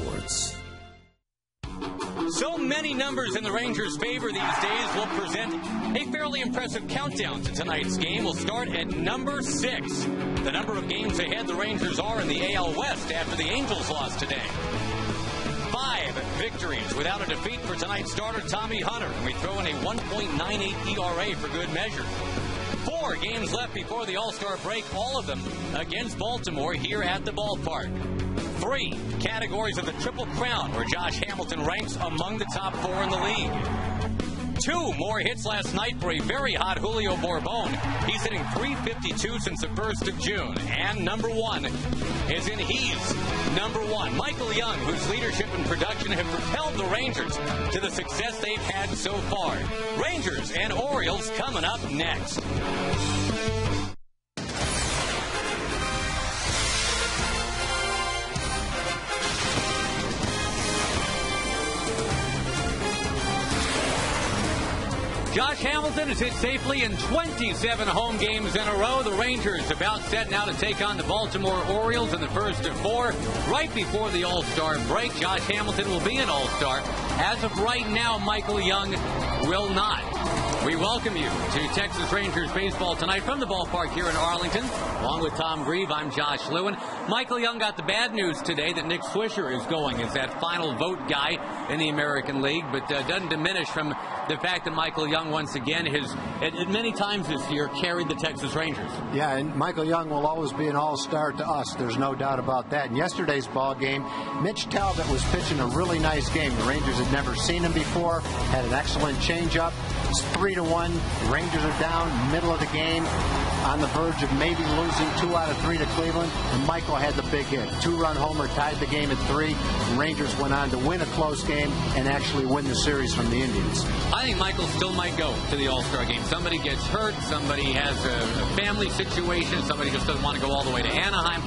Sports. So many numbers in the Rangers' favor these days will present a fairly impressive countdown to tonight's game. We'll start at number 6. The number of games ahead the Rangers are in the AL West after the Angels lost today. 5 victories without a defeat for tonight's starter, Tommy Hunter. And we throw in a 1.98 ERA for good measure. 4 games left before the All-Star break, all of them against Baltimore here at the ballpark. 3 categories of the Triple Crown, where Josh Hamilton ranks among the top 4 in the league. 2 more hits last night for a very hot Julio Bourbon. He's hitting .352 since the 1st of June. And number 1 is in he's number 1. Michael Young, whose leadership and production have propelled the Rangers to the success they've had so far. Rangers and Orioles coming up next. Josh Hamilton has hit safely in 27 home games in a row. The Rangers about set now to take on the Baltimore Orioles in the first of 4. Right before the All-Star break, Josh Hamilton will be an All-Star. As of right now, Michael Young will not. We welcome you to Texas Rangers baseball tonight from the ballpark here in Arlington. Along with Tom Grieve, I'm Josh Lewin. Michael Young got the bad news today that Nick Swisher is going as that final vote guy in the American League, but doesn't diminish from the fact that Michael Young once again has, many times this year, carried the Texas Rangers. Yeah, and Michael Young will always be an all-star to us. There's no doubt about that. In yesterday's ball game, Mitch Talbot was pitching a really nice game. The Rangers had never seen him before, had an excellent changeup. It's 3-1. The Rangers are down, middle of the game, on the verge of maybe losing 2 out of 3 to Cleveland, and Michael had the big hit. 2-run homer tied the game at 3. The Rangers went on to win a close game and actually win the series from the Indians. I think Michael still might go to the All-Star game. Somebody gets hurt, somebody has a family situation, somebody just doesn't want to go all the way to Anaheim.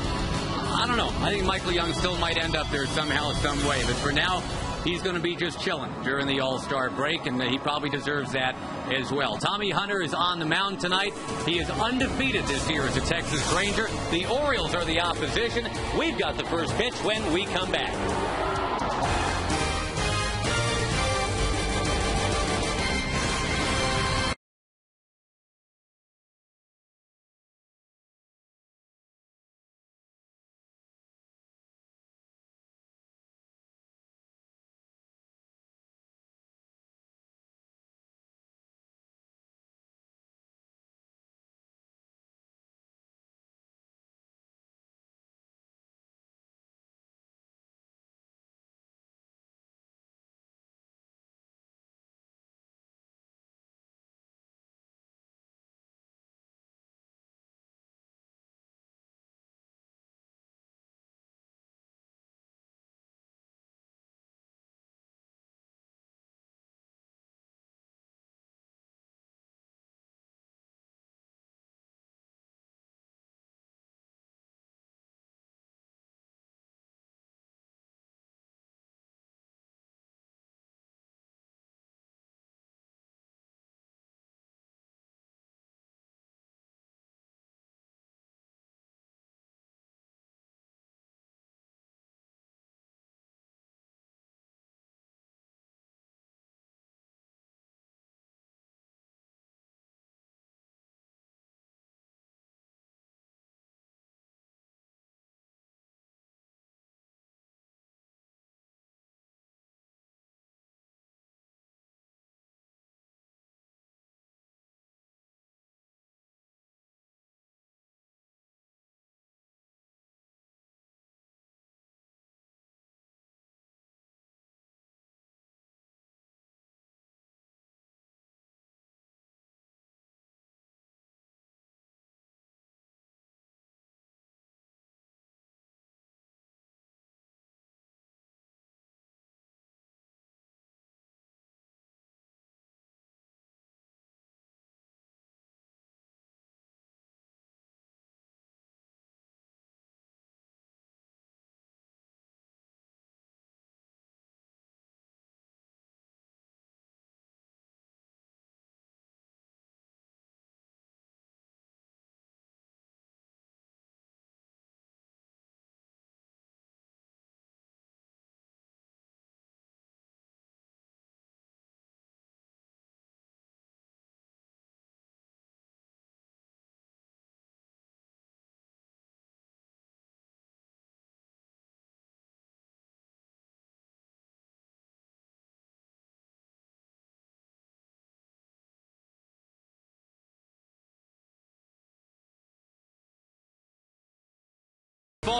I don't know. I think Michael Young still might end up there somehow, some way. But for now, he's going to be just chilling during the All-Star break, and he probably deserves that as well. Tommy Hunter is on the mound tonight. He is undefeated this year as a Texas Ranger. The Orioles are the opposition. We've got the first pitch when we come back.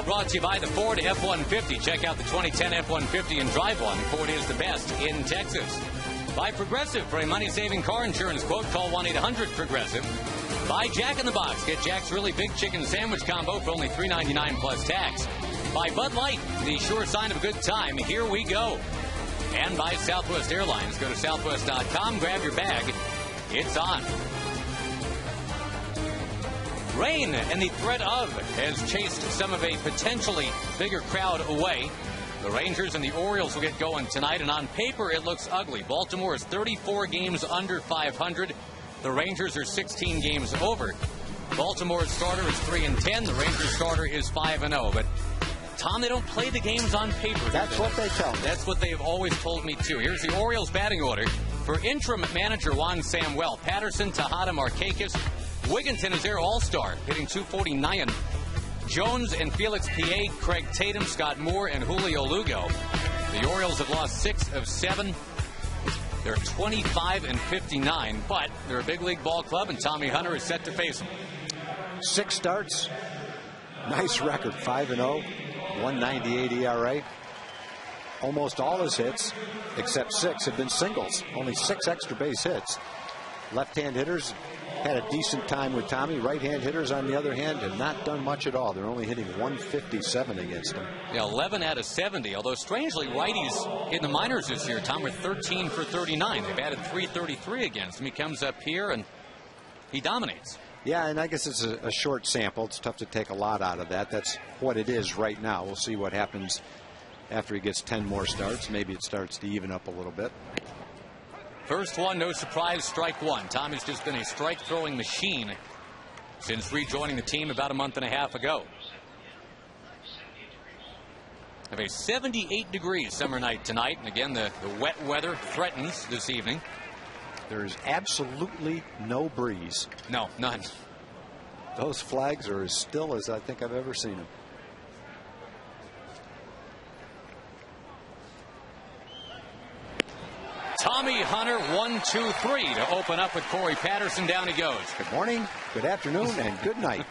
Ball brought to you by the Ford F-150. Check out the 2010 F-150 and drive one. Ford is the best in Texas. By Progressive. For a money-saving car insurance quote, call 1-800-PROGRESSIVE. By Jack in the Box. Get Jack's really big chicken sandwich combo for only $3.99 plus tax. By Bud Light, the sure sign of a good time. Here we go. And by Southwest Airlines. Go to southwest.com, grab your bag. It's on. Rain and the threat of has chased some of a potentially bigger crowd away. The Rangers and the Orioles will get going tonight, and on paper it looks ugly. Baltimore is 34 games under 500. The Rangers are 16 games over. Baltimore's starter is 3-10. The Rangers starter is 5-0. But Tom, they don't play the games on paper. That's what they tell me. That's what they've always told me too. Here's the Orioles batting order for interim manager Juan Samuel. Patterson, Tejada, Markakis. Wigginton is their all-star, hitting .249. Jones and Felix Piet, Craig Tatum, Scott Moore, and Julio Lugo. The Orioles have lost 6 of 7. They're 25-59, but they're a big league ball club, and Tommy Hunter is set to face them. 6 starts. Nice record, 5-0, 1.98 ERA. Almost all his hits, except 6, have been singles. Only 6 extra base hits. Left-hand hitters had a decent time with Tommy. Right-hand hitters, on the other hand, have not done much at all. They're only hitting 157 against him. Yeah, 11 out of 70. Although, strangely, righties in the minors this year, Tom, are 13 for 39. They've added 333 against him. He comes up here, and he dominates. Yeah, and I guess it's a short sample. It's tough to take a lot out of that. That's what it is right now. We'll see what happens after he gets 10 more starts. Maybe it starts to even up a little bit. First one, no surprise, strike one. Tom has just been a strike-throwing machine since rejoining the team about a month and a half ago. Have a 78-degree summer night tonight, and again, the wet weather threatens this evening. There's absolutely no breeze. No, none. Those flags are as still as I think I've ever seen them. Tommy Hunter, 1-2-3 to open up with Corey Patterson. Down he goes. Good morning, good afternoon, and good night.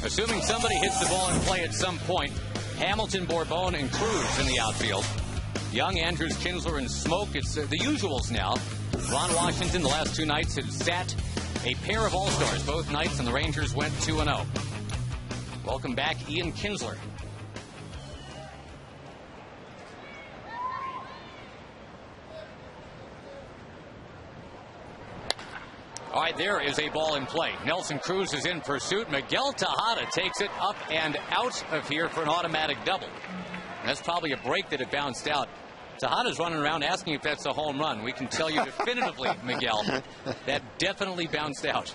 Assuming somebody hits the ball in play at some point, Hamilton, Bourbon, and Cruz in the outfield. Young, Andrews, Kinsler, and Smoke. It's the usuals now. Ron Washington, the last 2 nights, has sat a pair of all-stars both nights, and the Rangers went 2-0. Welcome back, Ian Kinsler. All right, there is a ball in play. Nelson Cruz is in pursuit. Miguel Tejada takes it up and out of here for an automatic double. That's probably a break that it bounced out. Tejada's running around asking if that's a home run. We can tell you definitively, Miguel, that definitely bounced out.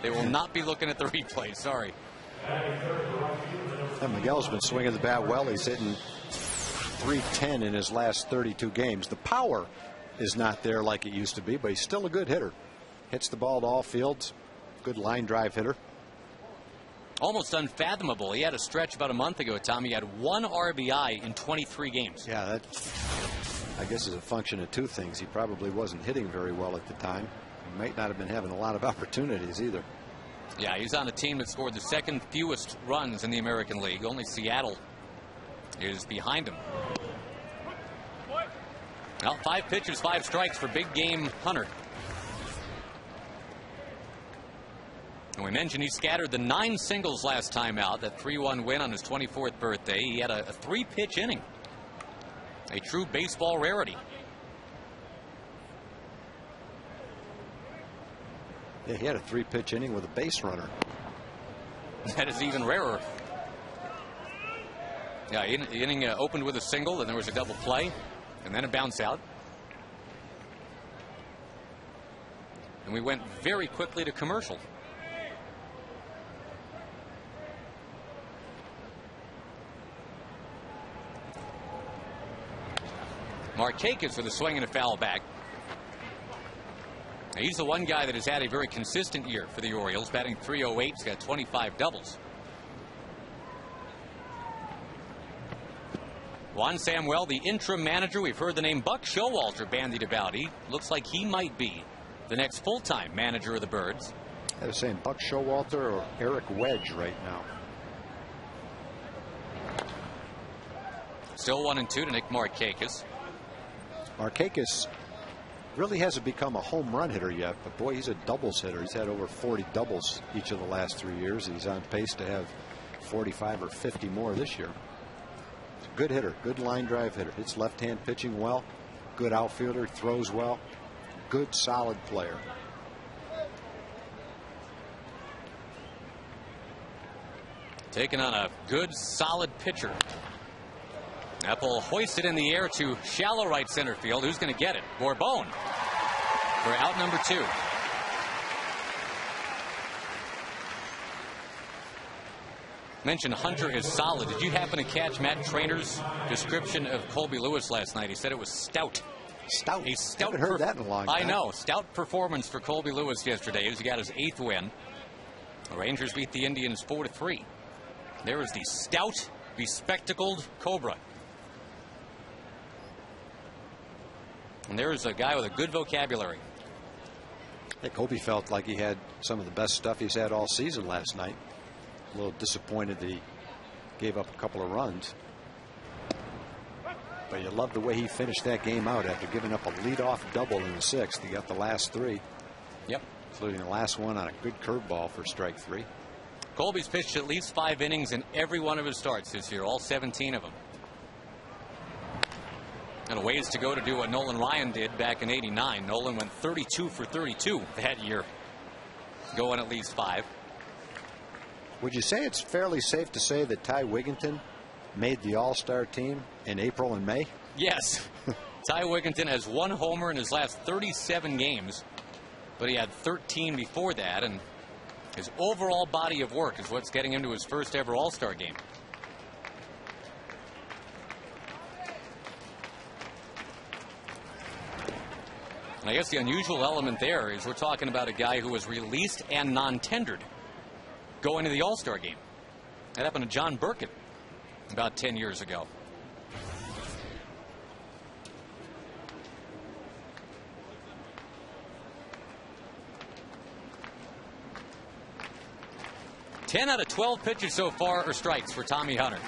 They will not be looking at the replay. Sorry. And Miguel's been swinging the bat well. He's hitting .310 in his last 32 games. The power is not there like it used to be, but he's still a good hitter. Hits the ball to all fields. Good line drive hitter. Almost unfathomable. He had a stretch about a month ago, Tom. He had 1 RBI in 23 games. Yeah, that I guess is a function of 2 things. He probably wasn't hitting very well at the time. He might not have been having a lot of opportunities either. Yeah, he's on a team that scored the 2nd fewest runs in the American League. Only Seattle is behind him. Well, 5 pitches, 5 strikes for big game Hunter. And we mentioned he scattered the 9 singles last time out. That 3-1 win on his 24th birthday. He had a 3-pitch inning. A true baseball rarity. Yeah, he had a 3-pitch inning with a base runner. That is even rarer. Yeah, the inning opened with a single, then there was a double play, and then a bounce out. And we went very quickly to commercial. Markakis with a swing and a foul back. Now, he's the one guy that has had a very consistent year for the Orioles, batting .308. He's got 25 doubles. Juan Samuel, the interim manager. We've heard the name Buck Showalter bandied about. He looks like he might be the next full-time manager of the Birds. I was saying Buck Showalter or Eric Wedge right now. Still 1-2 to Nick Markakis. Markakis really hasn't become a home run hitter yet, but boy, he's a doubles hitter. He's had over 40 doubles each of the last 3 years. He's on pace to have 45 or 50 more this year. Good hitter, good line drive hitter. Hits left-hand pitching well. Good outfielder, throws well. Good solid player. Taking on a good solid pitcher. Apple hoisted in the air to shallow right center field. Who's going to get it? Bourbon for out number 2. Mentioned Hunter is solid. Did you happen to catch Matt Trainor's description of Colby Lewis last night? He said it was stout. Stout. A stout. Haven't heard that in a long time. I know. Stout performance for Colby Lewis yesterday as he got his 8th win. The Rangers beat the Indians 4-3. There is the stout, bespectacled Cobra. And there's a guy with a good vocabulary. I think Colby felt like he had some of the best stuff he's had all season last night. A little disappointed that he gave up a couple of runs. But you love the way he finished that game out after giving up a leadoff double in the 6th. He got the last 3. Yep. Including the last one on a good curveball for strike 3. Colby's pitched at least 5 innings in every one of his starts this year, all 17 of them. And a ways to go to do what Nolan Ryan did back in '89. Nolan went 32 for 32 that year, going at least 5. Would you say it's fairly safe to say that Ty Wigginton made the All-Star team in April and May? Yes. Ty Wigginton has 1 homer in his last 37 games, but he had 13 before that, and his overall body of work is what's getting him to his first ever All-Star game. And I guess the unusual element there is we're talking about a guy who was released and non-tendered going to the All-Star game. That happened to John Burkett about 10 years ago. Ten out of 12 pitches so far are strikes for Tommy Hunter.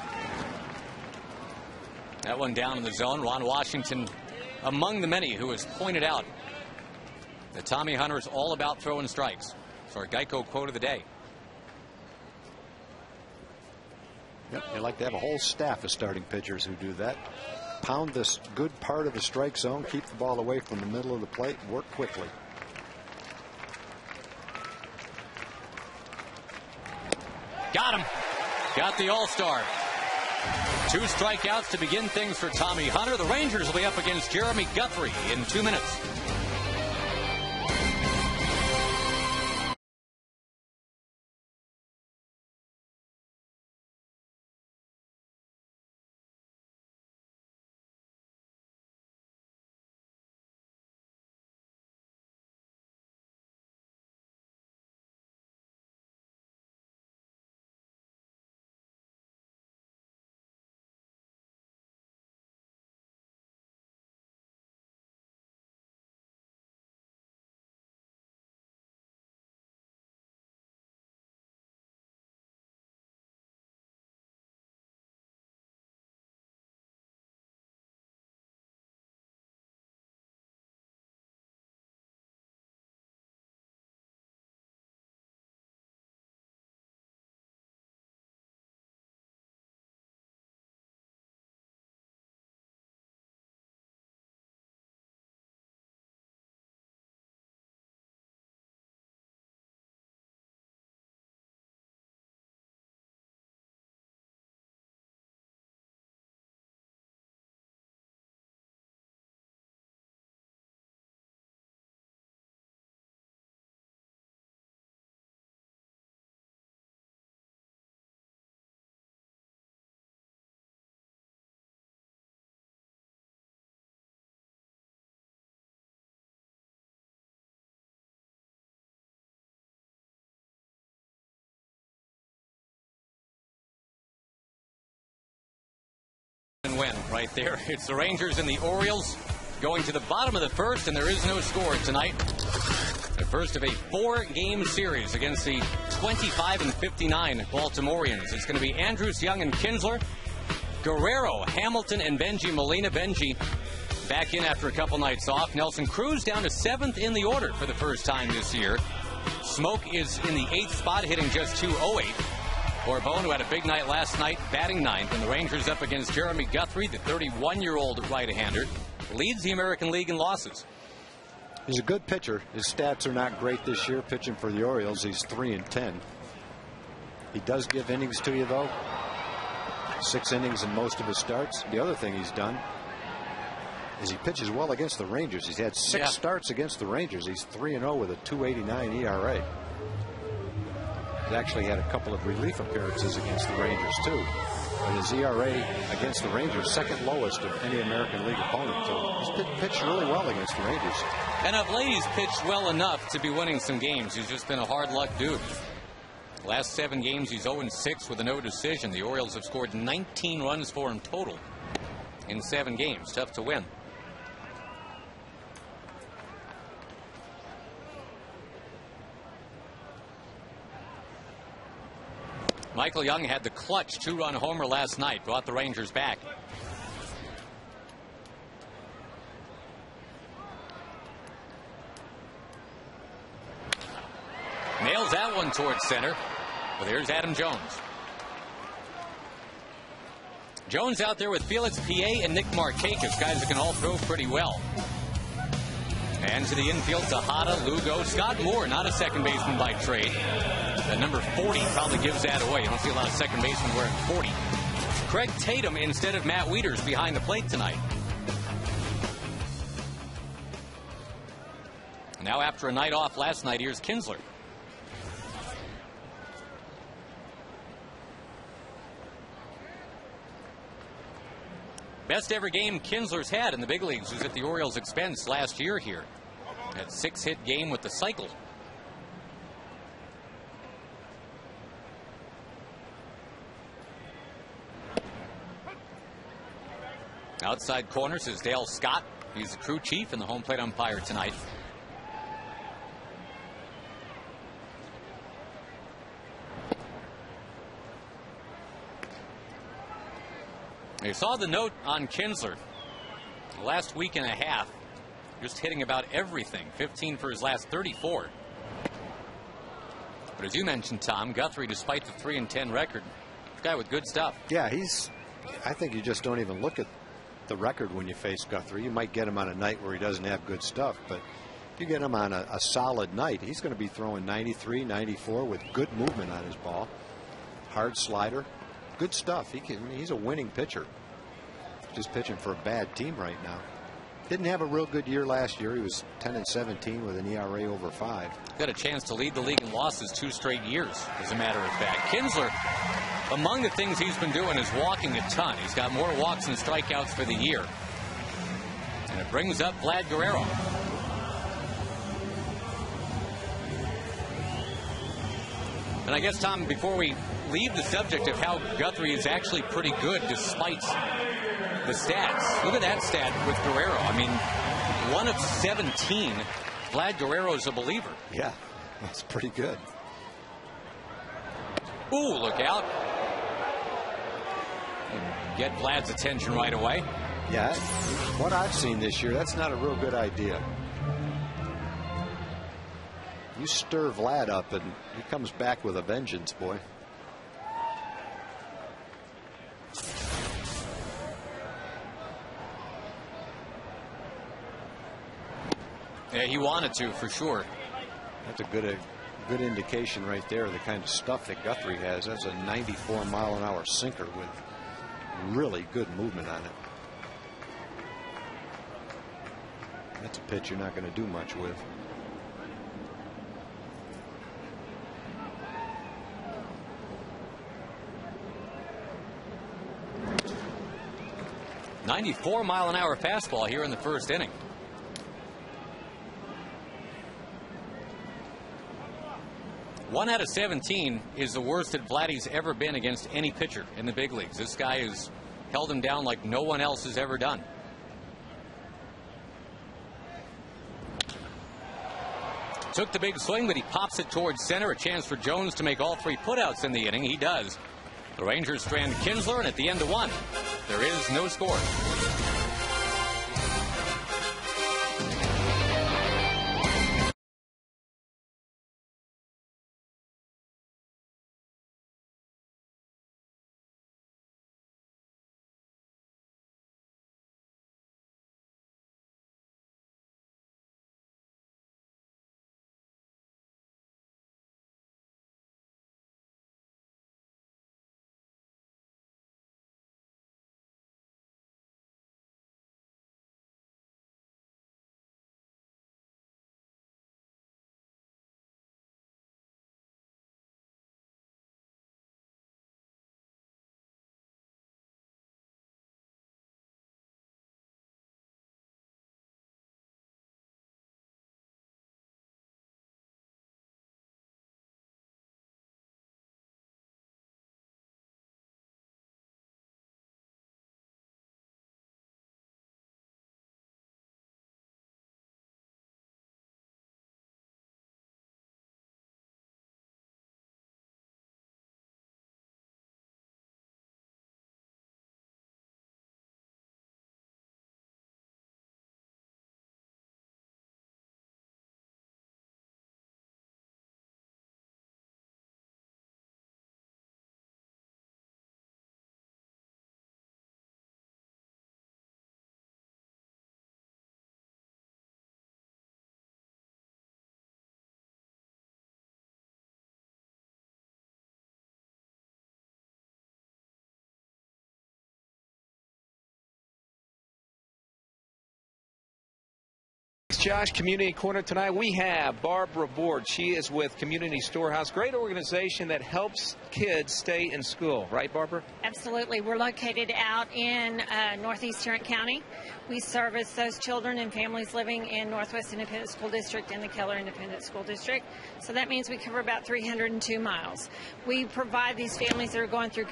That one down in the zone. Ron Washington among the many who has pointed out that Tommy Hunter is all about throwing strikes. It's our Geico quote of the day. Yep, they like to have a whole staff of starting pitchers who do that. Pound this good part of the strike zone, keep the ball away from the middle of the plate, work quickly. Got him. Got the All-Star. 2 strikeouts to begin things for Tommy Hunter. The Rangers will be up against Jeremy Guthrie in 2 minutes. And win right there. It's the Rangers and the Orioles going to the bottom of the first, and there is no score tonight. The first of a 4-game series against the 25-59 Baltimoreans. It's going to be Andrus, Young, and Kinsler Guerrero, Hamilton, and Benji Molina. Benji back in after a couple nights off. Nelson Cruz down to 7th in the order for the first time this year. Smoke is in the 8th spot, hitting just .208. Borbone, who had a big night last night, batting 9th. And the Rangers up against Jeremy Guthrie, the 31-year-old right-hander, leads the American League in losses. He's a good pitcher. His stats are not great this year pitching for the Orioles. He's 3-10. He does give innings to you, though. 6 innings in most of his starts. The other thing he's done is he pitches well against the Rangers. He's had 6 starts against the Rangers. He's 3-0 with a 2.89 ERA. He's actually had a couple of relief appearances against the Rangers, too. But his ERA against the Rangers, second lowest of any American League opponent. So he's pitched really well against the Rangers. And of late, he's pitched well enough to be winning some games. He's just been a hard luck dude. Last 7 games, he's 0-6 with a no decision. The Orioles have scored 19 runs for him total in 7 games. Tough to win. Michael Young had the clutch 2-run homer last night, brought the Rangers back. Nails that one towards center. Well, here's Adam Jones. Jones out there with Felix Pie and Nick Markakis, guys that can all throw pretty well. And to the infield, Tejada, Lugo, Scott Moore, not a second baseman by trade. That number 40 probably gives that away. You don't see a lot of second basemen wearing 40. Craig Tatum instead of Matt Wieters behind the plate tonight. Now after a night off last night, here's Kinsler. Best ever game Kinsler's had in the big leagues was at the Orioles' expense last year here. That 6-hit game with the cycle. Outside corners is Dale Scott. He's the crew chief and the home plate umpire tonight. You saw the note on Kinsler. The last week and a half, just hitting about everything. 15 for his last 34. But as you mentioned, Tom, Guthrie, despite the 3-10 record, a guy with good stuff. Yeah, I think you just don't even look at the record when you face Guthrie. You might get him on a night where he doesn't have good stuff, but if you get him on a solid night, he's going to be throwing 93, 94 with good movement on his ball. Hard slider. Good stuff. He's a winning pitcher. Just pitching for a bad team right now. Didn't have a real good year last year. He was 10-17 with an ERA over 5. Got a chance to lead the league in losses 2 straight years, as a matter of fact. Kinsler, among the things he's been doing is walking a ton. He's got more walks and strikeouts for the year. And it brings up Vlad Guerrero. And I guess, Tom, before we leave the subject of how Guthrie is actually pretty good despite the stats. Look at that stat with Guerrero. I mean, 1 of 17. Vlad Guerrero is a believer. Yeah, that's pretty good. Ooh, look out. Get Vlad's attention right away. Yeah, what I've seen this year, that's not a real good idea. You stir Vlad up and he comes back with a vengeance, boy. Yeah, he wanted to, for sure. That's a good indication right there of the kind of stuff that Guthrie has. That's a 94-mile-an-hour sinker with really good movement on it. That's a pitch you're not going to do much with. .94-mile-an-hour fastball here in the first inning. One out of 17 is the worst that Vladdy's ever been against any pitcher in the big leagues. This guy has held him down like no one else has ever done. Took the big swing, but he pops it towards center. A chance for Jones to make all 3 putouts in the inning. He does. The Rangers strand Kinsler, and at the end of 1, there is no score. Josh, Community Corner tonight. We have Barbara Board. She is with Community Storehouse. Great organization that helps kids stay in school. Right, Barbara? Absolutely. We're located out in Northeast Tarrant County. We service those children and families living in Northwest Independent School District and the Keller Independent School District. So that means we cover about 302 miles. We provide these families that are going through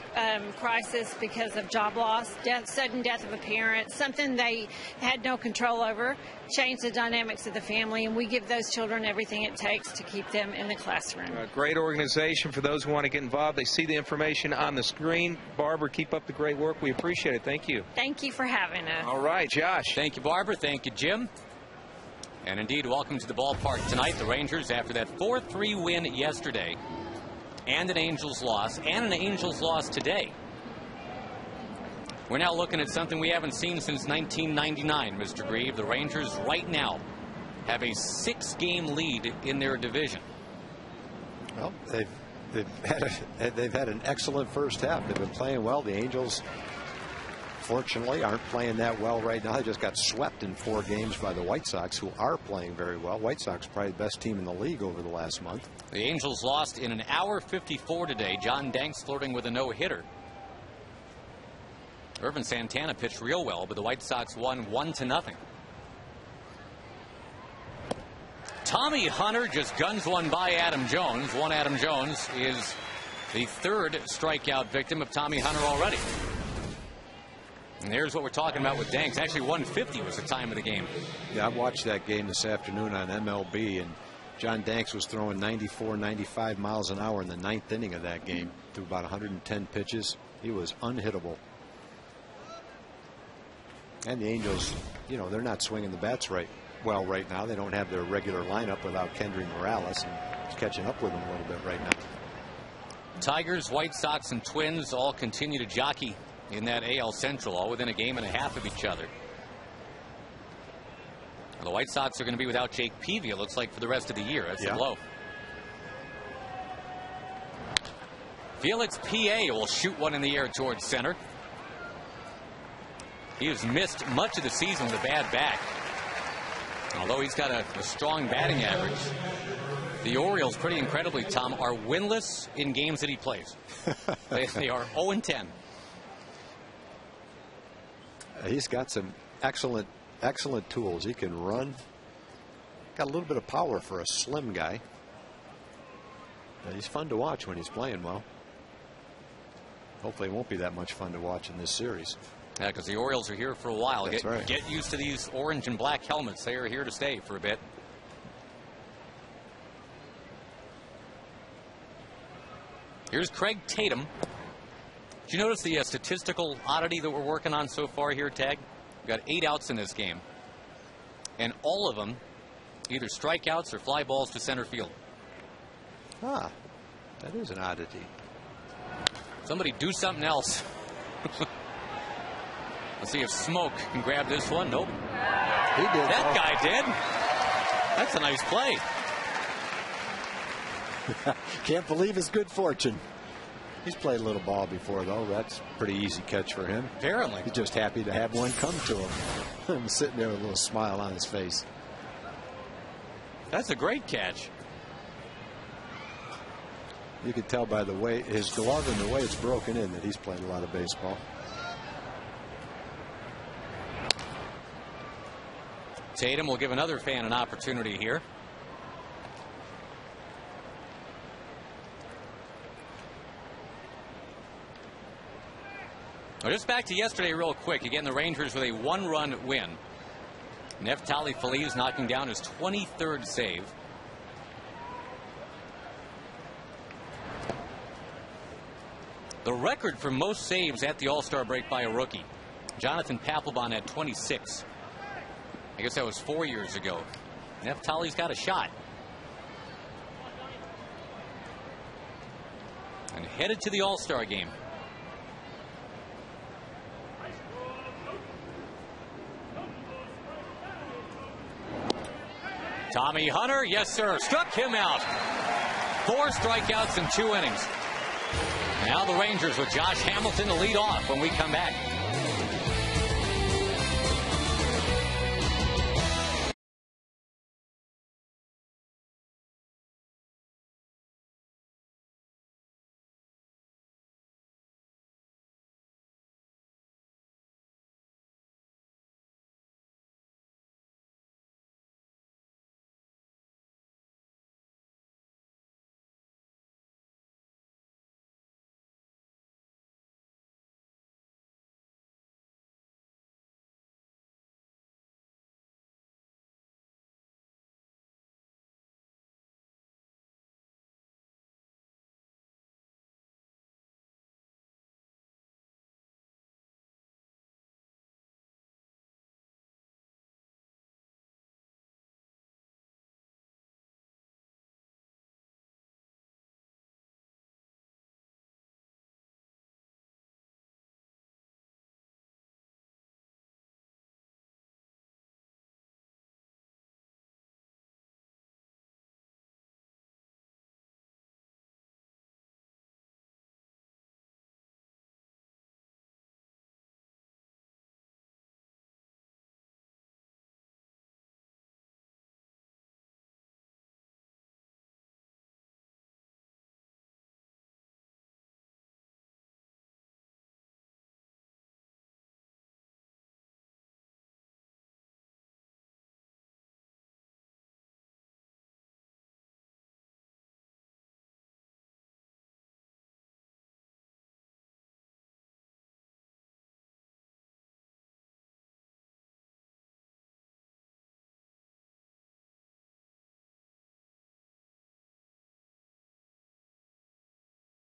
crisis because of job loss, sudden death of a parent, something they had no control over, change the dynamics of the family, and we give those children everything it takes to keep them in the classroom. A great organization for those who want to get involved. They see the information on the screen. Barbara, keep up the great work. We appreciate it. Thank you. Thank you for having us. All right, Josh. Thank you, Barbara. Thank you, Jim. And indeed, welcome to the ballpark tonight. The Rangers, after that 4-3 win yesterday, and an Angels loss, today. We're now looking at something we haven't seen since 1999, Mr. Grieve. The Rangers right now have a 6-game lead in their division. Well, they've had an excellent first half. They've been playing well. The Angels, fortunately, aren't playing that well right now. They just got swept in 4 games by the White Sox, who are playing very well. White Sox probably the best team in the league over the last month. The Angels lost in an hour 54 today. John Danks flirting with a no-hitter. Irvin Santana pitched real well, but the White Sox won 1-0. Tommy Hunter just guns one by Adam Jones. Adam Jones is the 3rd strikeout victim of Tommy Hunter already. And here's what we're talking about with Danks. Actually, 150 was the time of the game. Yeah, I watched that game this afternoon on MLB, and John Danks was throwing 94, 95 miles an hour in the 9th inning of that game, through about 110 pitches. He was unhittable. And the Angels, you know, they're not swinging the bats right now. They don't have their regular lineup without Kendry Morales, and it's catching up with them a little bit right now. Tigers, White Sox, and Twins all continue to jockey in that AL Central, all within a game and a half of each other. The White Sox are going to be without Jake Peavy, it looks like, for the rest of the year. That's the blow. Felix P.A. will shoot one in the air towards center. He has missed much of the season with a bad back. Although he's got a strong batting average, the Orioles, pretty incredibly, Tom, are winless in games that he plays. They are 0-10. He's got some excellent tools. He can run. Got a little bit of power for a slim guy. But he's fun to watch when he's playing well. Hopefully it won't be that much fun to watch in this series. Yeah, because the Orioles are here for a while. That's right. Get used to these orange and black helmets. They are here to stay for a bit. Here's Craig Tatum. Did you notice the statistical oddity that we're working on so far here, Tag? We've got 8 outs in this game. And all of them either strikeouts or fly balls to center field. Ah, that is an oddity. Somebody do something else. Let's see if Smoke can grab this one. Nope. He did. That guy did. That's a nice play. Can't believe his good fortune. He's played a little ball before, though. That's a pretty easy catch for him. Apparently. He's just happy to have one come to him. I'm sitting there with a little smile on his face. That's a great catch. You could tell by the way his glove and the way it's broken in that he's played a lot of baseball. Tatum will give another fan an opportunity here. Well, just back to yesterday real quick. Again, the Rangers with a 1-run win. Neftali Feliz knocking down his 23rd save. The record for most saves at the All-Star break by a rookie. Jonathan Papelbon had 26. I guess that was 4 years ago. Neftali's got a shot. And headed to the All-Star game. Tommy Hunter, yes sir, struck him out. 4 strikeouts in 2 innings. Now the Rangers with Josh Hamilton to lead off when we come back.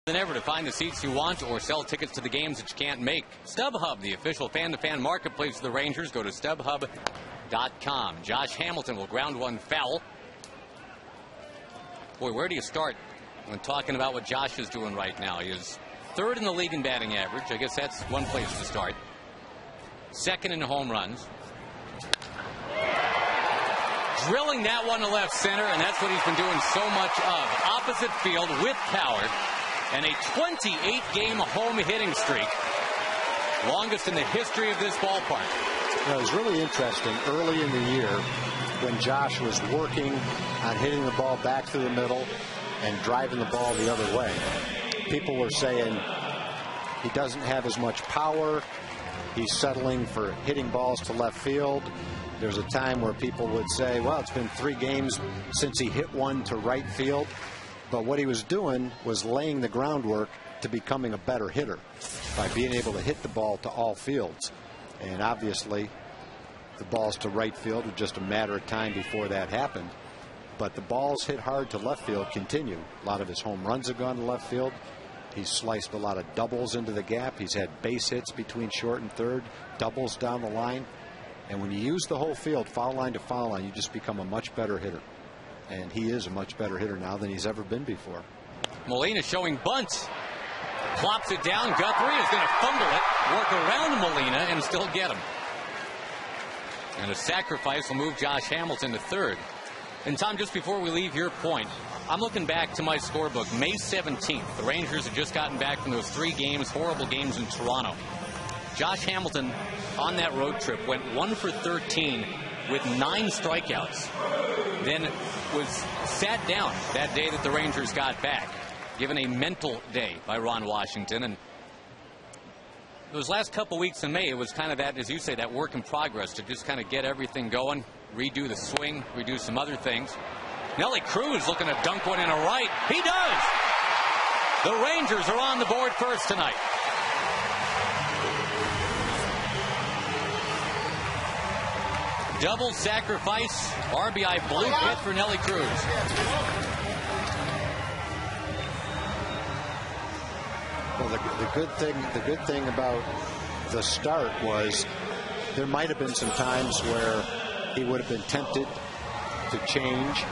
Than ever to find the seats you want or sell tickets to the games that you can't make. StubHub, the official fan-to-fan marketplace of the Rangers. Go to StubHub.com. Josh Hamilton will ground one foul. Boy, where do you start when talking about what Josh is doing right now? He is 3rd in the league in batting average. I guess that's one place to start. 2nd in home runs. Drilling that one to left center, and that's what he's been doing so much of. Opposite field with power. And a 28-game home hitting streak. Longest in the history of this ballpark. Well, it was really interesting early in the year when Josh was working on hitting the ball back through the middle and driving the ball the other way. People were saying he doesn't have as much power. He's settling for hitting balls to left field. There's a time where people would say, well, it's been 3 games since he hit one to right field. But what he was doing was laying the groundwork to becoming a better hitter by being able to hit the ball to all fields. And obviously, the balls to right field were just a matter of time before that happened. But the balls hit hard to left field continue. A lot of his home runs have gone to left field. He's sliced a lot of doubles into the gap. He's had base hits between short and third, doubles down the line. And when you use the whole field, foul line to foul line, you just become a much better hitter. And he is a much better hitter now than he's ever been before. Molina showing bunts. Plops it down. Guthrie is going to fumble it, work around Molina, and still get him. And a sacrifice will move Josh Hamilton to third. And Tom, just before we leave your point, I'm looking back to my scorebook. May 17th, the Rangers had just gotten back from those 3 games, horrible games in Toronto. Josh Hamilton on that road trip went 1 for 13 with 9 strikeouts. Then was sat down that day that the Rangers got back, given a mental day by Ron Washington. And those last couple weeks in May, it was kind of that, as you say, that work in progress to just kind of get everything going, redo the swing, redo some other things. Nelly Cruz looking to dunk one in a right. He does! The Rangers are on the board first tonight. Double sacrifice, RBI blue pit for Nelly Cruz. Well, the good thing about the start was there might have been some times where he would have been tempted to change.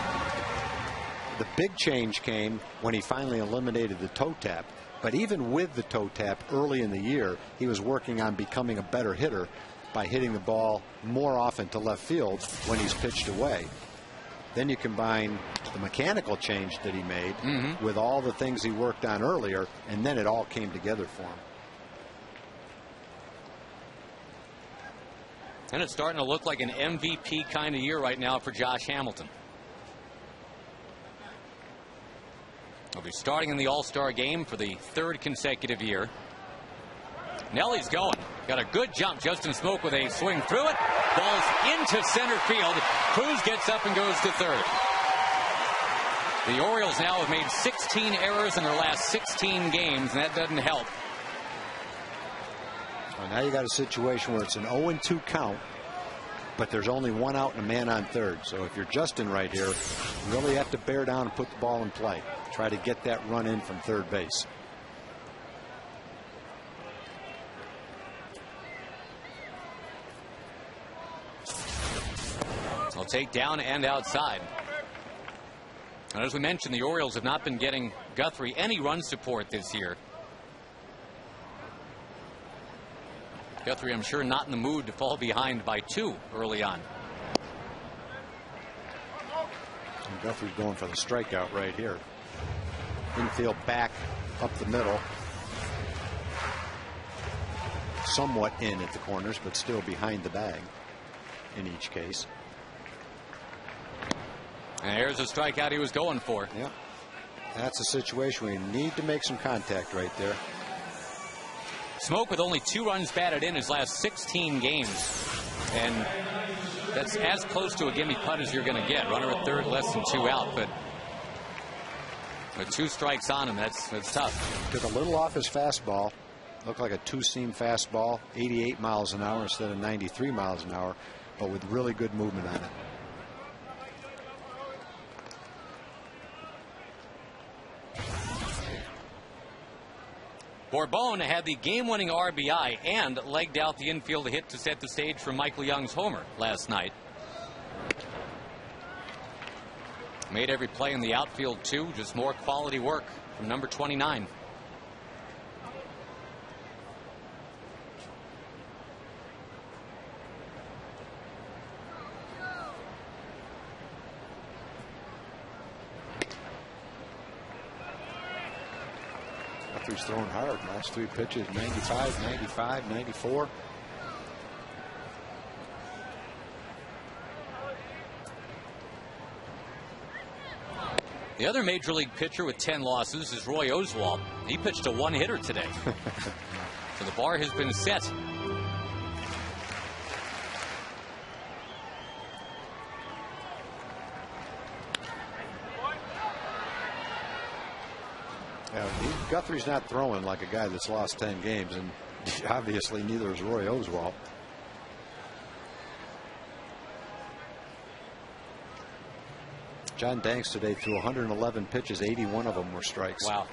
The big change came when he finally eliminated the toe tap. But even with the toe tap early in the year, he was working on becoming a better hitter by hitting the ball more often to left field when he's pitched away. Then you combine the mechanical change that he made with all the things he worked on earlier, and then it all came together for him. And it's starting to look like an MVP kind of year right now for Josh Hamilton. He'll be starting in the All-Star game for the 3rd consecutive year. Nelly's going. Got a good jump. Justin Smoke with a swing through it. Ball's into center field. Cruz gets up and goes to third. The Orioles now have made 16 errors in their last 16 games, and that doesn't help. Well, now you got a situation where it's an 0-2 count, but there's only 1 out and a man on third. So if you're Justin right here, you really have to bear down and put the ball in play. Try to get that run in from third base. They'll take down and outside. And as we mentioned, the Orioles have not been getting Guthrie any run support this year. Guthrie, I'm sure, not in the mood to fall behind by 2 early on. And Guthrie's going for the strikeout right here. Infield back up the middle. Somewhat in at the corners, but still behind the bag in each case. And here's a strikeout he was going for. Yeah. That's a situation where you need to make some contact right there. Smoke with only 2 runs batted in his last 16 games. And that's as close to a gimme putt as you're going to get. Runner at third, less than 2 out. But with 2 strikes on him, that's tough. Took a little off his fastball. Looked like a 2-seam fastball, 88 miles an hour instead of 93 miles an hour, but with really good movement on it. Bourbon had the game-winning RBI and legged out the infield hit to set the stage for Michael Young's homer last night. Made every play in the outfield, too. Just more quality work from number 29. Guthrie's throwing hard. Last 3 pitches, 95, 95, 94. The other major league pitcher with 10 losses is Roy Oswalt. He pitched a 1-hitter today. So the bar has been set. Yeah, Guthrie's not throwing like a guy that's lost 10 games, and obviously neither is Roy Oswalt. John Danks today threw 111 pitches, 81 of them were strikes. Wow.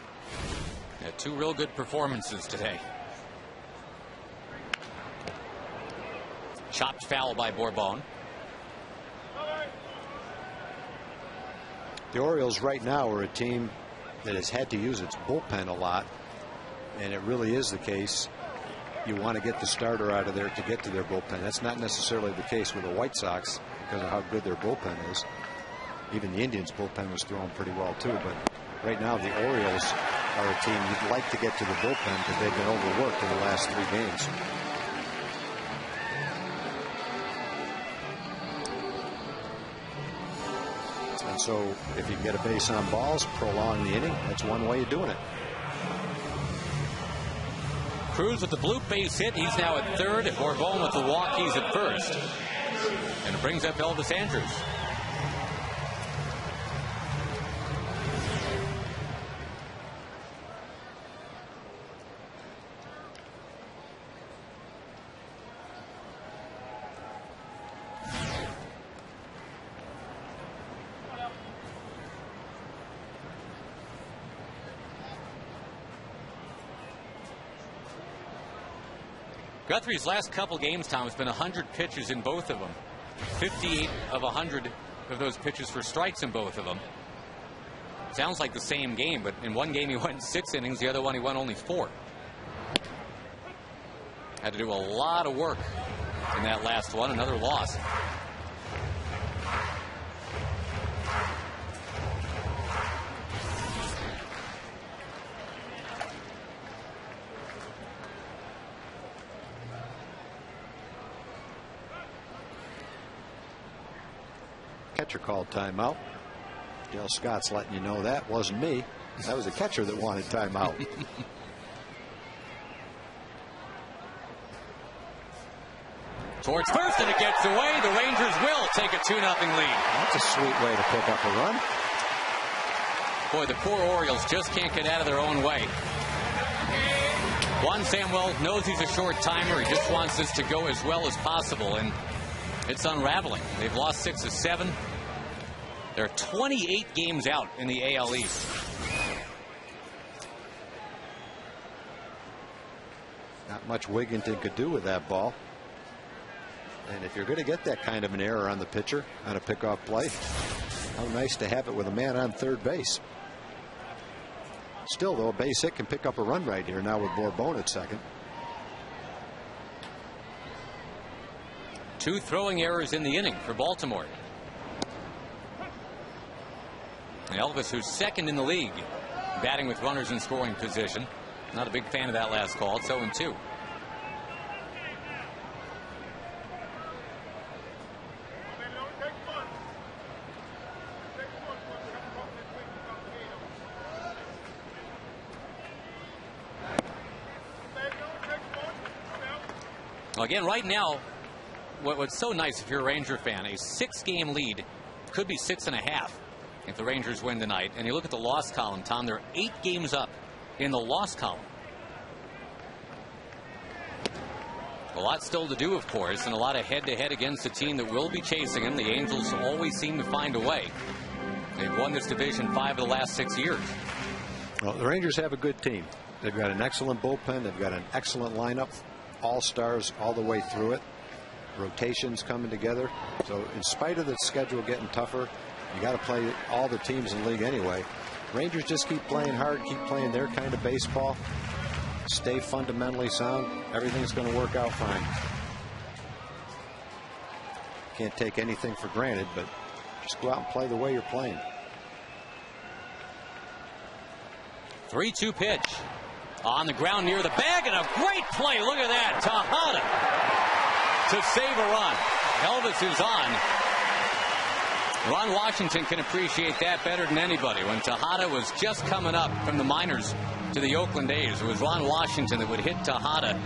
Yeah, 2 real good performances today. Chopped foul by Bourbon. The Orioles right now are a team that has had to use its bullpen a lot, and it really is the case. You want to get the starter out of there to get to their bullpen. That's not necessarily the case with the White Sox because of how good their bullpen is. Even the Indians' bullpen was throwing pretty well too, but right now the Orioles are a team you'd like to get to the bullpen because they've been overworked in the last 3 games. And so if you get a base on balls, prolong the inning, that's one way of doing it. Cruz with the bloop base hit. He's now at third. Bourbon with the walk. He's at first. And it brings up Elvis Andrus. Guthrie's last couple games, Tom, has been 100 pitches in both of them. 58 of 100 of those pitches for strikes in both of them. Sounds like the same game, but in one game he went 6 innings, the other one he went only 4. Had to do a lot of work in that last one. Another loss. Catcher called timeout. Dale Scott's letting you know that wasn't me. That was the catcher that wanted timeout. Towards first, and it gets away. The Rangers will take a 2-0 lead. That's a sweet way to pick up a run. Boy, the poor Orioles just can't get out of their own way. Juan Samuel knows he's a short timer. He just wants this to go as well as possible, and it's unraveling. They've lost 6 of 7. They're 28 games out in the AL East. Not much Wigginton could do with that ball. And if you're going to get that kind of an error on the pitcher on a pickoff play, how nice to have it with a man on third base. Still, though, a base hit can pick up a run right here now with Bourbon at second. 2 throwing errors in the inning for Baltimore. Elvis, who's second in the league, batting with runners in scoring position. Not a big fan of that last call. It's 0-2. Well, again, right now, what's so nice if you're a Ranger fan, a 6-game lead could be 6.5 if the Rangers win tonight. And you look at the loss column, Tom, they're 8 games up in the loss column. A lot still to do, of course, and a lot of head-to-head against a team that will be chasing them. The Angels always seem to find a way. They've won this division 5 of the last 6 years. Well, the Rangers have a good team. They've got an excellent bullpen. They've got an excellent lineup. All-stars all the way through it. Rotations coming together. So in spite of the schedule getting tougher, you got to play all the teams in the league anyway. Rangers just keep playing hard, keep playing their kind of baseball, stay fundamentally sound. Everything's going to work out fine. Can't take anything for granted, but just go out and play the way you're playing. 3-2 pitch. On the ground near the bag, and a great play. Look at that. Tejada to save a run. Elvis is on. Ron Washington can appreciate that better than anybody. When Tejada was just coming up from the minors to the Oakland A's, it was Ron Washington that would hit Tejada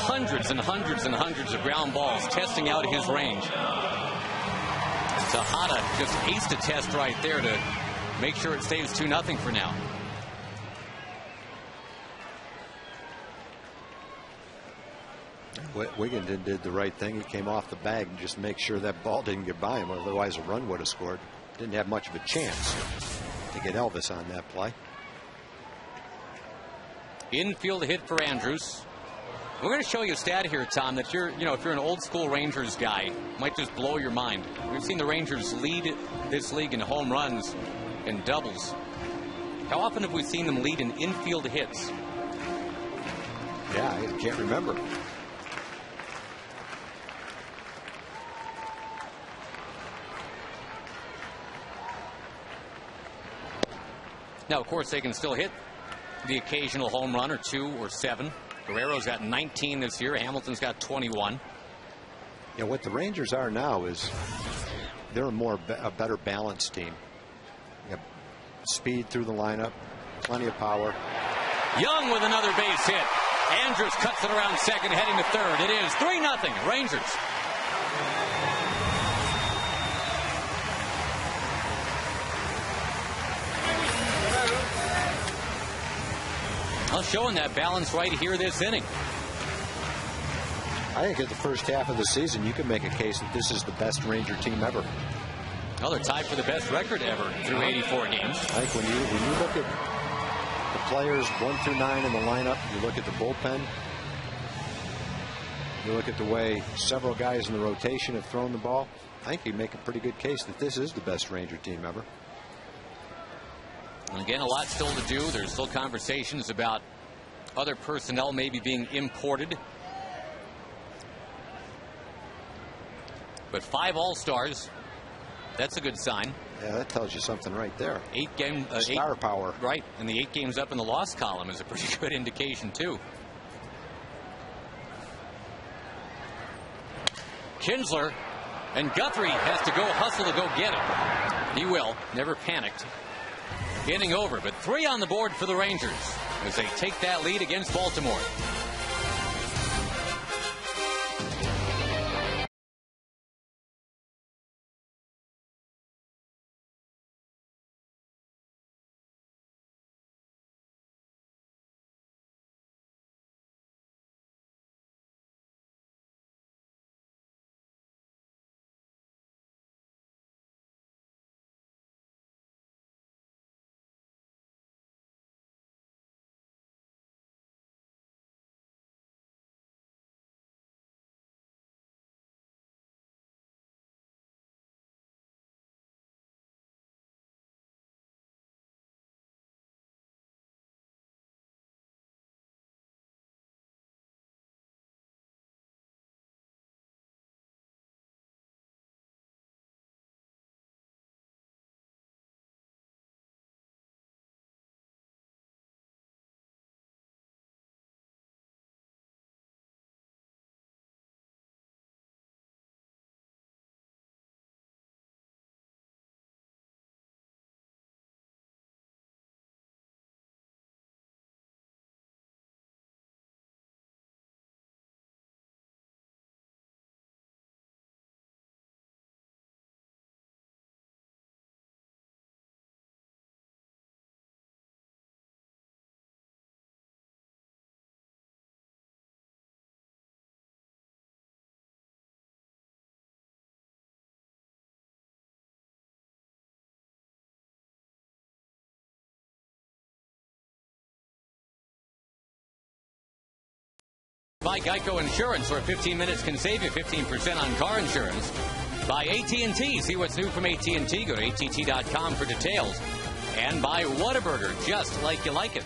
hundreds and hundreds and hundreds of ground balls, testing out his range. Tejada just aced a test right there to make sure it stays 2-0 for now. Wigginton did the right thing. He came off the bag and just make sure that ball didn't get by him. Otherwise, a run would have scored. Didn't have much of a chance to get Elvis on that play. Infield hit for Andrews. We're going to show you a stat here, Tom, that if you're an old school Rangers guy, might just blow your mind. We've seen the Rangers lead this league in home runs and doubles. How often have we seen them lead in infield hits? Yeah, I can't remember. Now, of course, they can still hit the occasional home run or 2 or 7. Guerrero's got 19 this year. Hamilton's got 21. Yeah, what the Rangers are now is they're a better balanced team. You have speed through the lineup, plenty of power. Young with another base hit. Andrews cuts it around second, heading to third. It is 3-0 Rangers. Well, showing that balance right here this inning. I think at the first half of the season, you can make a case that this is the best Ranger team ever. Well, they're tied for the best record ever through 84 games. I think when you look at the players 1 through 9 in the lineup, you look at the bullpen, you look at the way several guys in the rotation have thrown the ball, I think you make a pretty good case that this is the best Ranger team ever. And again, a lot still to do. There's still conversations about other personnel maybe being imported. But 5 All-Stars, that's a good sign. Yeah, that tells you something right there. 8 game star power. Right, and the 8 games up in the loss column is a pretty good indication too. Kinsler, and Guthrie has to go hustle to go get it. He will, never panicked. Inning over, but 3 on the board for the Rangers as they take that lead against Baltimore. By Geico Insurance, where 15 minutes can save you 15% on car insurance. By AT&T. See what's new from AT&T. Go to att.com for details. And by Whataburger, just like you like it.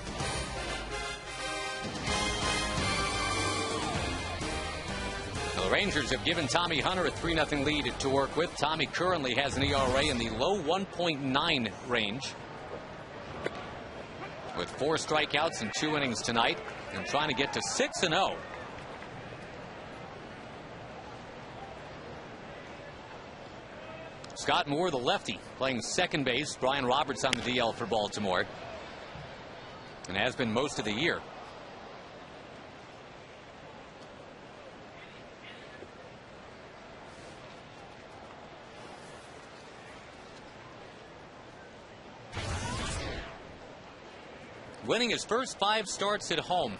The Rangers have given Tommy Hunter a 3-0 lead to work with. Tommy currently has an ERA in the low 1.9 range, with 4 strikeouts and 2 innings tonight, and trying to get to 6-0. Scott Moore, the lefty, playing second base. Brian Roberts on the DL for Baltimore, and has been most of the year. Winning his first 5 starts at home.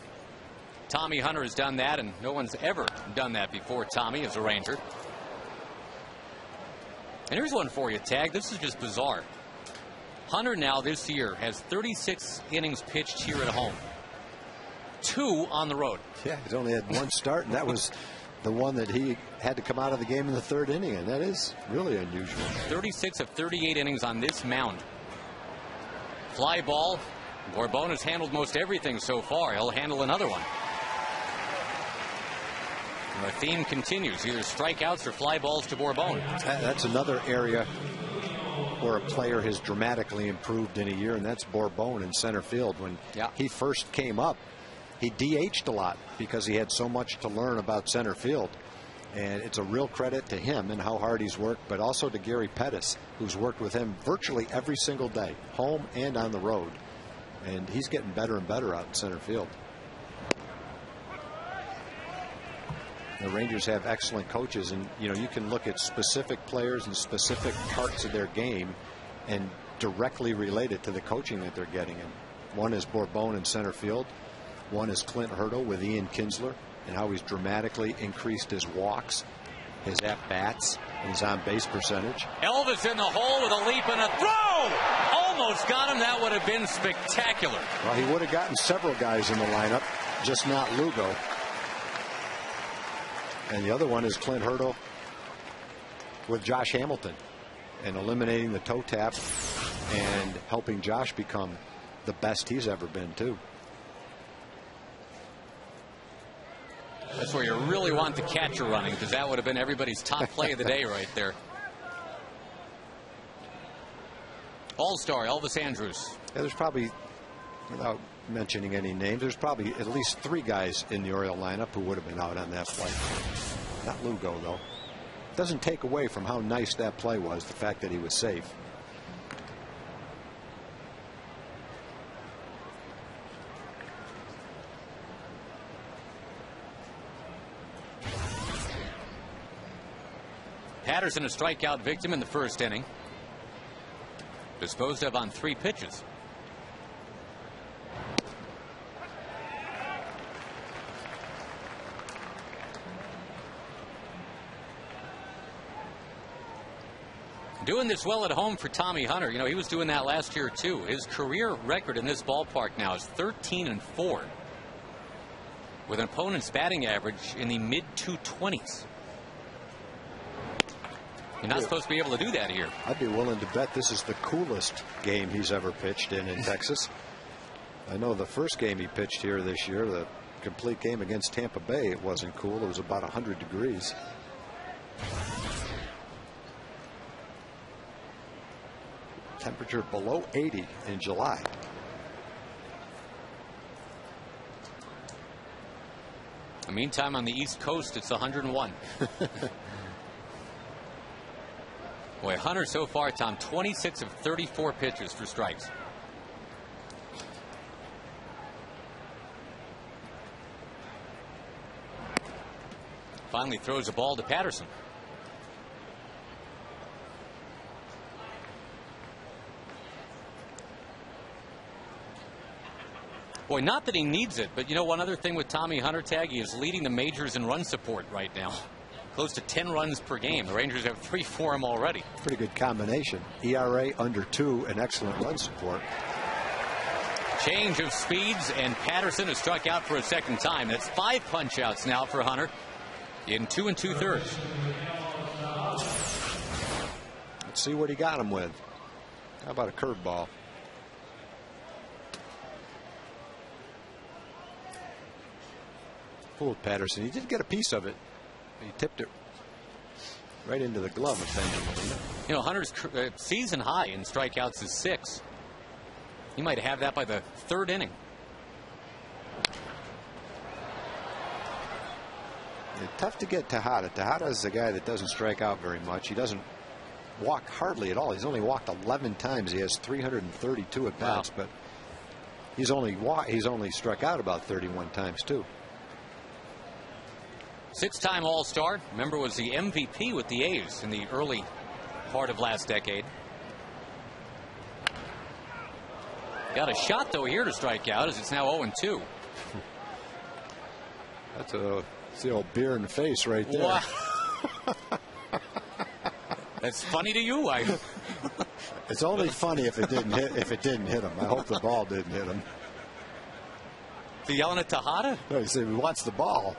Tommy Hunter has done that, and no one's ever done that before Tommy as a Ranger. And here's one for you, Tag. This is just bizarre. Hunter now this year has 36 innings pitched here at home. 2 on the road. Yeah, he's only had one start, and that was the one that he had to come out of the game in the 3rd inning, and that is really unusual. 36 of 38 innings on this mound. Fly ball. Bourbon has handled most everything so far. He'll handle another one. And the theme continues. Either strikeouts or fly balls to Bourbon. That's another area where a player has dramatically improved in a year, and that's Bourbon in center field. When he first came up, he DH'd a lot because he had so much to learn about center field. And it's a real credit to him and how hard he's worked, but also to Gary Pettis, who's worked with him virtually every single day, home and on the road. And he's getting better and better out in center field. The Rangers have excellent coaches, and you can look at specific players and specific parts of their game and directly relate it to the coaching that they're getting. And one is Bourbon in center field. One is Clint Hurdle with Ian Kinsler, and how he's dramatically increased his walks, his at-bats, and his on-base percentage. Elvis in the hole with a leap and a throw! Almost got him. That would have been spectacular. Well, he would have gotten several guys in the lineup, just not Lugo. And the other one is Clint Hurdle with Josh Hamilton, and eliminating the toe tap and helping Josh become the best he's ever been, too. That's where you really want the catcher running, because that would have been everybody's top play of the day right there. All-star Elvis Andrus. Yeah, there's probably, without mentioning any names, there's probably at least 3 guys in the Oriole lineup who would have been out on that play. Not Lugo, though. Doesn't take away from how nice that play was, the fact that he was safe. Patterson, a strikeout victim in the 1st inning. Disposed of on 3 pitches. Doing this well at home for Tommy Hunter. He was doing that last year, too. His career record in this ballpark now is 13-4, with an opponent's batting average in the mid-220s. You're not supposed to be able to do that here. I'd be willing to bet this is the coolest game he's ever pitched in Texas. I know the first game he pitched here this year, the complete game against Tampa Bay, it wasn't cool. It was about 100 degrees. Temperature below 80 in July. In the meantime, on the East Coast, it's 101. Boy, Hunter so far, Tom, 26 of 34 pitches for strikes. Finally throws a ball to Patterson. Boy, not that he needs it, but one other thing with Tommy Hunter, Tag, he is leading the majors in run support right now. Close to 10 runs per game. The Rangers have 3 for him already. Pretty good combination. ERA under 2 and excellent run support. Change of speeds, and Patterson has struck out for a 2nd time. That's 5 punch-outs now for Hunter in 2 2/3. Let's see what he got him with. How about a curveball? Fooled Patterson. He did get a piece of it. He tipped it right into the glove of Benjamin. Hunter's season high in strikeouts is 6. He might have that by the 3rd inning. Tough to get Tejada. Tejada is a guy that doesn't strike out very much. He doesn't walk hardly at all. He's only walked 11 times. He has 332 at bats, but he's only struck out about 31 times too. 6-time All-Star. Remember, was the MVP with the A's in the early part of last decade. Got a shot, though, here to strike out, as it's now 0-2. That's the old beer in the face right there. Wow. That's funny to you. It's only funny if it didn't hit him. I hope the ball didn't hit him. You yelling at Tejada? No, he said he wants the ball.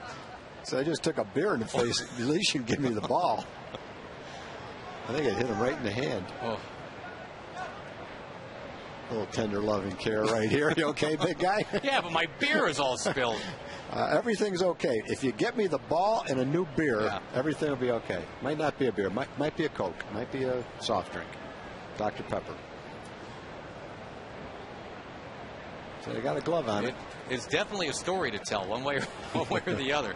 So I just took a beer in the face. At least you can give me the ball. I think it hit him right in the hand. Oh. A little tender loving care right here. You okay, big guy? Yeah, but my beer is all spilled. Everything's okay. If you get me the ball and a new beer, everything will be okay. Might not be a beer. Might be a Coke. Might be a soft drink. Dr. Pepper. So they got a glove on it. It's definitely a story to tell, one way or the other.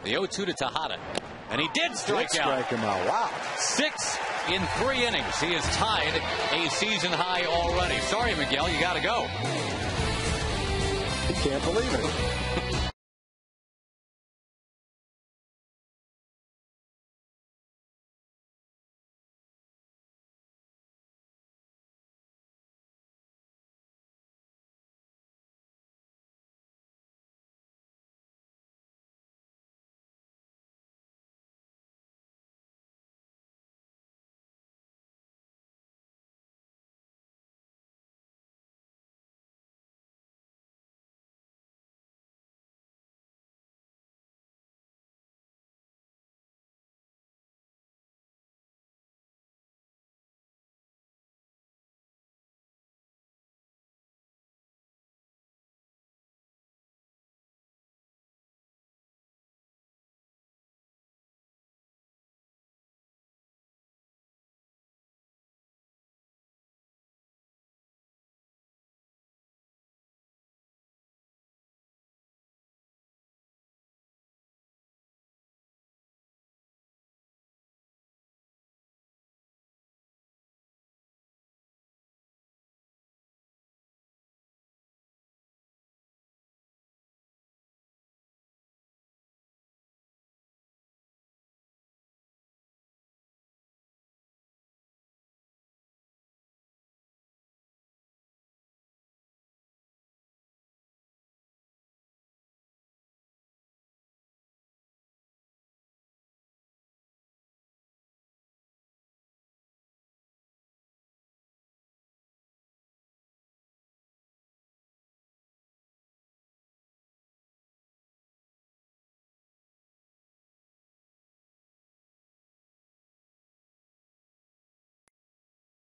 The 0-2 to Tejada. And he did strike him out. Wow. 6 in 3 innings. He has tied a season high already. Sorry, Miguel, you got to go. He can't believe it.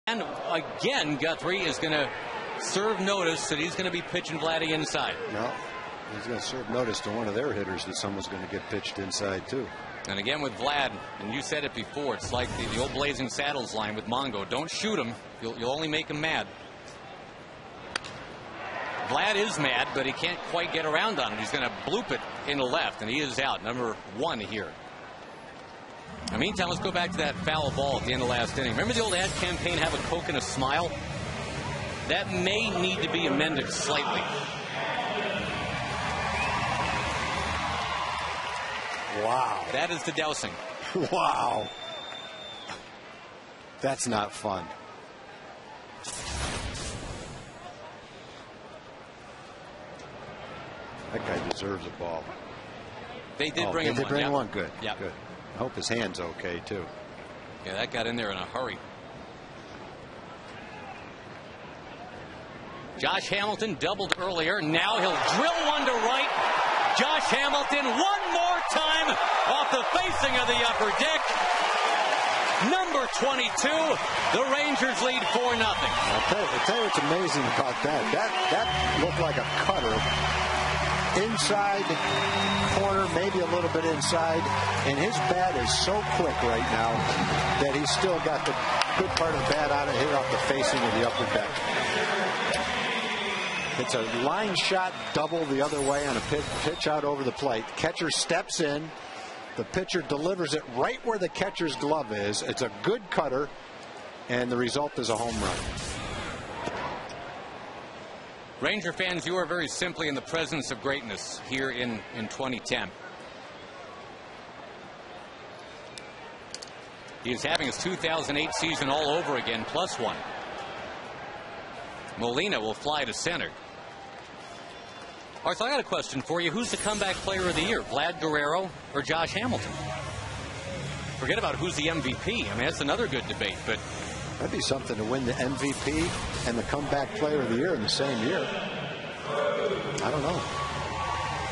And again, Guthrie is going to serve notice that he's going to be pitching Vladdy inside. No, he's going to serve notice to one of their hitters that someone's going to get pitched inside, too. And again with Vlad, and you said it before, it's like the old Blazing Saddles line with Mongo. Don't shoot him. You'll only make him mad. Vlad is mad, but he can't quite get around on it. He's going to bloop it in the left, and he is out. Number 1 here. In the meantime, let's go back to that foul ball at the end of last inning. Remember the old ad campaign, have a Coke and a smile? That may need to be amended slightly. Wow. That is the dousing. Wow. That's not fun. That guy deserves a ball. They did bring him one. They did bring one. Good. Yeah. Good. I hope his hand's okay, too. Yeah, that got in there in a hurry. Josh Hamilton doubled earlier. Now he'll drill one to right. Josh Hamilton one more time off the facing of the upper deck. Number 22. The Rangers lead 4-0. I'll tell you what's amazing about that. That looked like a cutter. Inside corner, maybe a little bit inside, and his bat is so quick right now that he's still got the good part of the bat on it, hit off the facing of the upper deck. It's a line shot double the other way on a pitch out over the plate. Catcher steps in, the pitcher delivers it right where the catcher's glove is. It's a good cutter, and the result is a home run. Ranger fans, you are very simply in the presence of greatness here in 2010. He is having his 2008 season all over again, +1. Molina will fly to center. All right, so I got a question for you. Who's the comeback player of the year, Vlad Guerrero or Josh Hamilton? Forget about who's the MVP. I mean, that's another good debate, but that'd be something to win the MVP and the comeback player of the year in the same year. I don't know.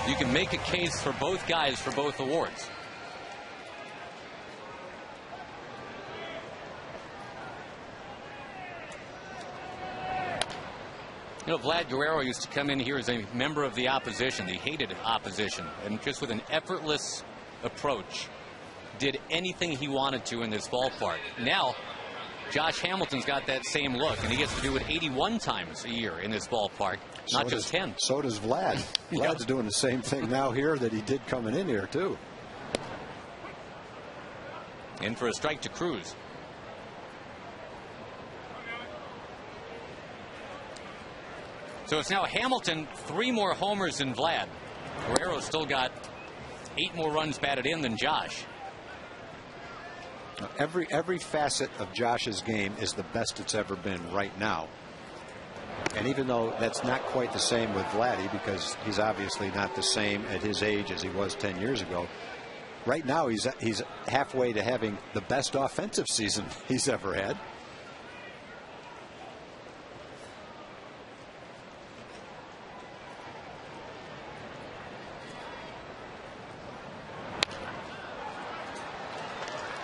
You can make a case for both guys for both awards. You know, Vlad Guerrero used to come in here as a member of the opposition. He hated opposition, and just with an effortless approach, did anything he wanted to in this ballpark. Now, Josh Hamilton's got that same look, and he gets to do it 81 times a year in this ballpark, not just 10. So does Vlad. Vlad's doing the same thing now here that he did coming in here, too. In for a strike to Cruz. So it's now Hamilton, 3 more homers than Vlad. Guerrero's still got 8 more runs batted in than Josh. Every facet of Josh's game is the best it's ever been right now. And even though that's not quite the same with Vladdy, because he's obviously not the same at his age as he was 10 years ago, right now he's halfway to having the best offensive season he's ever had.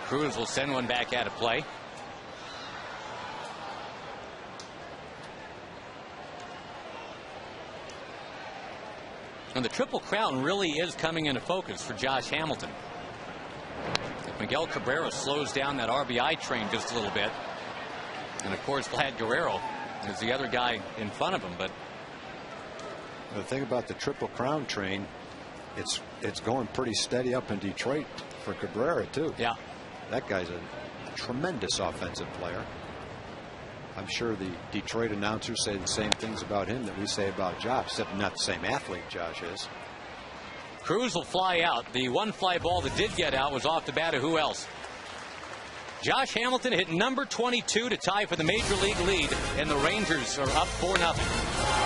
Cruz will send one back out of play. And the Triple Crown really is coming into focus for Josh Hamilton. If Miguel Cabrera slows down that RBI train just a little bit, and of course Vlad Guerrero is the other guy in front of him. But the thing about the Triple Crown train, it's going pretty steady up in Detroit for Cabrera too. Yeah. That guy's a tremendous offensive player. I'm sure the Detroit announcers say the same things about him that we say about Josh, except not the same athlete Josh is. Cruz will fly out. The one fly ball that did get out was off the bat of who else? Josh Hamilton hit number 22 to tie for the Major League lead, and the Rangers are up 4-0.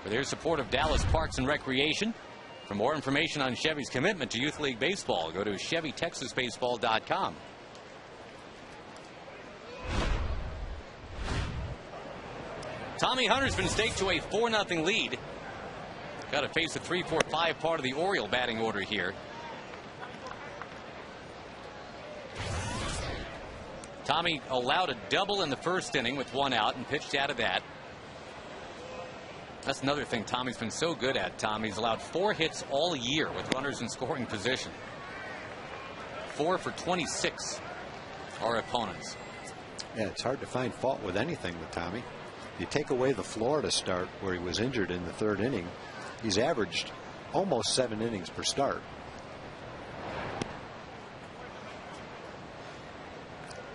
For their support of Dallas Parks and Recreation. For more information on Chevy's commitment to Youth League Baseball, go to ChevyTexasBaseball.com. Tommy Hunter's been staked to a 4-0 lead. Got to face the 3-4-5 part of the Oriole batting order here. Tommy allowed a double in the first inning with 1 out and pitched out of that. That's another thing Tommy's been so good at. Tommy's allowed 4 hits all year with runners in scoring position. 4 for 26 are opponents. Yeah, it's hard to find fault with anything with Tommy. You take away the Florida start where he was injured in the 3rd inning, he's averaged almost 7 innings per start.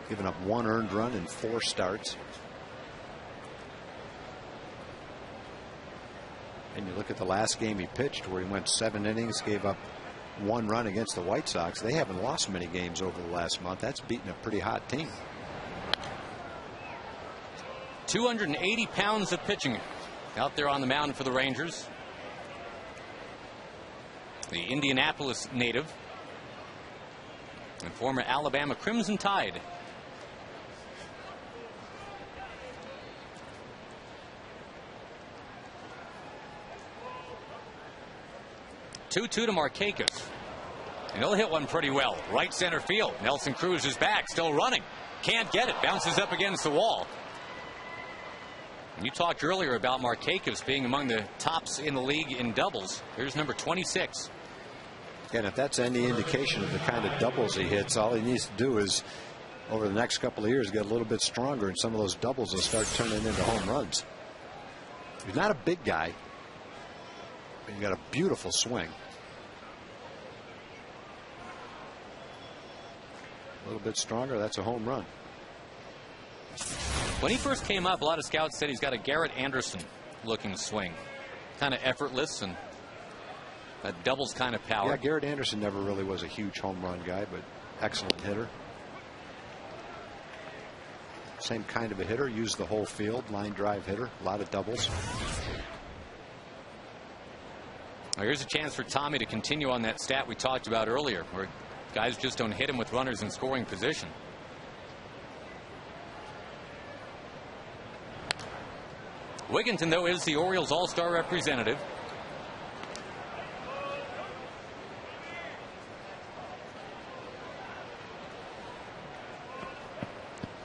Given up 1 earned run in 4 starts. And you look at the last game he pitched where he went 7 innings, gave up 1 run against the White Sox. They haven't lost many games over the last month. That's beating a pretty hot team. 280 pounds of pitching out there on the mound for the Rangers. The Indianapolis native and former Alabama Crimson Tide. Two to Markakis. And he'll hit one pretty well. Right center field. Nelson Cruz is back, still running. Can't get it. Bounces up against the wall. You talked earlier about Markakis being among the tops in the league in doubles. Here's number 26. And if that's any indication of the kind of doubles he hits, all he needs to do is, over the next couple of years, get a little bit stronger, and some of those doubles will start turning into home runs. He's not a big guy, but he's got a beautiful swing. A little bit stronger, that's a home run. When he first came up, a lot of scouts said he's got a Garrett Anderson looking swing. Kind of effortless and that doubles kind of power. Yeah, Garrett Anderson never really was a huge home run guy, but excellent hitter. Same kind of a hitter, used the whole field, line drive hitter, a lot of doubles. Now here's a chance for Tommy to continue on that stat we talked about earlier, where guys just don't hit him with runners in scoring position. Wigginton, though, is the Orioles All-Star representative.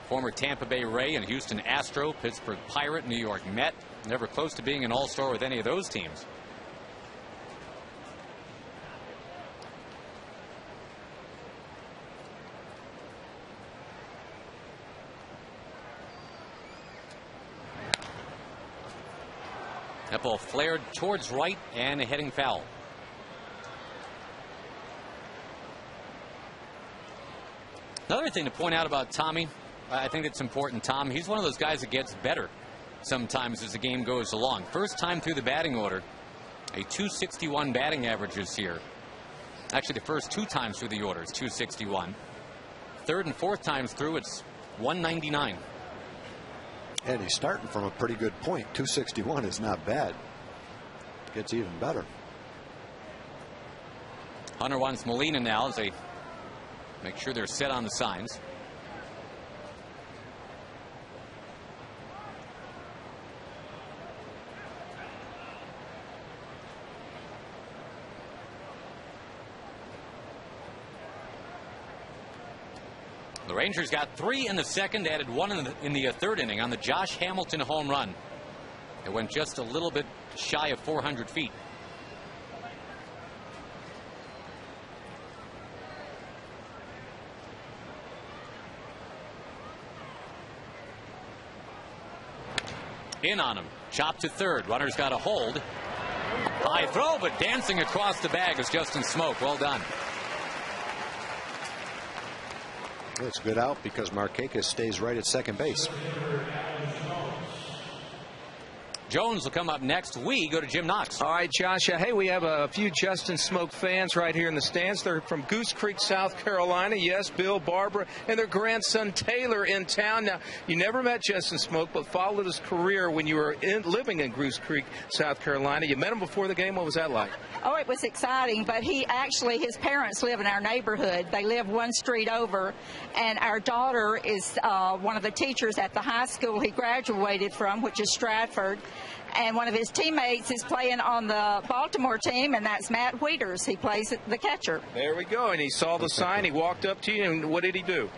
Former Tampa Bay Ray and Houston Astro, Pittsburgh Pirate, New York Met. Never close to being an all-star with any of those teams. That ball flared towards right and a heading foul. Another thing to point out about Tommy, I think it's important, Tom, he's one of those guys that gets better sometimes as the game goes along. First time through the batting order, a 261 batting average this year. Actually, the first 2 times through the order, it's 261. Third and fourth times through, it's 199. And he's starting from a pretty good point. 261 is not bad. Gets even better. Hunter wants Molina now as they make sure they're set on the signs. The Rangers got 3 in the second, added 1 in the third inning on the Josh Hamilton home run. It went just a little bit shy of 400 feet. In on him. Chopped to third. Runner's got a hold. High throw, but dancing across the bag is Justin Smoke. Well done. It's good out because Markakis stays right at second base. Jones will come up next. We go to Jim Knox. All right, Josh. Hey, we have a few Justin Smoke fans right here in the stands. They're from Goose Creek, South Carolina. Yes, Bill, Barbara, and their grandson Taylor in town. Now, you never met Justin Smoke, but followed his career when you were living in Goose Creek, South Carolina. You met him before the game. What was that like? Oh, it was exciting, but his parents live in our neighborhood. They live one street over, and our daughter is one of the teachers at the high school he graduated from, which is Stratford. And one of his teammates is playing on the Baltimore team, and that's Matt Wheaters. He plays the catcher. There we go. And he saw the sign. He walked up to you, and what did he do?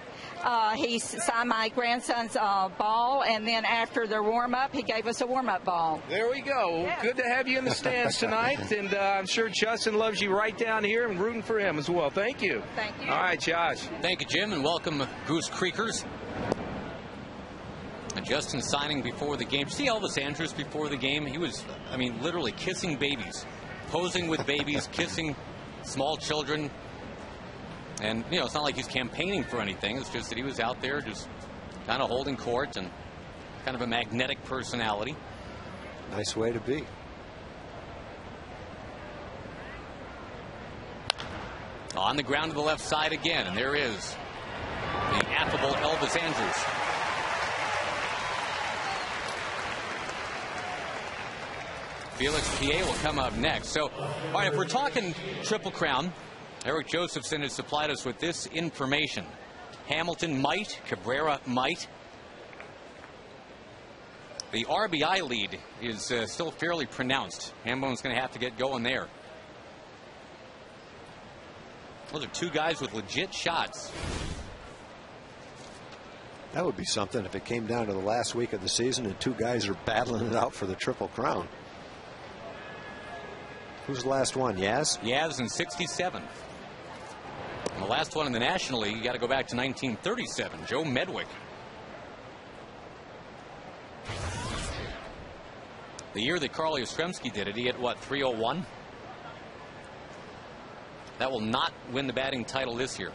He signed my grandson's ball, and then after their warm-up, he gave us a warm-up ball. There we go. Yeah. Good to have you in the stands tonight, and I'm sure Justin loves you right down here and rooting for him as well. Thank you. Thank you. All right, Josh. Thank you, Jim, and welcome, Goose Creekers. And Justin signing before the game. See Elvis Andrus before the game? He was, literally kissing babies, posing with babies, kissing small children. And, it's not like he's campaigning for anything. It's just that he was out there just kind of holding court and kind of a magnetic personality. Nice way to be. On the ground to the left side again, and there is the affable Elvis Andrews. Felix P.A. will come up next. So, all right, if we're talking Triple Crown, Eric Josephson has supplied us with this information. Hamilton might, Cabrera might. The RBI lead is still fairly pronounced. Hambone's going to have to get going there. Those are two guys with legit shots. That would be something if it came down to the last week of the season and two guys are battling it out for the Triple Crown. Who's the last one? Yaz? Yaz in 67. And the last one in the National League, you got to go back to 1937. Joe Medwick. The year that Carl Yastrzemski did it, he hit what, 301? That will not win the batting title this year.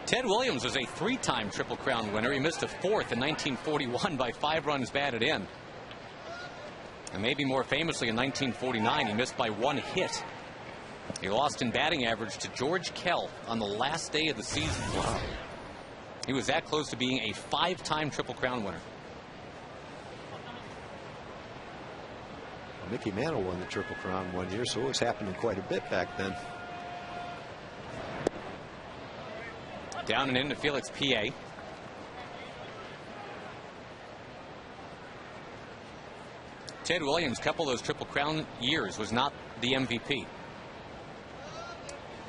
Ted Williams was a three-time Triple Crown winner. He missed a fourth in 1941 by 5 runs batted in. And maybe more famously in 1949, he missed by 1 hit. He lost in batting average to George Kell on the last day of the season. Wow. He was that close to being a 5-time Triple Crown winner. Well, Mickey Mantle won the Triple Crown one year, so it was happening quite a bit back then. Down and into Felix P.A. Ted Williams, couple of those Triple Crown years, was not the MVP.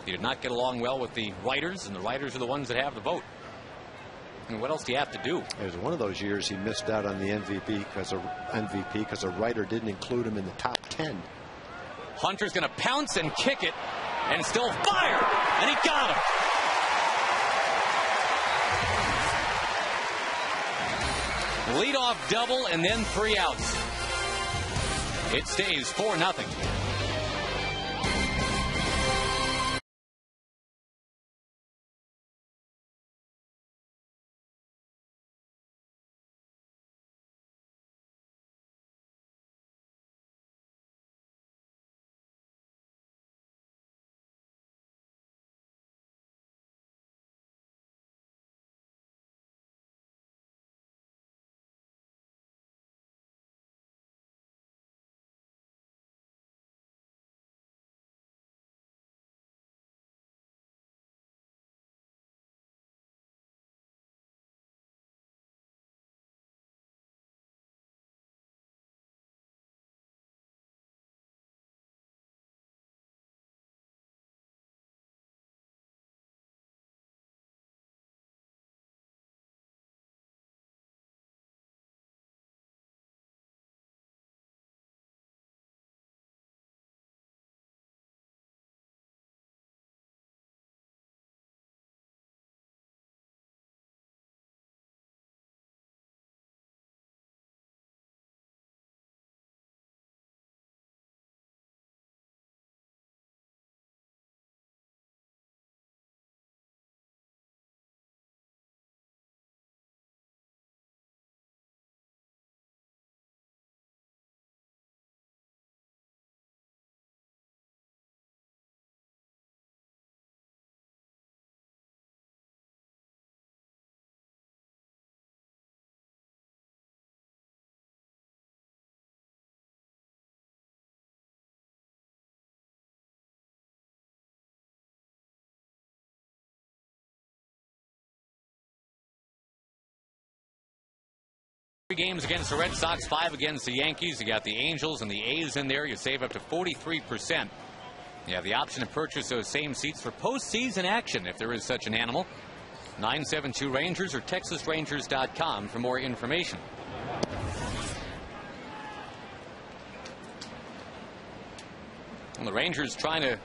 He did not get along well with the writers, and the writers are the ones that have the vote. I mean, what else do you have to do? It was one of those years he missed out on the MVP because a writer didn't include him in the top 10. Hunter's going to pounce and kick it, and still fire, and he got him. Leadoff double and then 3 outs. It stays 4-0. Games against the Red Sox, 5 against the Yankees. You got the Angels and the A's in there. You save up to 43%. You have the option to purchase those same seats for postseason action if there is such an animal. 972 Rangers or TexasRangers.com for more information. And the Rangers trying to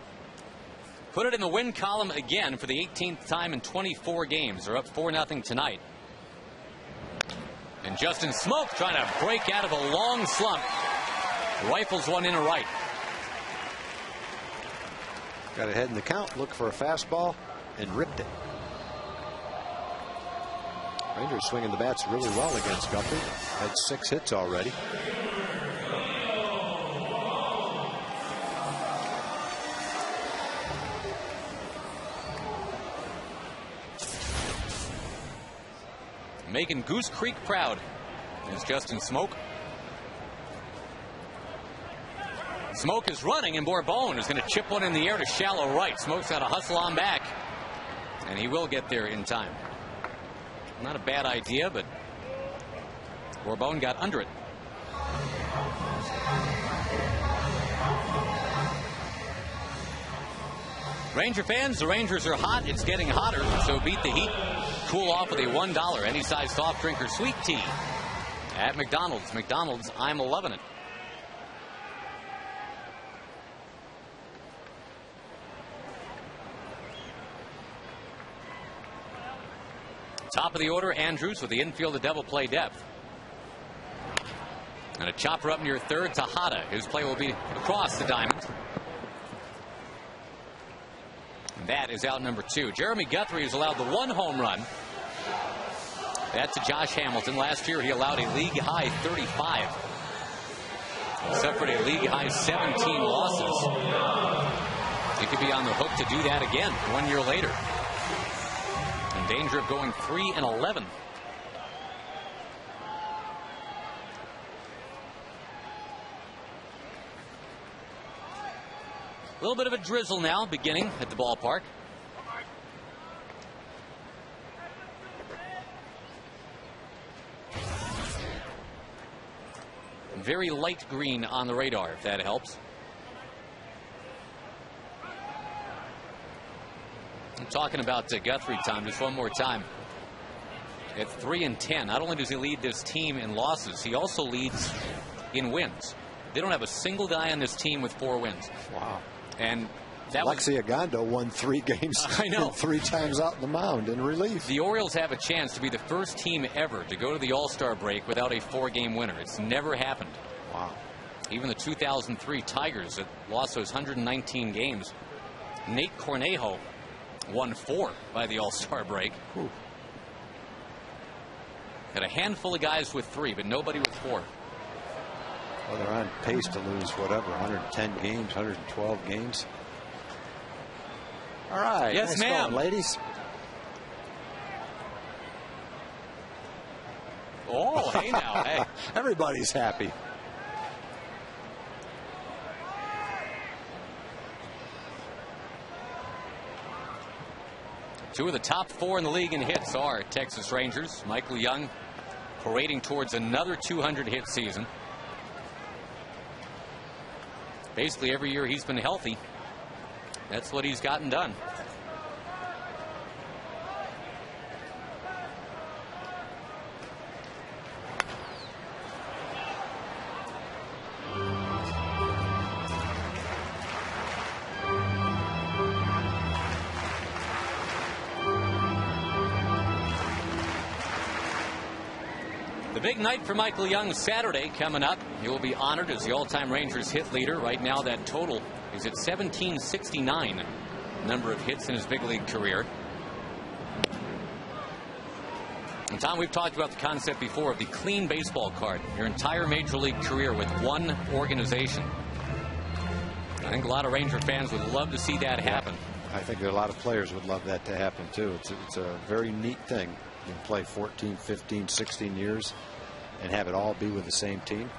put it in the win column again for the 18th time in 24 games. They're up 4-0 tonight. And Justin Smoak trying to break out of a long slump. Rifles one in a right. Got ahead in the count, looked for a fastball, and ripped it. Rangers swinging the bats really well against Guthrie. Had 6 hits already. Making Goose Creek proud is Justin Smoke. Smoke is running, and Bourbon is going to chip one in the air to shallow right. Smoke's got to hustle on back, and he will get there in time. Not a bad idea, but Bourbon got under it. Ranger fans, the Rangers are hot. It's getting hotter, so beat the heat. Cool off with a $1 any size soft drink or sweet tea at McDonald's. McDonald's, I'm loving it. Top of the order, Andrews with the infield to double play depth. And a chopper up near third, Tejada. His play will be across the diamond. And that is out number 2. Jeremy Guthrie has allowed the 1 home run. That's to Josh Hamilton. Last year he allowed a league high 35. He suffered a league high 17 losses. He could be on the hook to do that again 1 year later. In danger of going 3-11. A little bit of a drizzle now beginning at the ballpark. Very light green on the radar, if that helps. I'm talking about Guthrie, Tom, just one more time. At 3-10, not only does he lead this team in losses, he also leads in wins. They don't have a single guy on this team with 4 wins. Wow. And that Alexi Agondo won 3 games. I know. 3 times out in the mound in relief. The Orioles have a chance to be the first team ever to go to the All-Star break without a 4-game winner. It's never happened. Wow. Even the 2003 Tigers that lost those 119 games. Nate Cornejo won 4 by the All-Star break. Whew. Had a handful of guys with 3, but nobody with 4. Well, they're on pace to lose whatever, 110 games, 112 games. All right. Yes, nice ma'am. going, ladies. Oh, hey now. Hey. Everybody's happy. Two of the top 4 in the league in hits are Texas Rangers. Michael Young parading towards another 200-hit season. Basically every year he's been healthy, that's what he's gotten done. The big night for Michael Young Saturday coming up. He will be honored as the all-time Rangers hit leader. Right now that total is at 1769 number of hits in his big league career. And Tom, we've talked about the concept before of the clean baseball card. Your entire major league career with one organization. I think a lot of Ranger fans would love to see that happen. I think a lot of players would love that to happen too. It's a very neat thing. You can play 14, 15, 16 years and have it all be with the same team.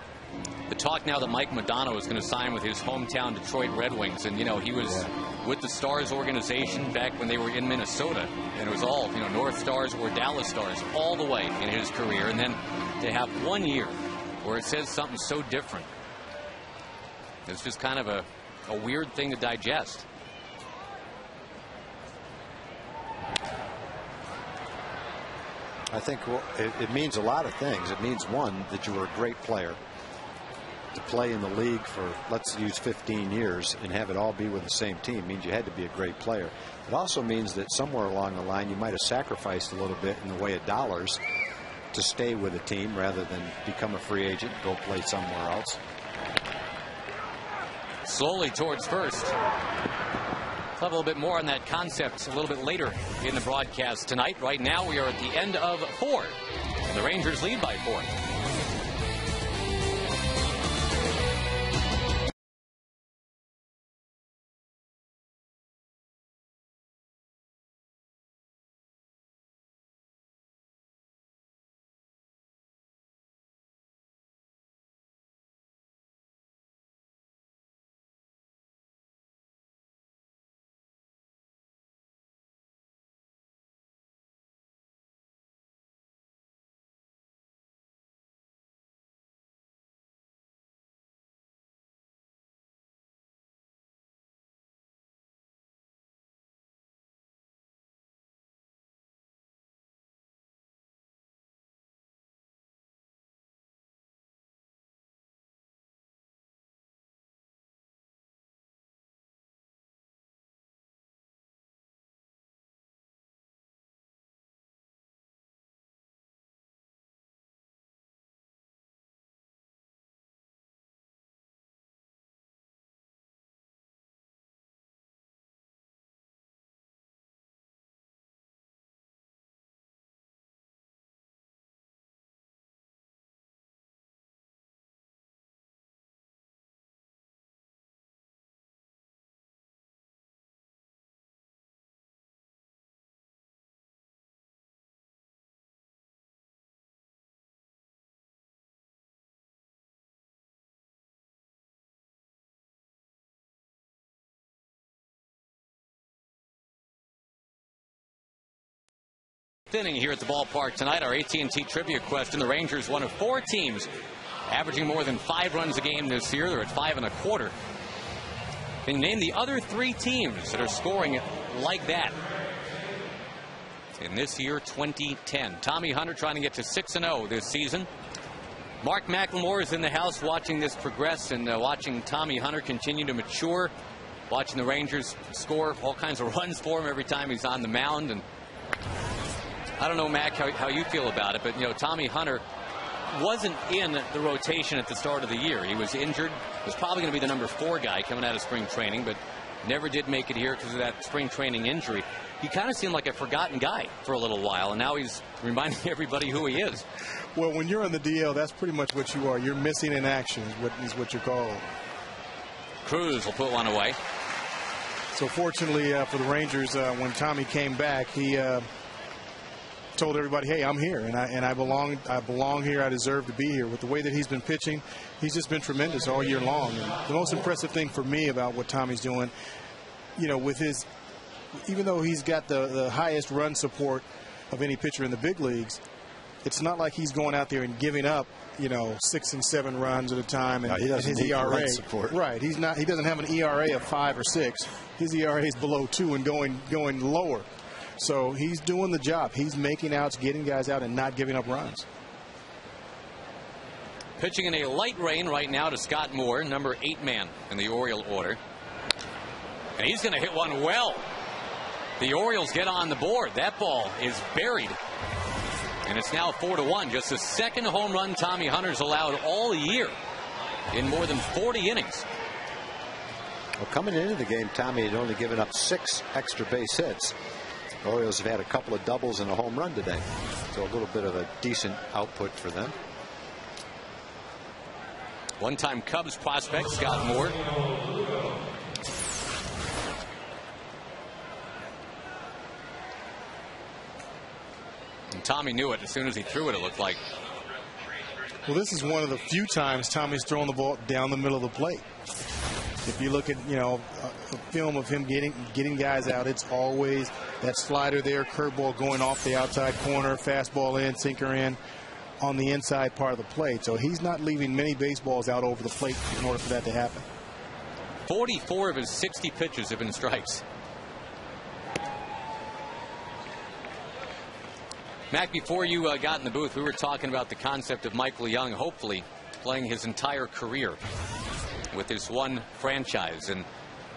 The talk now that Mike Modano is going to sign with his hometown Detroit Red Wings, and you know he was with the Stars organization back when they were in Minnesota, and it was all North Stars or Dallas Stars all the way in his career, and then to have 1 year where it says something so different, it's just kind of a weird thing to digest. I think it means a lot of things. It means, one, that you were a great player. To play in the league for, let's use 15 years and have it all be with the same team means you had to be a great player. It also means that somewhere along the line you might have sacrificed a little bit in the way of dollars to stay with a team rather than become a free agent and go play somewhere else. Slowly towards first. We'll have a little bit more on that concept a little bit later in the broadcast tonight. Right now, we are at the end of 4, and the Rangers lead by 4. Inning here at the ballpark tonight. Our AT&T trivia question. The Rangers, one of 4 teams averaging more than 5 runs a game this year. They're at 5 1/4. Can you name the other 3 teams that are scoring like that in this year, 2010? Tommy Hunter trying to get to 6-0 this season. Mark McLemore is in the house watching this progress and watching Tommy Hunter continue to mature, watching the Rangers score all kinds of runs for him every time he's on the mound. And I don't know, Mac, how you feel about it, but, you know, Tommy Hunter wasn't in the rotation at the start of the year. He was injured. Was probably going to be the number 4 guy coming out of spring training, but never did make it here because of that spring training injury. He kind of seemed like a forgotten guy for a little while, and now he's reminding everybody who he is. Well, when you're on the DL, that's pretty much what you are. You're missing in action is what you're called. Cruz will put one away. So fortunately for the Rangers, when Tommy came back, he told everybody, hey, I'm here, and I belong here. I deserve to be here. With the way that he's been pitching, he's just been tremendous all year long. And the most impressive thing for me about what Tommy's doing, you know, with his, even though he's got the highest run support of any pitcher in the big leagues, it's not like he's going out there and giving up, you know, 6 and 7 runs at a time. And he doesn't his need ERA, run support. Right? He doesn't have an ERA of 5 or 6. His ERA is below 2 and going lower. So he's doing the job. He's making outs, getting guys out, and not giving up runs. Pitching in a light rain right now to Scott Moore, number 8 man in the Oriole order. And he's going to hit one well. The Orioles get on the board. That ball is buried. And it's now 4-1. Just the 2nd home run Tommy Hunter's allowed all year in more than 40 innings. Well, coming into the game, Tommy had only given up 6 extra base hits. The Orioles have had a couple of doubles and a home run today. So a little bit of a decent output for them. One-time Cubs prospect Scott Moore. And Tommy knew it as soon as he threw it, it looked like. Well, this is one of the few times Tommy's thrown the ball down the middle of the plate. If you look at, you know, a film of him getting guys out, it's always that slider there, curveball going off the outside corner, fastball in, sinker in on the inside part of the plate. So he's not leaving many baseballs out over the plate in order for that to happen. 44 of his 60 pitches have been strikes. Mac, before you got in the booth, we were talking about the concept of Michael Young hopefully playing his entire career with this one franchise, and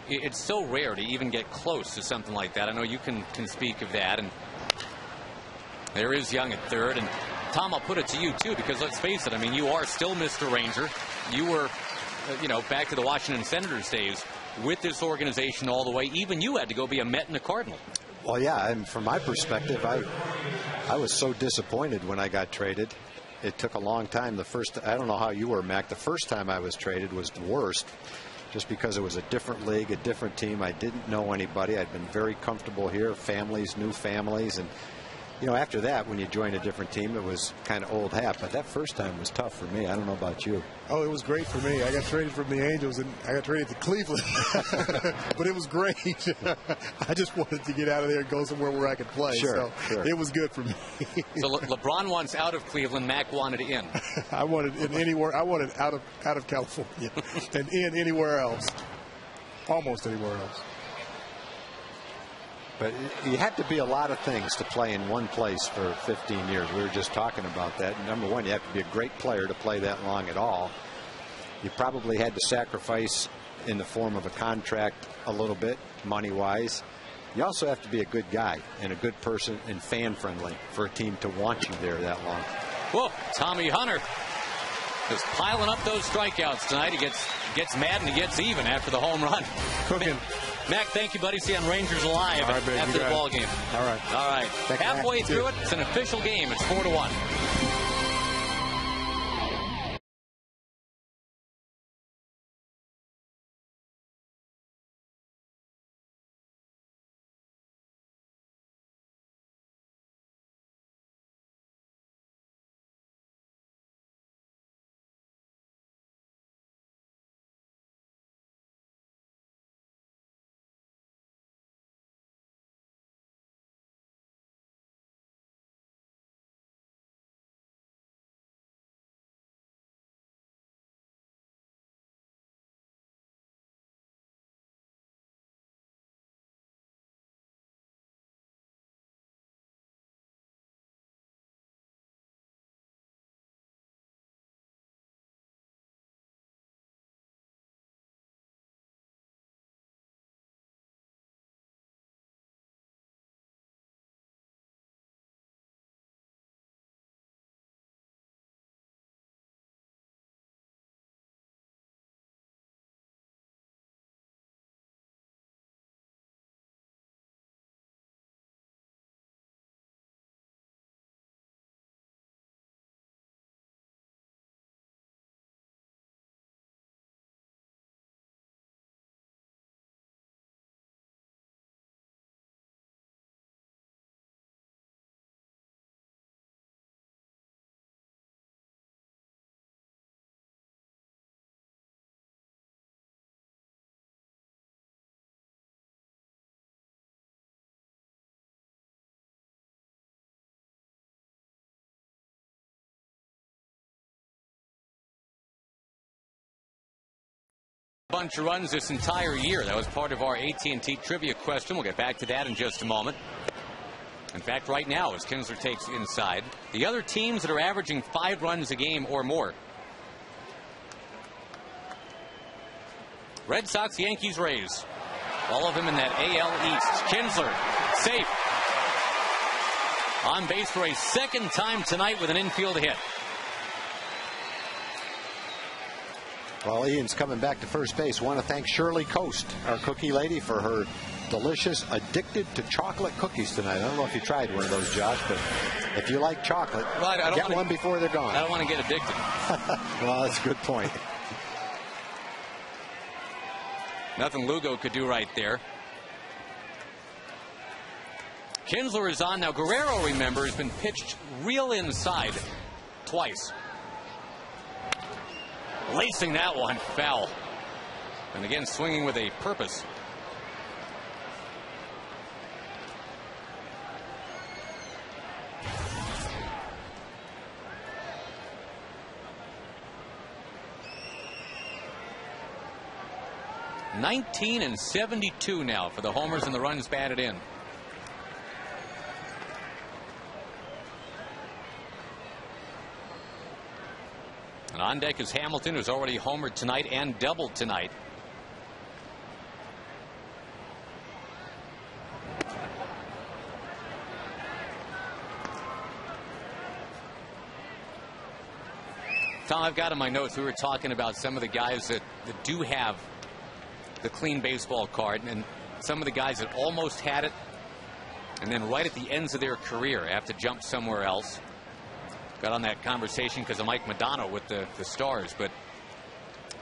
it's so rare to even get close to something like that. I know you can speak of that, and there is Young at third. And Tom, I'll put it to you too, because let's face it, I mean, you are still Mr. Ranger. You were, you know, back to the Washington Senators days, with this organization all the way. Even you had to go be a Met and a Cardinal. Well, yeah, and from my perspective, I was so disappointed when I got traded. It took a long time. I don't know how you were, Mac. The first time I was traded was the worst, just because it was a different league, a different team. I didn't know anybody. I'd been very comfortable here, families, new families, and you know, after that, when you join a different team, it was kind of old hat. But that first time was tough for me. I don't know about you. Oh, it was great for me. I got traded from the Angels, and I got traded to Cleveland. But it was great. I just wanted to get out of there and go somewhere where I could play. Sure. It was good for me. So LeBron wants out of Cleveland. Mac wanted in. I wanted in anywhere. I wanted out of California and in anywhere else. Almost anywhere else. But you had to be a lot of things to play in one place for 15 years. We were just talking about that. Number one, you have to be a great player to play that long at all. You probably had to sacrifice in the form of a contract a little bit, money-wise. You also have to be a good guy and a good person and fan-friendly for a team to want you there that long. Whoa, Tommy Hunter just piling up those strikeouts tonight. He gets mad and he gets even after the home run. Cooking. Mac, thank you, buddy. See you on Rangers Live after the ball game. All right. All right. Halfway through it, it's an official game. It's 4-1. Bunch of runs this entire year. That was part of our AT&T trivia question. We'll get back to that in just a moment. In fact, right now, as Kinsler takes inside, the other teams that are averaging 5 runs a game or more: Red Sox, Yankees, Rays. All of them in that AL East. Kinsler, safe. On base for a second time tonight with an infield hit. Well, Ian's coming back to first base. Want to thank Shirley Coast, our cookie lady, for her delicious Addicted to Chocolate cookies tonight. I don't know if you tried one of those, Josh, but if you like chocolate, get one before they're gone. I don't want to get addicted. Well, that's a good point. Nothing Lugo could do right there. Kinsler is on now. Guerrero, remember, has been pitched real inside twice. Lacing that one foul. And again, swinging with a purpose. (19-72) now for the homers and the runs batted in. And on deck is Hamilton, who's already homered tonight and doubled tonight. Tom, I've got in my notes, we were talking about some of the guys that do have the clean baseball card, and some of the guys that almost had it and then right at the ends of their career have to jump somewhere else. Got on that conversation because of Mike Modano with the Stars, but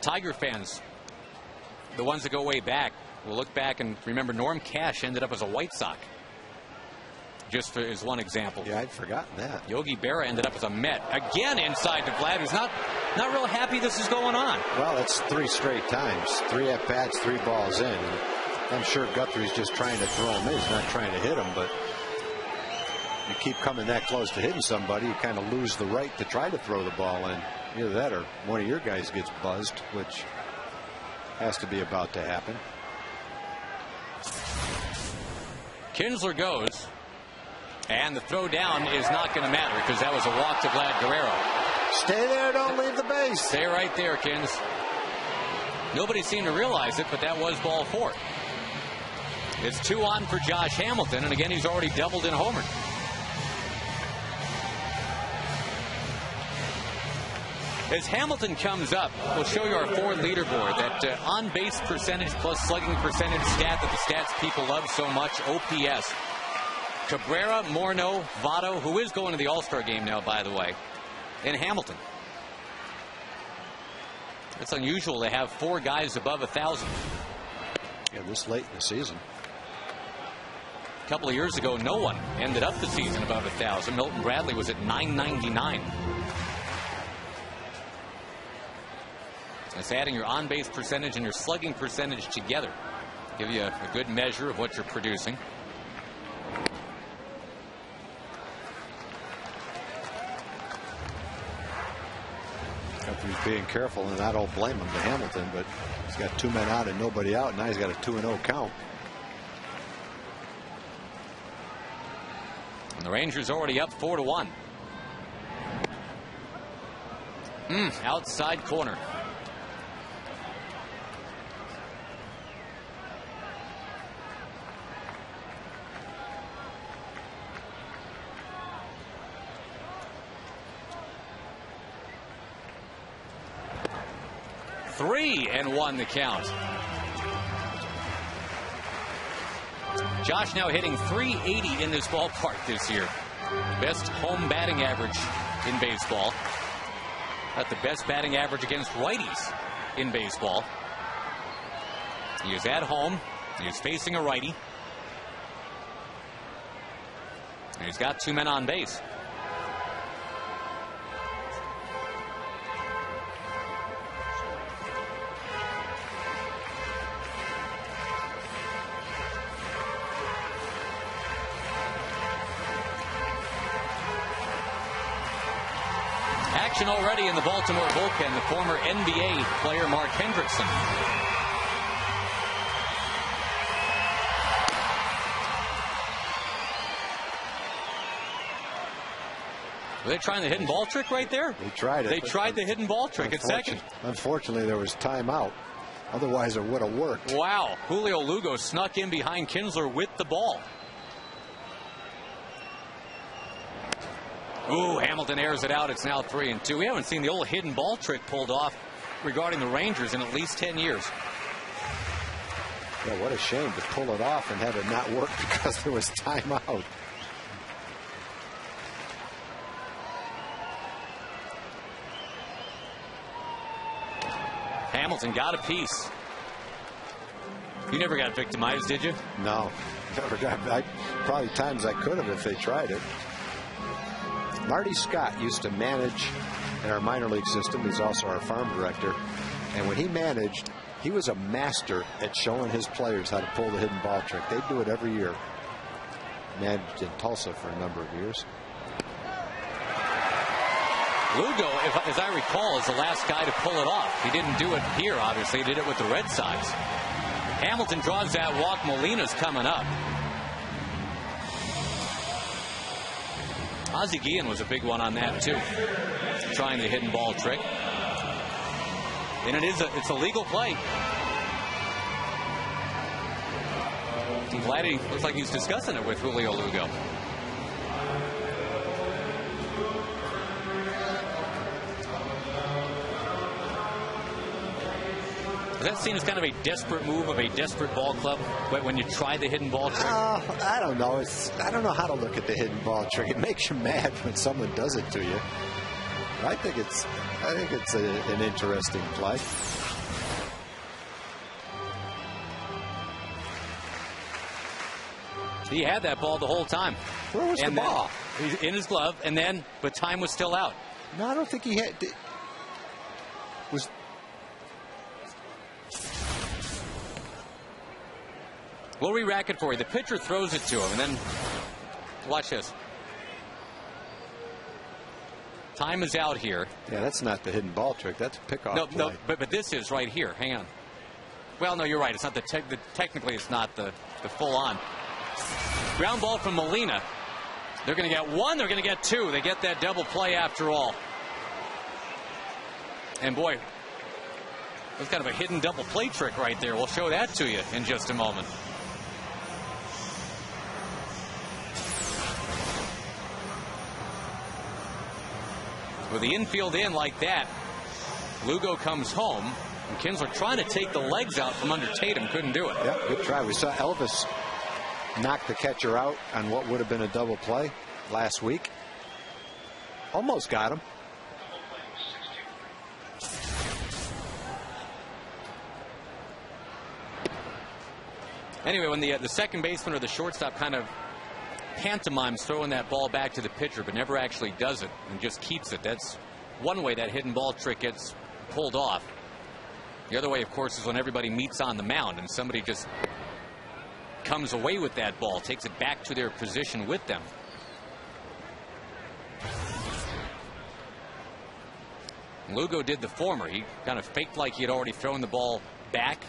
Tiger fans, the ones that go way back, will look back and remember Norm Cash ended up as a White Sox. Just as one example. Yeah, I'd forgotten that. Yogi Berra ended up as a Met. Again inside the Vlad, who's not real happy this is going on. Well, it's 3 straight times. 3 at-bats, 3 balls in. And I'm sure Guthrie's just trying to throw him in. He's not trying to hit him, but you keep coming that close to hitting somebody, you kind of lose the right to try to throw the ball in. Either that or one of your guys gets buzzed, which has to be about to happen. Kinsler goes. And the throw down is not going to matter because that was a walk to Vlad Guerrero. Stay there, don't leave the base. Stay right there, Kins. Nobody seemed to realize it, but that was ball 4. It's 2 on for Josh Hamilton, and again, he's already doubled and homered. As Hamilton comes up, we'll show you our Ford leaderboard, that on-base percentage plus slugging percentage stat that the stats people love so much, OPS. Cabrera, Morneau, Votto, who is going to the All-Star game now, by the way, and Hamilton. It's unusual to have 4 guys above 1,000. Yeah, this late in the season. A couple of years ago, no one ended up the season above 1,000. Milton Bradley was at 999. That's adding your on-base percentage and your slugging percentage together. Give you a good measure of what you're producing. He's being careful, and I don't blame him to Hamilton, but he's got 2 men out and nobody out. Now he's got a 2-0 count. And the Rangers already up 4-1. Outside corner. Three and 1 the count. Josh now hitting .380 in this ballpark this year. Best home batting average in baseball. Got the best batting average against righties in baseball. He is at home. He is facing a righty. And he's got 2 men on base. Action already in the Baltimore bullpen. The former NBA player Mark Hendrickson. Were they trying the hidden ball trick right there? They tried it. They tried the hidden ball trick at second. Unfortunately, there was timeout. Otherwise, it would have worked. Wow. Julio Lugo snuck in behind Kinsler with the ball. Ooh, Hamilton airs it out. It's now 3-2. We haven't seen the old hidden ball trick pulled off regarding the Rangers in at least 10 years. Yeah, what a shame to pull it off and have it not work because there was timeout. Hamilton got a piece. You never got victimized, did you? No, never got. Probably times I could have if they tried it. Marty Scott used to manage in our minor league system. He's also our farm director. And when he managed, he was a master at showing his players how to pull the hidden ball trick. They do it every year. Managed in Tulsa for a number of years. Lugo, as I recall, is the last guy to pull it off. He didn't do it here, obviously. He did it with the Red Sox. Hamilton draws that walk. Molina's coming up. Ozzie Guillen was a big one on that, too. Trying the hidden ball trick. And it's a legal play. Vladdy looks like he's discussing it with Julio Lugo. That seems kind of a desperate move of a desperate ball club when you try the hidden ball trick. I don't know. I don't know how to look at the hidden ball trick. It makes you mad when someone does it to you. I think it's an interesting play. He had that ball the whole time. Where was the ball? He's in his glove, but time was still out. No, I don't think he had. We'll re-rack it for you. The pitcher throws it to him, and then watch this. Time is out here. Yeah, that's not the hidden ball trick. That's a pickoff play. No, but this is right here. Hang on. Well, no, you're right. It's not technically it's not the full on. Ground ball from Molina. They're going to get one. They're going to get two. They get that double play after all. And boy, that's kind of a hidden double play trick right there. We'll show that to you in just a moment. With the infield in like that, Lugo comes home, and Kinsler trying to take the legs out from under Tatum. Couldn't do it. Yeah, good try. We saw Elvis knock the catcher out on what would have been a double play last week. Almost got him. Anyway, when the second baseman or the shortstop kind of pantomimes throwing that ball back to the pitcher but never actually does it and just keeps it, that's one way that hidden ball trick gets pulled off. The other way, of course, is when everybody meets on the mound and somebody just comes away with that ball, takes it back to their position with them. Lugo did the former. He kind of faked like he had already thrown the ball back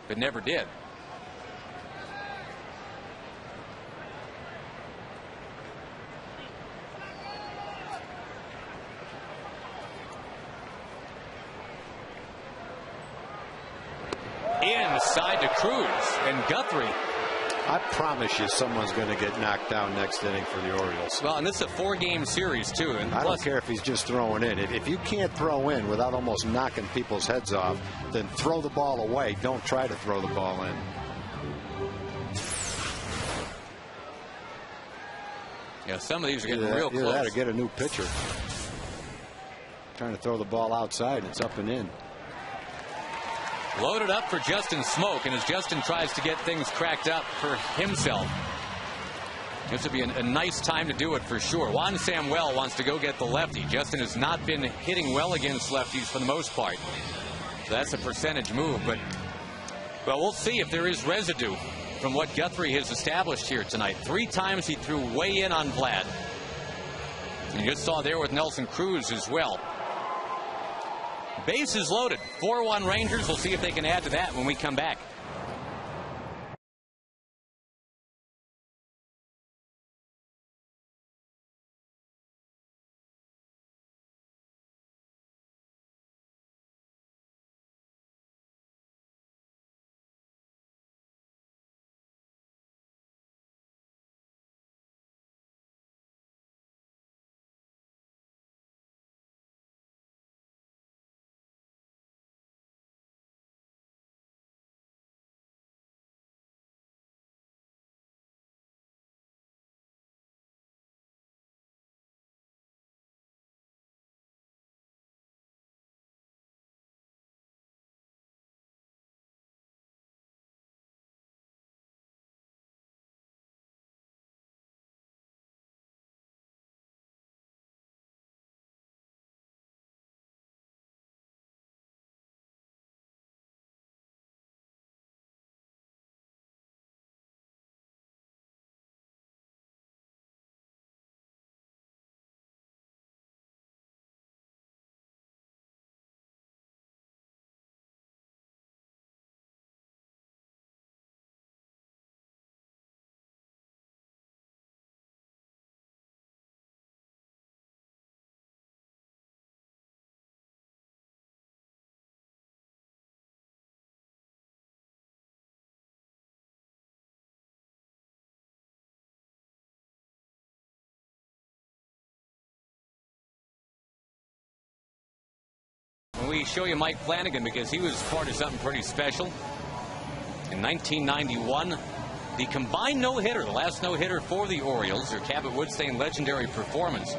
but never did. Inside to Cruz and Guthrie. I promise you someone's going to get knocked down next inning for the Orioles. Well, and this is a 4-game series, too. And I don't care if he's just throwing in. If you can't throw in without almost knocking people's heads off, then throw the ball away. Don't try to throw the ball in. Yeah, some of these are getting real close. Either that or get a new pitcher. Trying to throw the ball outside, it's up and in. Loaded up for Justin Smoke, and as Justin tries to get things cracked up for himself, this would be a nice time to do it for sure. Juan Samuel wants to go get the lefty. Justin has not been hitting well against lefties for the most part. So that's a percentage move, but well, we'll see if there is residue from what Guthrie has established here tonight. 3 times he threw way in on Vlad. And you just saw there with Nelson Cruz as well. Bases loaded. 4-1 Rangers. We'll see if they can add to that when we come back. we show you Mike Flanagan because he was part of something pretty special. In 1991, the combined no-hitter, the last no-hitter for the Orioles, their Cabot Woodstein legendary performance.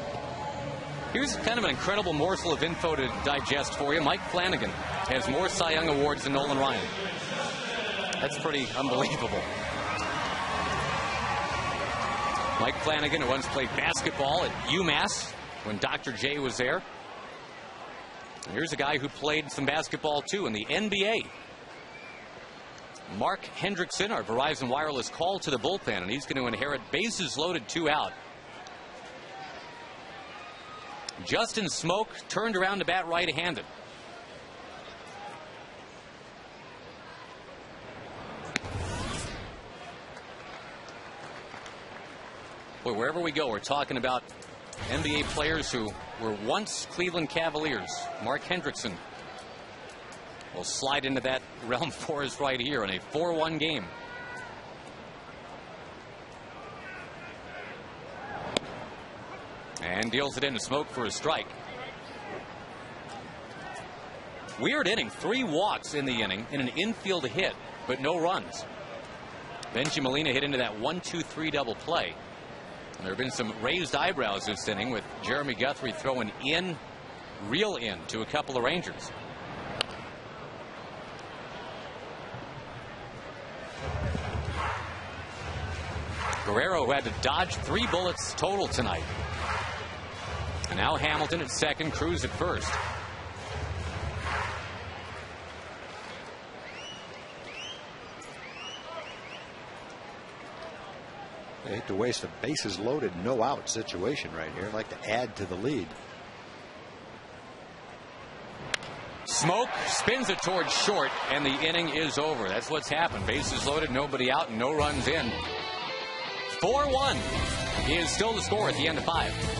Here's kind of an incredible morsel of info to digest for you. Mike Flanagan has more Cy Young awards than Nolan Ryan. That's pretty unbelievable. Mike Flanagan, who once played basketball at UMass when Dr. J was there. And here's a guy who played some basketball too in the NBA. Mark Hendrickson, our Verizon Wireless call to the bullpen, and he's going to inherit bases loaded, 2 out. Justin Smoke turned around to bat right-handed. Boy, wherever we go, we're talking about NBA players who were once Cleveland Cavaliers. Mark Hendrickson will slide into that realm for us right here in a 4-1 game. And deals it into Smoke for a strike. Weird inning. 3 walks in the inning in an infield hit, but no runs. Benji Molina hit into that 1-2-3 double play. And there have been some raised eyebrows this inning with Jeremy Guthrie throwing in, real in, to a couple of Rangers. Guerrero, who had to dodge 3 bullets total tonight. And now Hamilton at second, Cruz at first. They hate to waste a bases loaded, no out situation right here. I'd like to add to the lead. Smoke spins it towards short, and the inning is over. That's what's happened. Bases loaded, nobody out, and no runs in. 4-1 is still the score at the end of 5.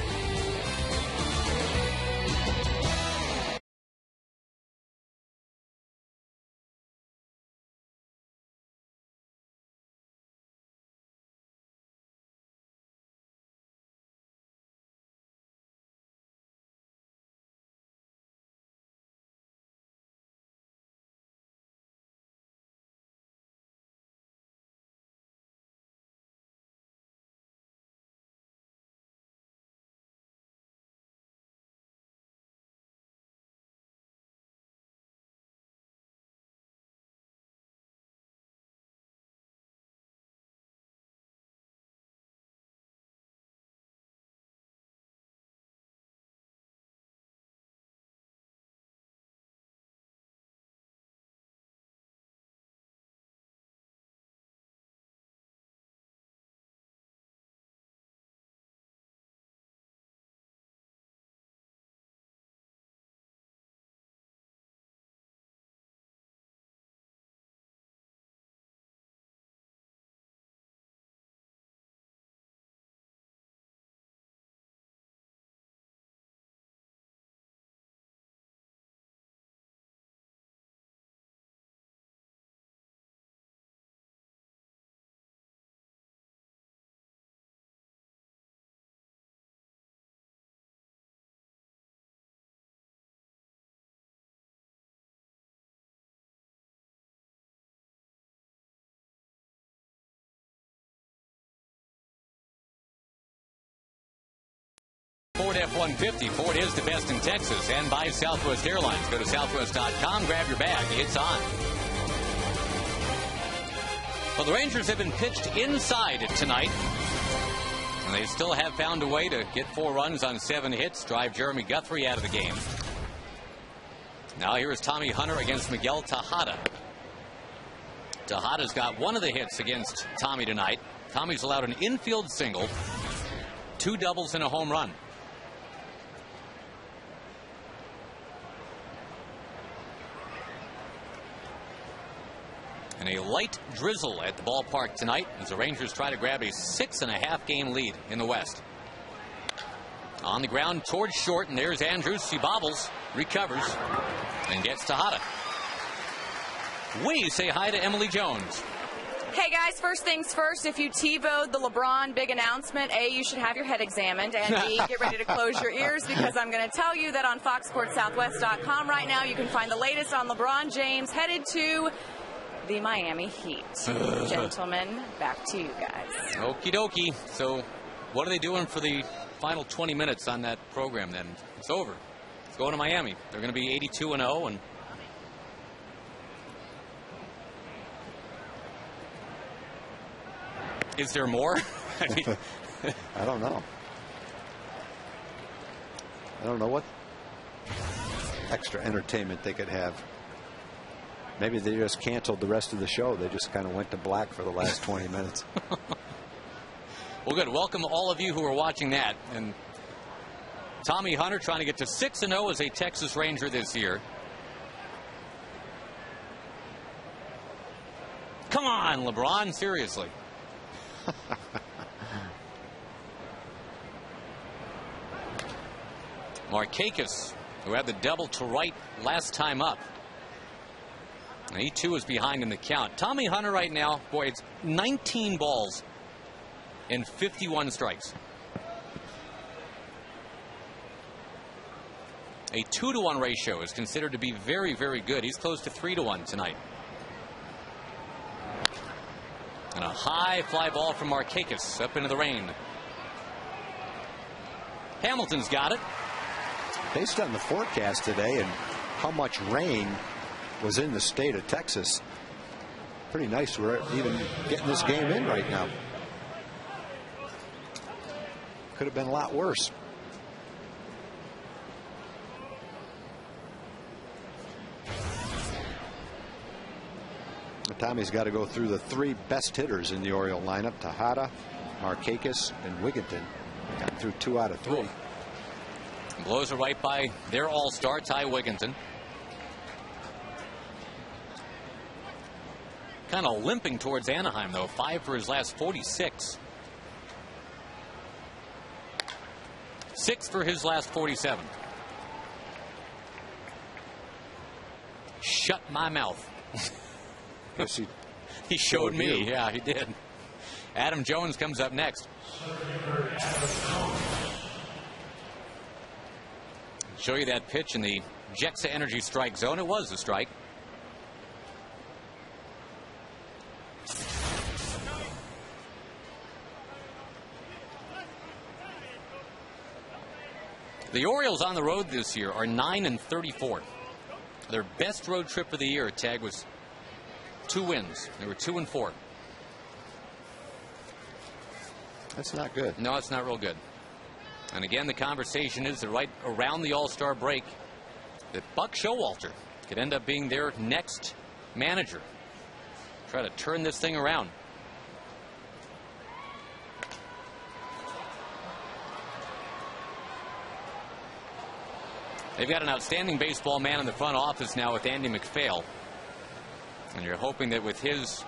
Ford F-150. Ford is the best in Texas and by Southwest Airlines. Go to southwest.com, grab your bag. It's on. Well, the Rangers have been pitched inside tonight. And they still have found a way to get 4 runs on 7 hits, drive Jeremy Guthrie out of the game. Now here is Tommy Hunter against Miguel Tejada. Tejada's got 1 of the hits against Tommy tonight. Tommy's allowed an infield single, 2 doubles and a home run. And a light drizzle at the ballpark tonight as the Rangers try to grab a 6.5 game lead in the West. On the ground towards short, and there's Andrews. He bobbles, recovers, and gets Tejada. We say hi to Emily Jones. Hey guys, first things first, if you TiVo'd the LeBron big announcement, A, you should have your head examined, and B, get ready to close your ears, because I'm going to tell you that on FoxSportsSouthwest.com right now you can find the latest on LeBron James headed to the Miami Heat. Gentlemen, back to you guys. Okie dokie. So what are they doing for the final 20 minutes on that program then? It's over. It's going to Miami. They're going to be 82-0, and is there more? I mean, I don't know. I don't know what extra entertainment they could have. Maybe they just canceled the rest of the show. They just kind of went to black for the last 20 minutes. Well, good. Welcome all of you who are watching that. And Tommy Hunter trying to get to 6-0 as a Texas Ranger this year. Come on, LeBron, seriously. Markakis, who had the double to right last time up. He too is behind in the count. Tommy Hunter right now, boy, it's 19 balls and 51 strikes. A 2-to-1 ratio is considered to be very, very good. He's close to 3-to-1 tonight. And a high fly ball from Markakis up into the rain. Hamilton's got it. Based on the forecast today and how much rain was in the state of Texas, pretty nice we're even getting this game in right now. Could have been a lot worse. Tommy's got to go through the three best hitters in the Oriole lineup: Tejada, Markakis, and Wigginton. Got through 2 out of 3. Blows it right by their all-star, Ty Wigginton. Kind of limping towards Anaheim, though. 5 for his last 46. 6 for his last 47. Shut my mouth. Yes, he showed me. Yeah, he did. Adam Jones comes up next. Show you that pitch in the Jexa Energy strike zone. It was a strike. The Orioles on the road this year are 9-34. Their best road trip of the year, Tag, was 2 wins. They were 2-4. That's not good. No, it's not real good. And again, the conversation is that right around the All-Star break, that Buck Showalter could end up being their next manager. Try to turn this thing around. They've got an outstanding baseball man in the front office now with Andy McPhail. And you're hoping that with his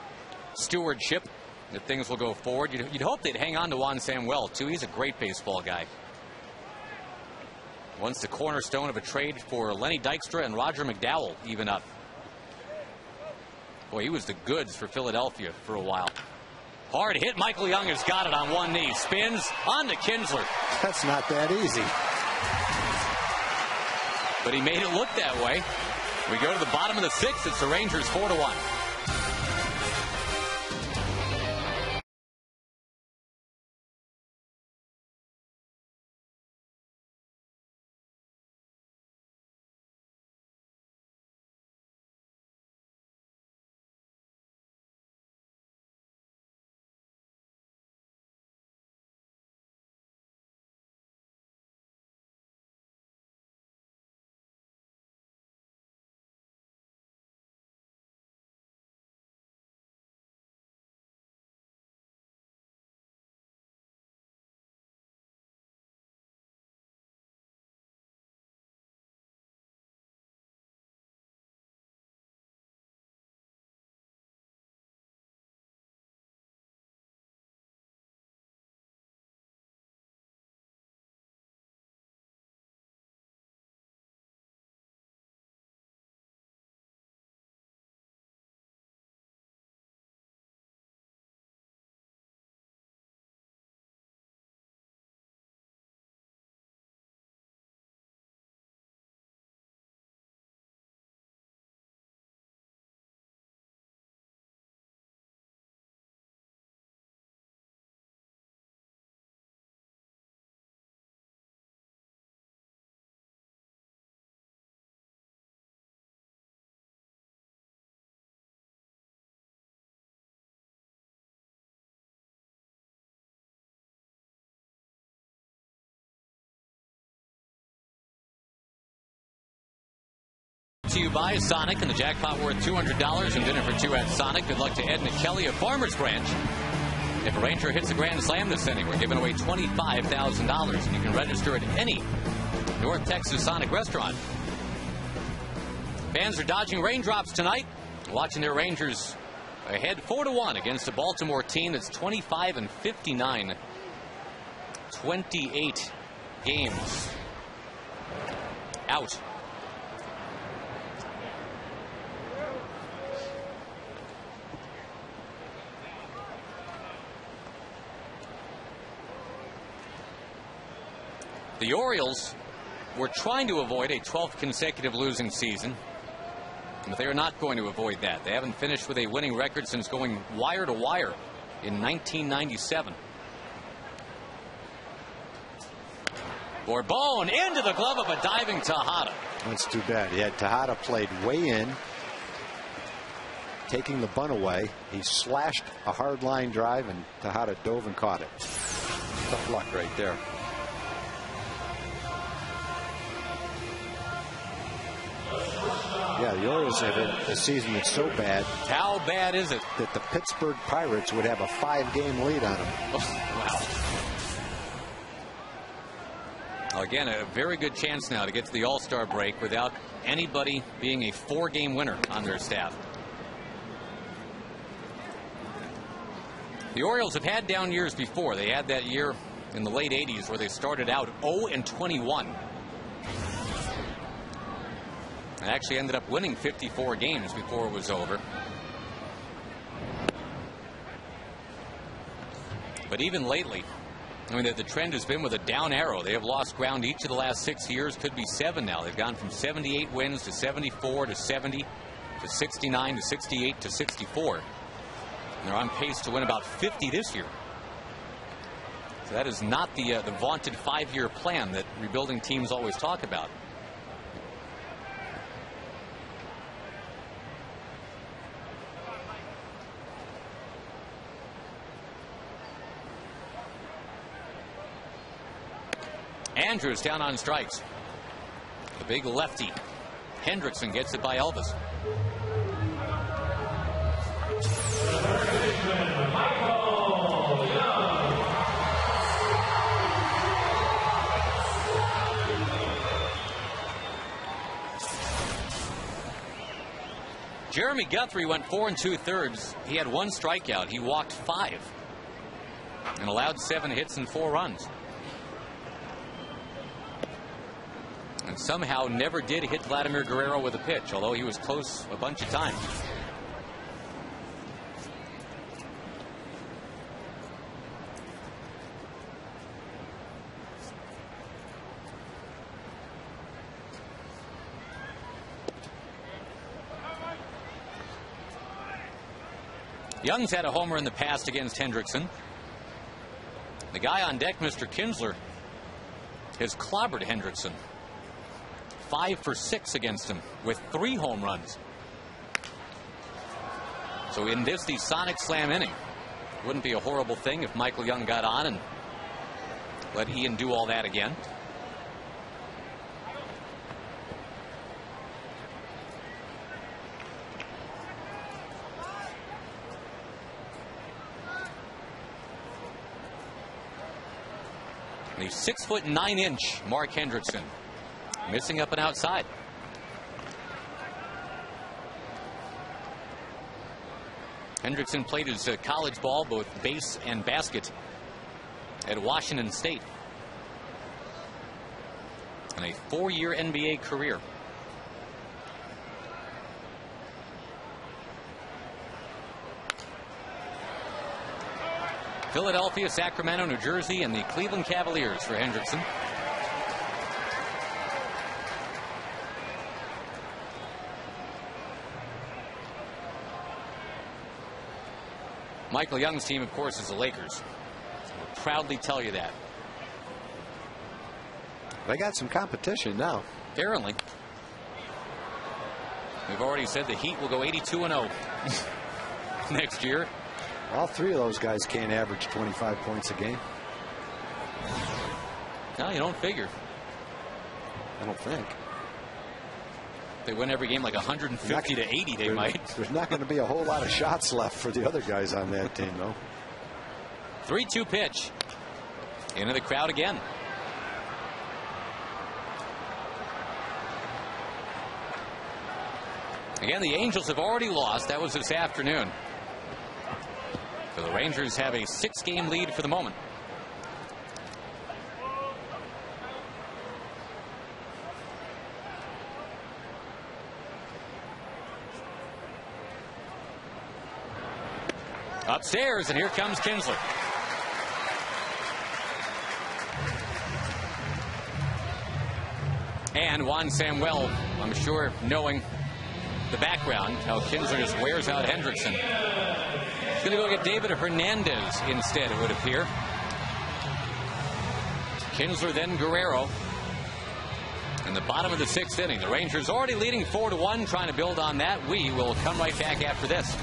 stewardship that things will go forward. You'd hope they'd hang on to Juan Samuel, too. He's a great baseball guy. Once the cornerstone of a trade for Lenny Dykstra and Roger McDowell even up. Boy, he was the goods for Philadelphia for a while. Hard hit. Michael Young has got it on one knee. Spins on to Kinsler. That's not that easy. But he made it look that way. We go to the bottom of the 6th. It's the Rangers 4-1. to you by Sonic and the jackpot worth $200 and dinner for two at Sonic. Good luck to Ed and Kelly of Farmers Branch. If a Ranger hits a grand slam this inning, we're giving away $25,000, and you can register at any North Texas Sonic restaurant. Fans are dodging raindrops tonight, watching their Rangers ahead 4-1 against a Baltimore team that's 25-59, 28 games out. The Orioles were trying to avoid a 12th consecutive losing season, but they are not going to avoid that. They haven't finished with a winning record since going wire to wire in 1997. Bourbon into the glove of a diving Tejada. That's too bad. He had Tejada played way in, taking the bunt away. He slashed a hard line drive, and Tejada dove and caught it. Tough luck right there. Yeah, the Orioles have a season that's so bad. How bad is it? That the Pittsburgh Pirates would have a 5-game lead on them. Wow. Again, a very good chance now to get to the All-Star break without anybody being a 4-game winner on their staff. The Orioles have had down years before. They had that year in the late 80s where they started out 0-21. And actually ended up winning 54 games before it was over. But even lately, I mean, the trend has been with a down arrow. They have lost ground each of the last 6 years. Could be 7 now. They've gone from 78 wins to 74 to 70 to 69 to 68 to 64. And they're on pace to win about 50 this year. So that is not the vaunted 5-year plan that rebuilding teams always talk about. Andrews down on strikes. The big lefty. Hendrickson gets it by Elvis. Jeremy Guthrie went 4 2/3. He had 1 strikeout. He walked 5 and allowed 7 hits and 4 runs. And somehow never did hit Vladimir Guerrero with a pitch, although he was close a bunch of times. Young's had a homer in the past against Hendrickson. The guy on deck, Mr. Kinsler, has clobbered Hendrickson. 5 for 6 against him with 3 home runs. So in this, the Sonic Slam inning, wouldn't be a horrible thing if Michael Young got on and let Ian do all that again. The 6'9" Mark Hendrickson. Missing up and outside. Hendrickson played his college ball, both base and basket, at Washington State. And a 4-year NBA career. Philadelphia, Sacramento, New Jersey, and the Cleveland Cavaliers for Hendrickson. Michael Young's team, of course, is the Lakers. We'll proudly tell you that. They got some competition now. Apparently. We've already said the Heat will go 82-0 next year. All 3 of those guys can't average 25 points a game. No, you don't figure. I don't think. They win every game like 150 to 80. They might. There's not going to be a whole lot of shots left for the other guys on that team, though. 3-2 pitch. Into the crowd again. Again, the Angels have already lost. That was this afternoon. So the Rangers have a 6-game lead for the moment. Upstairs, and here comes Kinsler. And Juan Samuel, I'm sure, knowing the background, how Kinsler just wears out Hendrickson. He's going to go get David Hernandez instead, it would appear. Kinsler, then Guerrero. In the bottom of the 6th inning, the Rangers already leading 4-1, trying to build on that. We will come right back after this.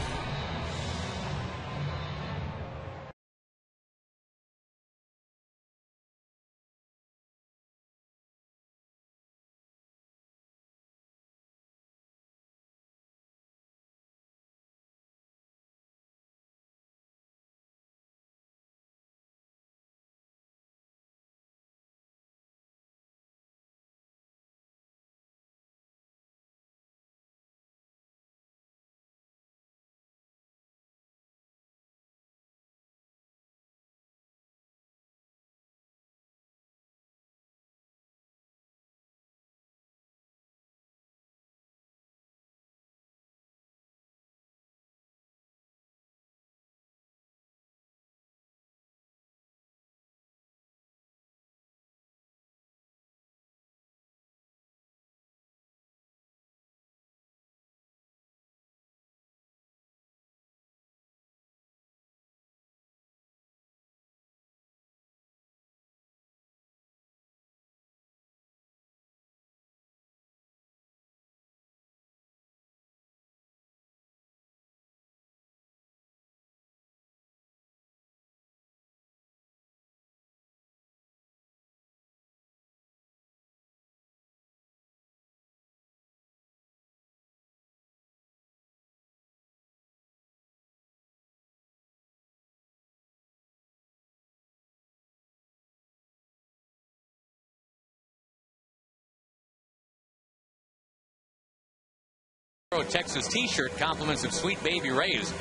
Texas t-shirt, compliments of Sweet Baby Ray's.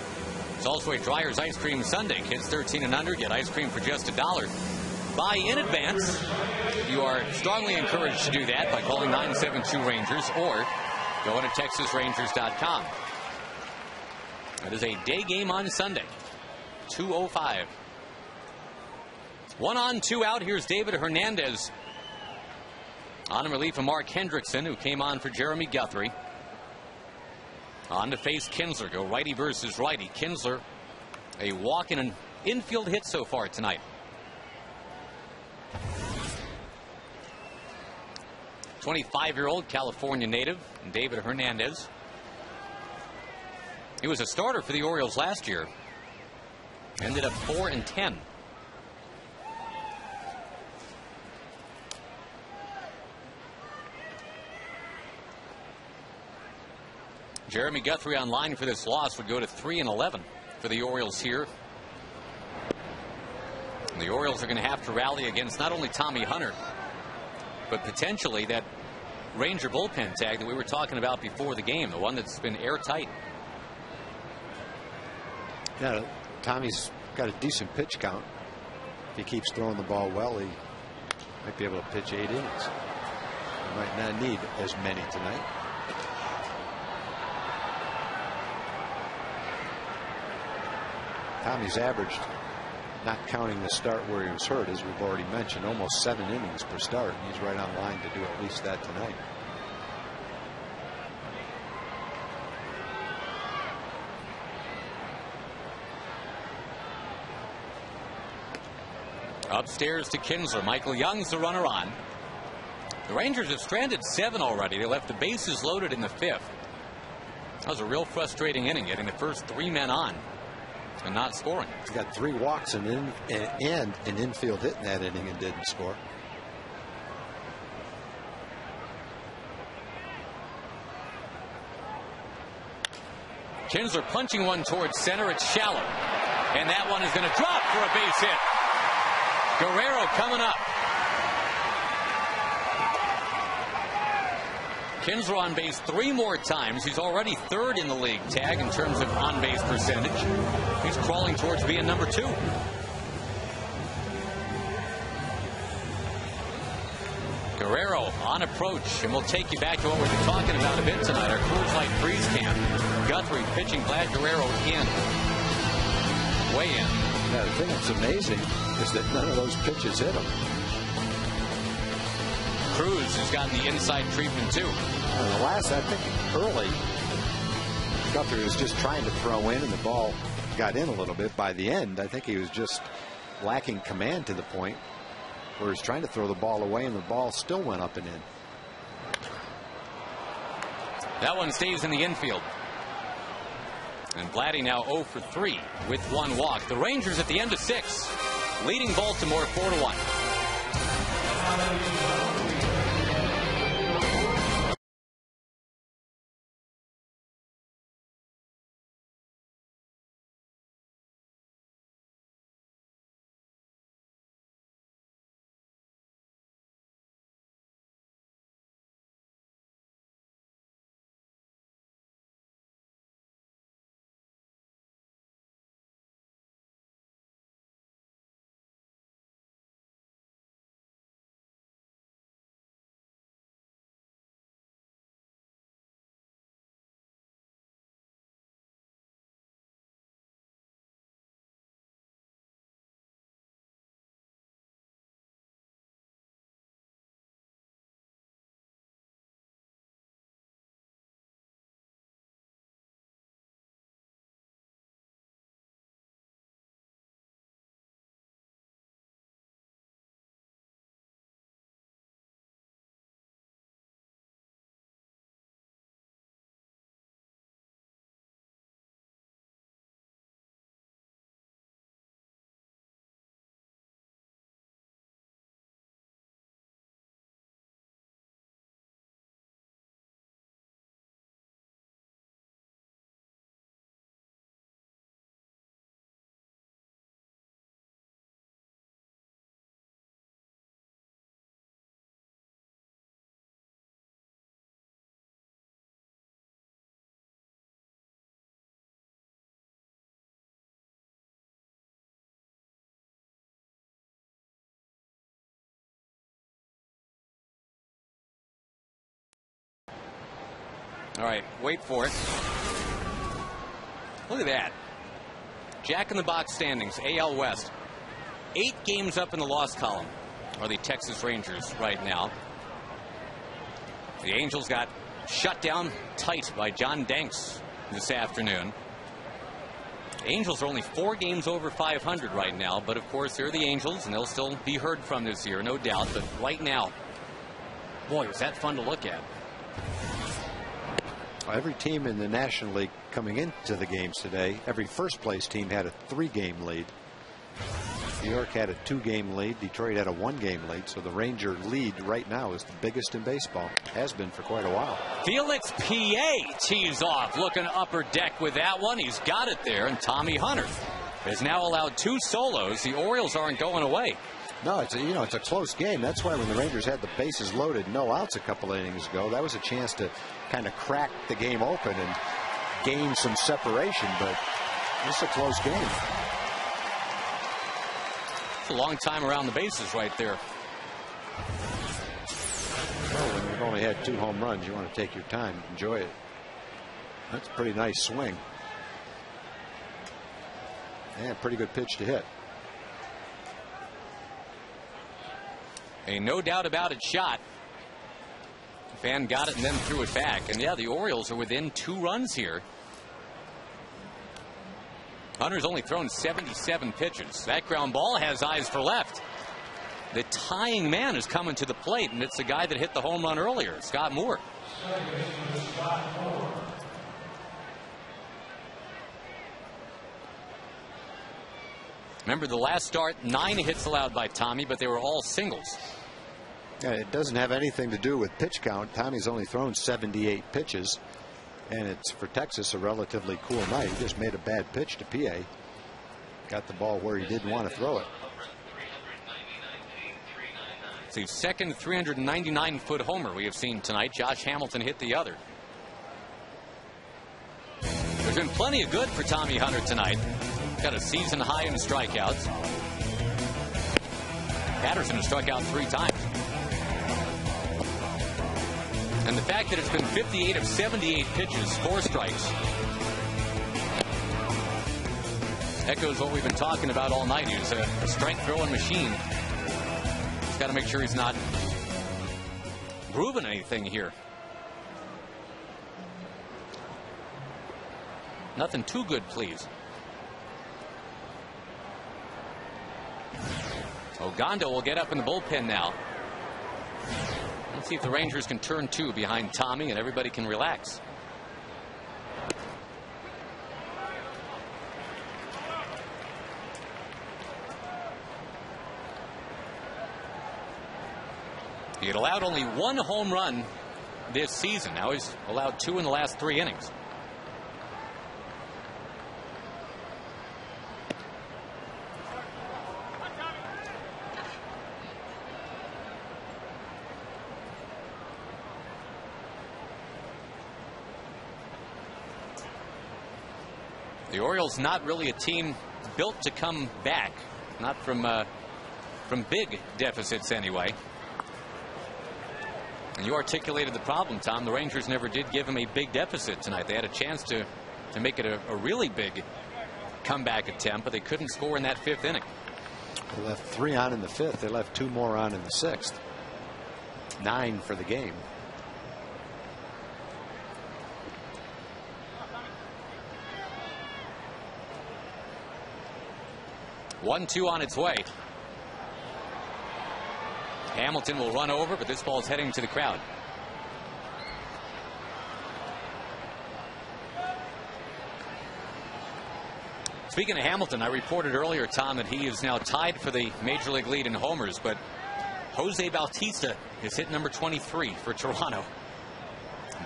It's also a Dryer's Ice Cream Sundae. Kids 13 and under get ice cream for just $1. Buy in advance. You are strongly encouraged to do that by calling 972-RANGERS or going to TexasRangers.com. It is a day game on Sunday. 2:05. 1 on, 2 out. Here's David Hernandez. On in relief of Mark Hendrickson, who came on for Jeremy Guthrie. On to face Kinsler. Go righty versus righty. Kinsler, a walk and an infield hit so far tonight. 25-year-old California native, David Hernandez. He was a starter for the Orioles last year. Ended up 4-10. Jeremy Guthrie on line for this loss would go to 3-11 for the Orioles here. And the Orioles are going to have to rally against not only Tommy Hunter, but potentially that Ranger bullpen tag that we were talking about before the game, the one that's been airtight. Yeah, Tommy's got a decent pitch count. If he keeps throwing the ball well, he might be able to pitch 8 innings. He might not need as many tonight. Tommy's averaged, not counting the start where he was hurt, as we've already mentioned, almost 7 innings per start. He's right on line to do at least that tonight. Upstairs to Kinsler. Michael Young's the runner on. The Rangers have stranded 7 already. They left the bases loaded in the 5th. That was a real frustrating inning, getting the first 3 men on and not scoring. He's got 3 walks and an infield hit in that inning and didn't score. Kinsler punching one towards center. It's shallow. And that one is going to drop for a base hit. Guerrero coming up. Kinsler on base 3 more times. He's already 3rd in the league tag in terms of on-base percentage. He's crawling towards being number 2. Guerrero on approach, and we'll take you back to what we've been talking about a bit tonight, our Coors Light Freeze Camp. Guthrie pitching, Glad Guerrero in. Way in. Yeah, the thing that's amazing is that none of those pitches hit him. Cruz has gotten the inside treatment too. The last, I think, early, Guthrie was just trying to throw in, and the ball got in a little bit. By the end, I think he was just lacking command to the point where he's trying to throw the ball away, and the ball still went up and in. That one stays in the infield. And Vladdy now 0 for 3 with 1 walk. The Rangers at the end of 6, leading Baltimore 4-1. All right, wait for it. Look at that. Jack in the Box standings, AL West. 8 games up in the loss column are the Texas Rangers right now. The Angels got shut down tight by John Danks this afternoon. Angels are only 4 games over 500 right now, but of course they're the Angels and they'll still be heard from this year, no doubt. But right now, boy, was that fun to look at. Every team in the National League coming into the games today, every first place team had a 3-game lead. New York had a 2-game lead. Detroit had a 1-game lead. So the Ranger lead right now is the biggest in baseball. Has been for quite a while. Felix P.A. tees off, looking upper deck with that one. He's got it there, and Tommy Hunter has now allowed 2 solos. The Orioles aren't going away. No, it's a close game. That's why when the Rangers had the bases loaded, no outs a couple of innings ago, that was a chance to kind of crack the game open and gain some separation. But it's a close game. It's a long time around the bases right there. Well, when you've only had 2 home runs, you want to take your time, enjoy it. That's a pretty nice swing. And pretty good pitch to hit. A no doubt about it shot. Fan got it and then threw it back. And yeah, the Orioles are within 2 runs here. Hunter's only thrown 77 pitches. That ground ball has eyes for left. The tying man is coming to the plate, and it's the guy that hit the home run earlier, Scott Moore. Remember the last start, 9 hits allowed by Tommy, but they were all singles. Yeah, it doesn't have anything to do with pitch count. Tommy's only thrown 78 pitches. And it's for Texas a relatively cool night. He just made a bad pitch to PA. Got the ball where he didn't want to throw it. It's the second 399-foot homer we have seen tonight. Josh Hamilton hit the other. There's been plenty of good for Tommy Hunter tonight. Got a season high in strikeouts. Patterson has struck out 3 times. And the fact that it's been 58 of 78 pitches, 4 strikes, echoes what we've been talking about all night. He's a strike throwing machine. He's got to make sure he's not grooving anything here. Nothing too good, please. Ogando will get up in the bullpen now. Let's see if the Rangers can turn 2 behind Tommy and everybody can relax. He had allowed only 1 home run this season. Now he's allowed 2 in the last 3 innings. The Orioles not really a team built to come back, not from big deficits anyway. And you articulated the problem, Tom. The Rangers never did give him a big deficit tonight. They had a chance to make it a really big comeback attempt, but they couldn't score in that 5th inning. They left 3 on in the 5th. They left 2 more on in the 6th. 9 for the game. One-two on its way. Hamilton will run over, but this ball is heading to the crowd. Speaking of Hamilton, I reported earlier, Tom, that he is now tied for the major league lead in homers, but Jose Bautista has hit number 23 for Toronto.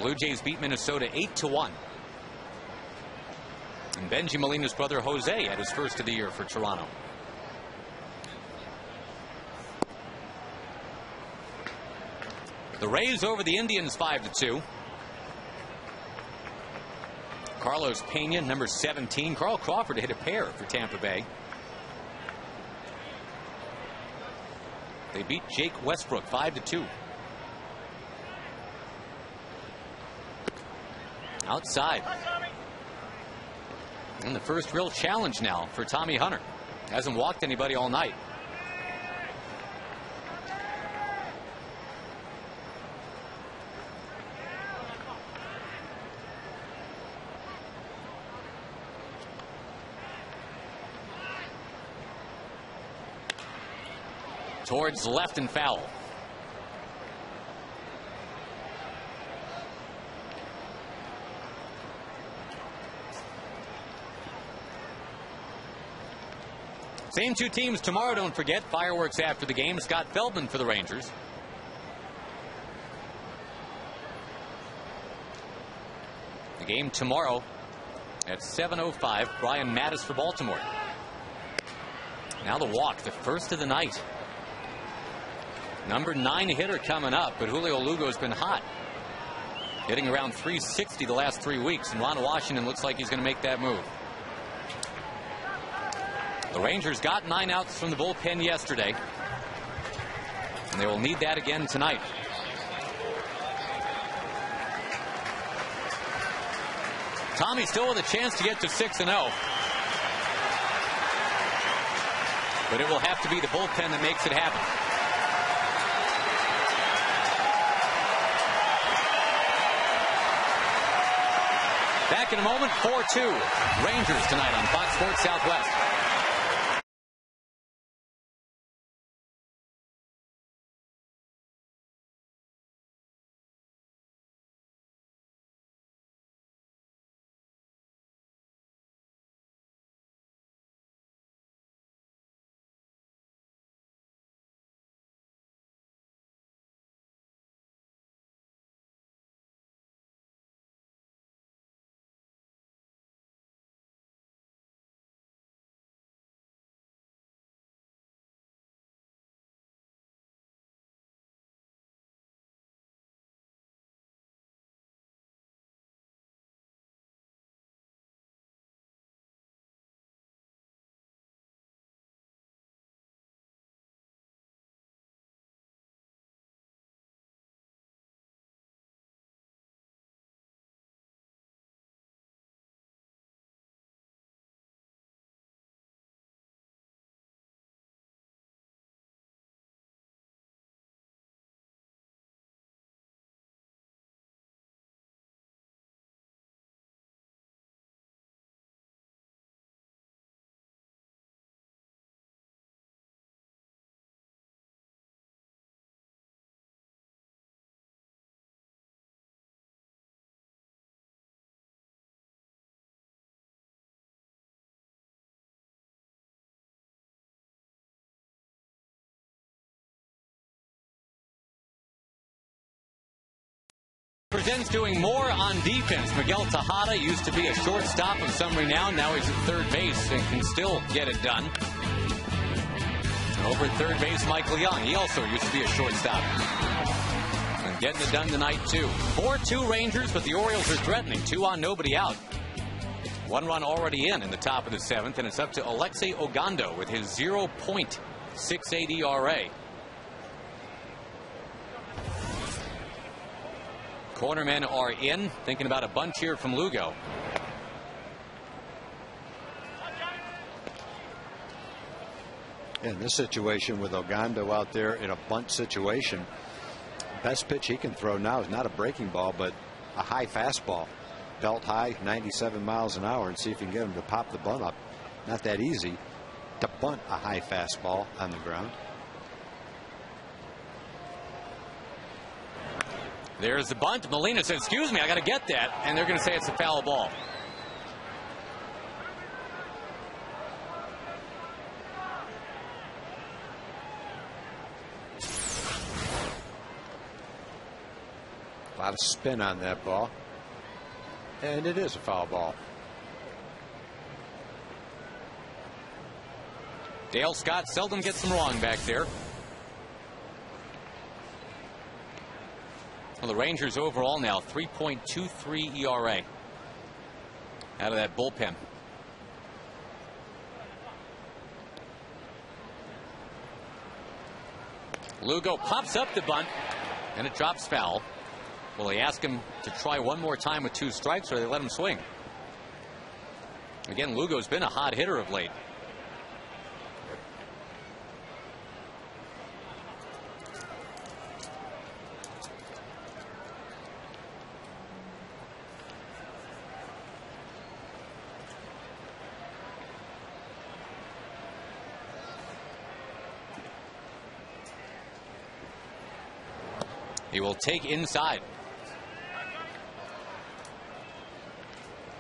Blue Jays beat Minnesota 8-1. And Benji Molina's brother Jose had his first of the year for Toronto. The Rays over the Indians 5-2. Carlos Pena, number 17. Carl Crawford hit a pair for Tampa Bay. They beat Jake Westbrook 5-2. Outside. And the first real challenge now for Tommy Hunter. Hasn't walked anybody all night. Towards left and foul. Same 2 teams tomorrow, don't forget. Fireworks after the game. Scott Feldman for the Rangers. The game tomorrow at 7:05. Brian Mattis for Baltimore. Now the walk, the first of the night. Number 9 hitter coming up, but Julio Lugo's been hot. Hitting around 360 the last 3 weeks, and Ron Washington looks like he's going to make that move. The Rangers got 9 outs from the bullpen yesterday, and they will need that again tonight. Tommy still with a chance to get to 6-0. But it will have to be the bullpen that makes it happen. Back in a moment, 4-2. Rangers tonight on Fox Sports Southwest. Presents doing more on defense. Miguel Tejada used to be a shortstop of some renown. Now he's at third base and can still get it done. Over at third base, Michael Young. He also used to be a shortstop. And getting it done tonight, too. 4-2 Rangers, but the Orioles are threatening. 2 on, nobody out. 1 run already in the top of the 7th, and it's up to Alexei Ogando with his 0.68 ERA. Cornermen are in, thinking about a bunt here from Lugo. In this situation with Ogando out there in a bunt situation, best pitch he can throw now is not a breaking ball, but a high fastball. Belt high, 97 miles an hour, and see if you can get him to pop the bunt up. Not that easy to bunt a high fastball on the ground. There's the bunt. Molina says, excuse me, I got to get that. And they're going to say it's a foul ball. A lot of spin on that ball. And it is a foul ball. Dale Scott seldom gets them wrong back there. Well, the Rangers overall now 3.23 ERA out of that bullpen. Lugo pops up the bunt and it drops foul. Will they ask him to try one more time with 2 strikes, or they let him swing? Again, Lugo's been a hot hitter of late. He will take inside.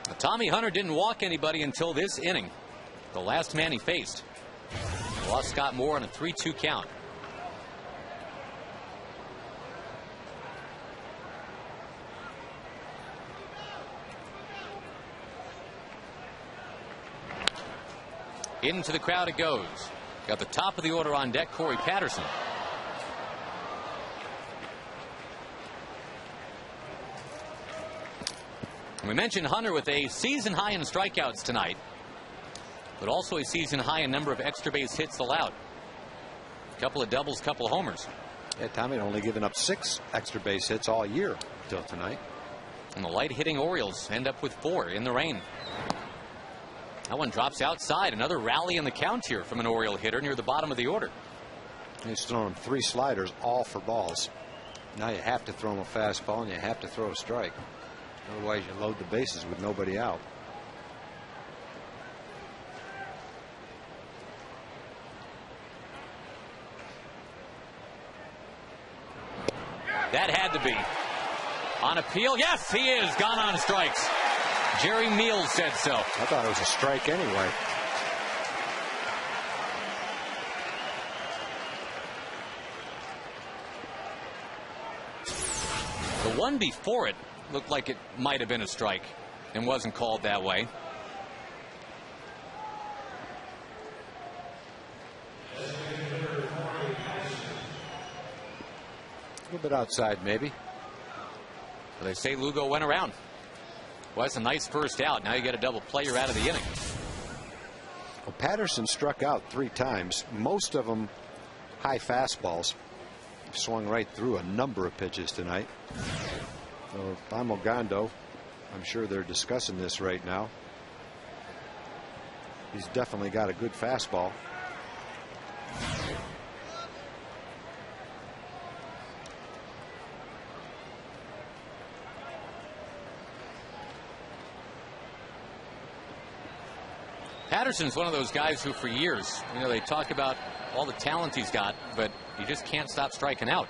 Now, Tommy Hunter didn't walk anybody until this inning. The last man he faced. Lost Scott Moore on a 3-2 count. Into the crowd it goes. Got the top of the order on deck, Corey Patterson. We mentioned Hunter with a season high in strikeouts tonight, but also a season high in number of extra base hits allowed. A couple of doubles, couple of homers. Yeah, Tommy had only given up 6 extra base hits all year till tonight. And the light hitting Orioles end up with 4 in the rain. That one drops outside. Another rally in the count here from an Oriole hitter near the bottom of the order. He's throwing 3 sliders, all for balls. Now you have to throw him a fastball and you have to throw a strike. Otherwise, you load the bases with nobody out. That had to be. On appeal, yes, he is. Gone on strikes. Jerry Meals said so. I thought it was a strike anyway. The one before it looked like it might have been a strike and wasn't called that way. A little bit outside, maybe. Well, they say Lugo went around. Well, that's a nice first out. Now you get a double play. You're out of the inning. Well, Patterson struck out 3 times. Most of them high fastballs. Swung right through a number of pitches tonight. So if I'm Ogando, I'm sure they're discussing this right now. He's definitely got a good fastball. Patterson's one of those guys who for years, they talk about all the talent he's got, but he just can't stop striking out.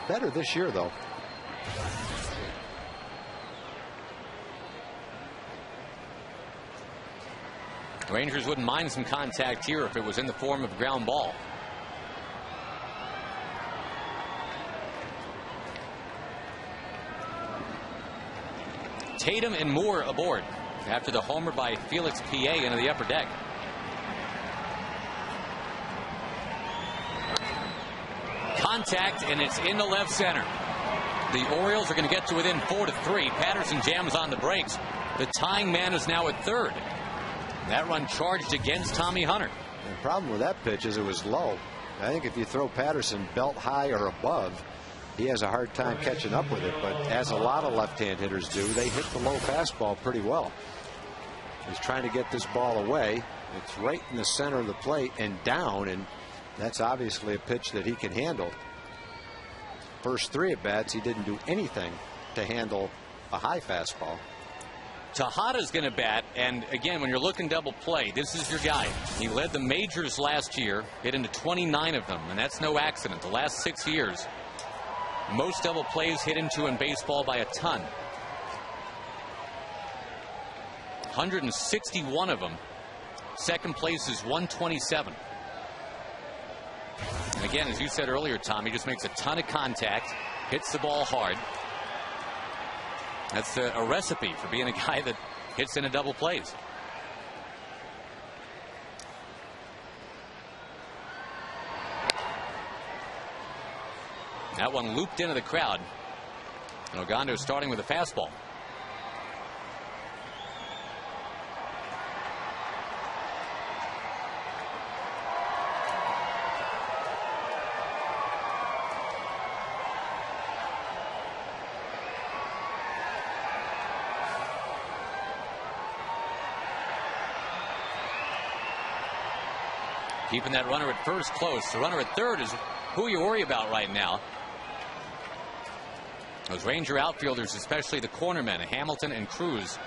Better this year, though. Rangers wouldn't mind some contact here if it was in the form of a ground ball. Tatum and Moore aboard after the homer by Felix PA into the upper deck. Contact, and it's into left center. The Orioles are going to get to within 4-3. Patterson jams on the brakes. The tying man is now at third. That run charged against Tommy Hunter. The problem with that pitch is it was low. I think if you throw Patterson belt high or above, he has a hard time catching up with it. But as a lot of left-hand hitters do, they hit the low fastball pretty well. He's trying to get this ball away. It's right in the center of the plate and down, and that's obviously a pitch that he can handle. First 3 at-bats, he didn't do anything to handle a high fastball. Tejada's going to bat, and again, when you're looking double play, this is your guy. He led the majors last year, hit into 29 of them, and that's no accident. The last 6 years, most double plays hit into in baseball by a ton. 161 of them. Second place is 127. And again, as you said earlier, Tom, he just makes a ton of contact, hits the ball hard. That's a recipe for being a guy that hits into double plays. That one looped into the crowd. And Ogando starting with a fastball. Keeping that runner at first close. The runner at third is who you worry about right now. Those Ranger outfielders, especially the cornermen, Hamilton and Cruz,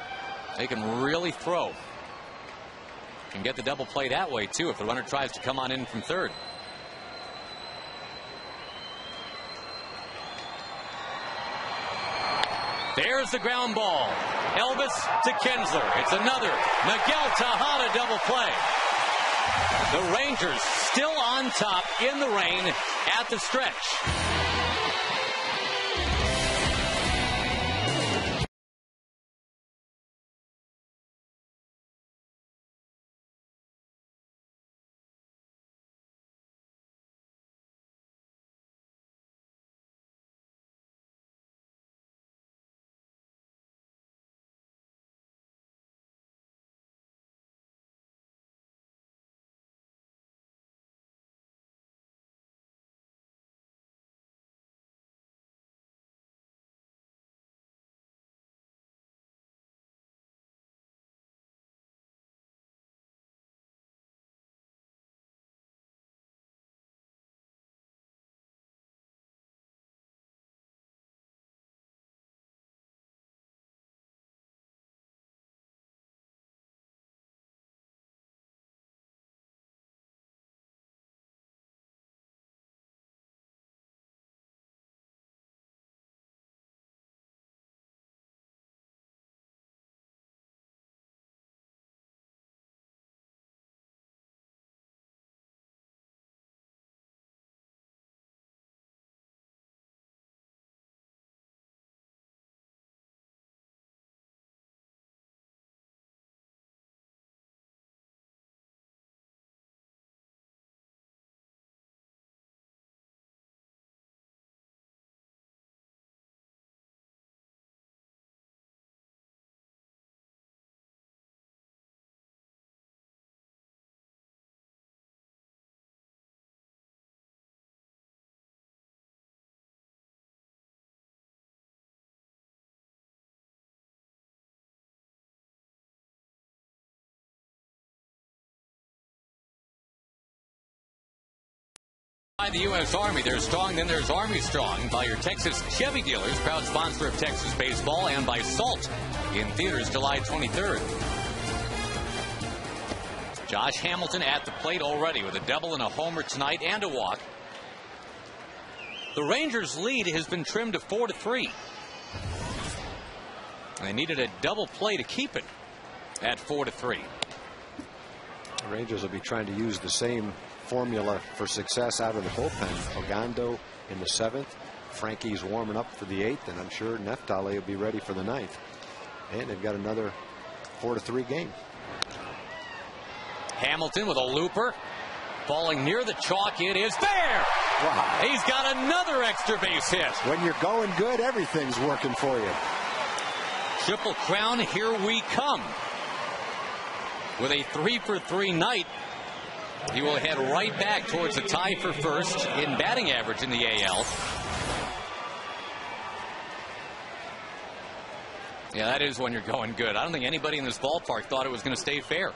they can really throw. Can get the double play that way, too, if the runner tries to come on in from third. There's the ground ball. Elvis to Kinsler. It's another Miguel Tejada double play. The Rangers still on top in the rain at the stretch. By the U.S. Army, there's strong, then there's Army strong. By your Texas Chevy dealers, proud sponsor of Texas baseball, and by Salt in theaters July 23rd. Josh Hamilton at the plate already with a double and a homer tonight and a walk. The Rangers' lead has been trimmed to 4-3. They needed a double play to keep it at 4-3. The Rangers will be trying to use the same formula for success out of the bullpen. Ogando in the 7th. Frankie's warming up for the 8th, and I'm sure Neftali will be ready for the 9th. And they've got another 4-3 game. Hamilton with a looper. Falling near the chalk. It is there. Wow. He's got another extra base hit. When you're going good, everything's working for you. Triple Crown, here we come. With a 3-for-3 night, he will head right back towards the tie for first in batting average in the AL. Yeah, that is when you're going good. I don't think anybody in this ballpark thought it was going to stay fair.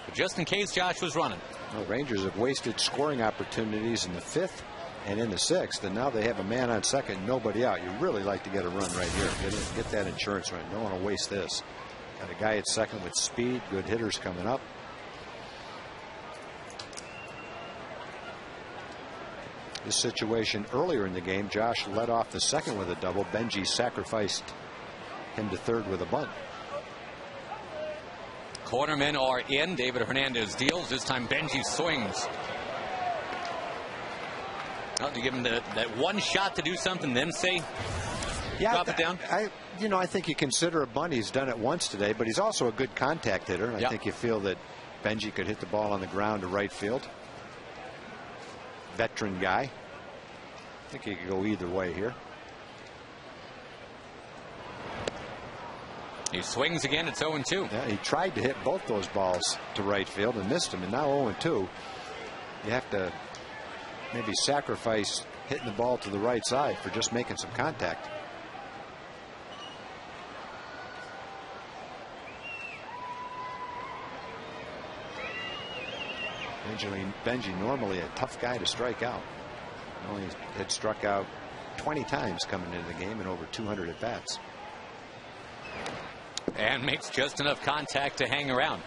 But just in case Josh was running. Well, Rangers have wasted scoring opportunities in the 5th and in the 6th, and now they have a man on second, nobody out. You really like to get a run right here. Get that insurance run. Don't want to waste this. Got a guy at second with speed, good hitters coming up. This situation earlier in the game, Josh led off the second with a double. Benji sacrificed him to third with a bunt. Cornermen are in. David Hernandez deals. This time Benji swings. Well, you give him that one shot to do something, then say, drop it down. I think you consider a bunt. He's done it once today, but he's also a good contact hitter. And I think you feel that Benji could hit the ball on the ground to right field. Veteran guy. I think he could go either way here. He swings again. It's 0-2. Yeah, he tried to hit both those balls to right field and missed them. And now 0-2. You have to maybe sacrifice hitting the ball to the right side for just making some contact. Benji normally a tough guy to strike out. Only had struck out 20 times coming into the game in over 200 at bats. And makes just enough contact to hang around.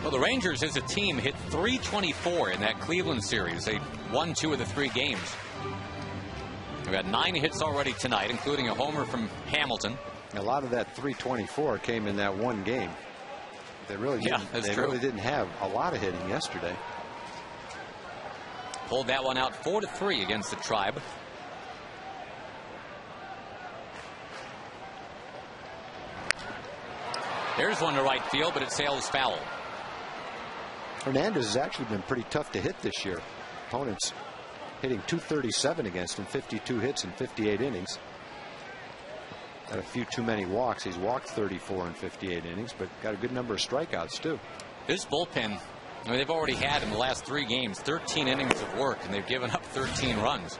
Well, the Rangers as a team hit .324 in that Cleveland series. They won 2 of the 3 games. They've got 9 hits already tonight, including a homer from Hamilton. A lot of that .324 came in that one game. They really didn't, really didn't have a lot of hitting yesterday. Pulled that one out 4-3 against the Tribe. There's one to right field, but it sails foul. Hernandez has actually been pretty tough to hit this year. Opponents hitting .237 against him, 52 hits in 58 innings. Got a few too many walks. He's walked 34 in 58 innings, but got a good number of strikeouts too. This bullpen, I mean, they've already had in the last 3 games 13 innings of work, and they've given up 13 runs.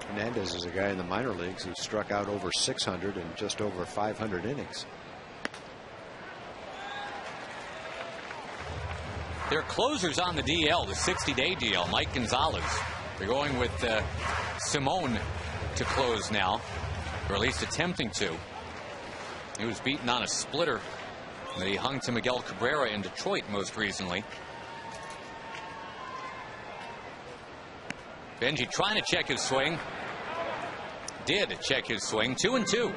Hernandez is a guy in the minor leagues who struck out over 600 in just over 500 innings. Their closers on the DL, the 60-day DL, Mike Gonzalez. They're going with Simone to close now, or at least attempting to. He was beaten on a splitter that he hung to Miguel Cabrera in Detroit most recently. Benji trying to check his swing. Did check his swing. 2-2.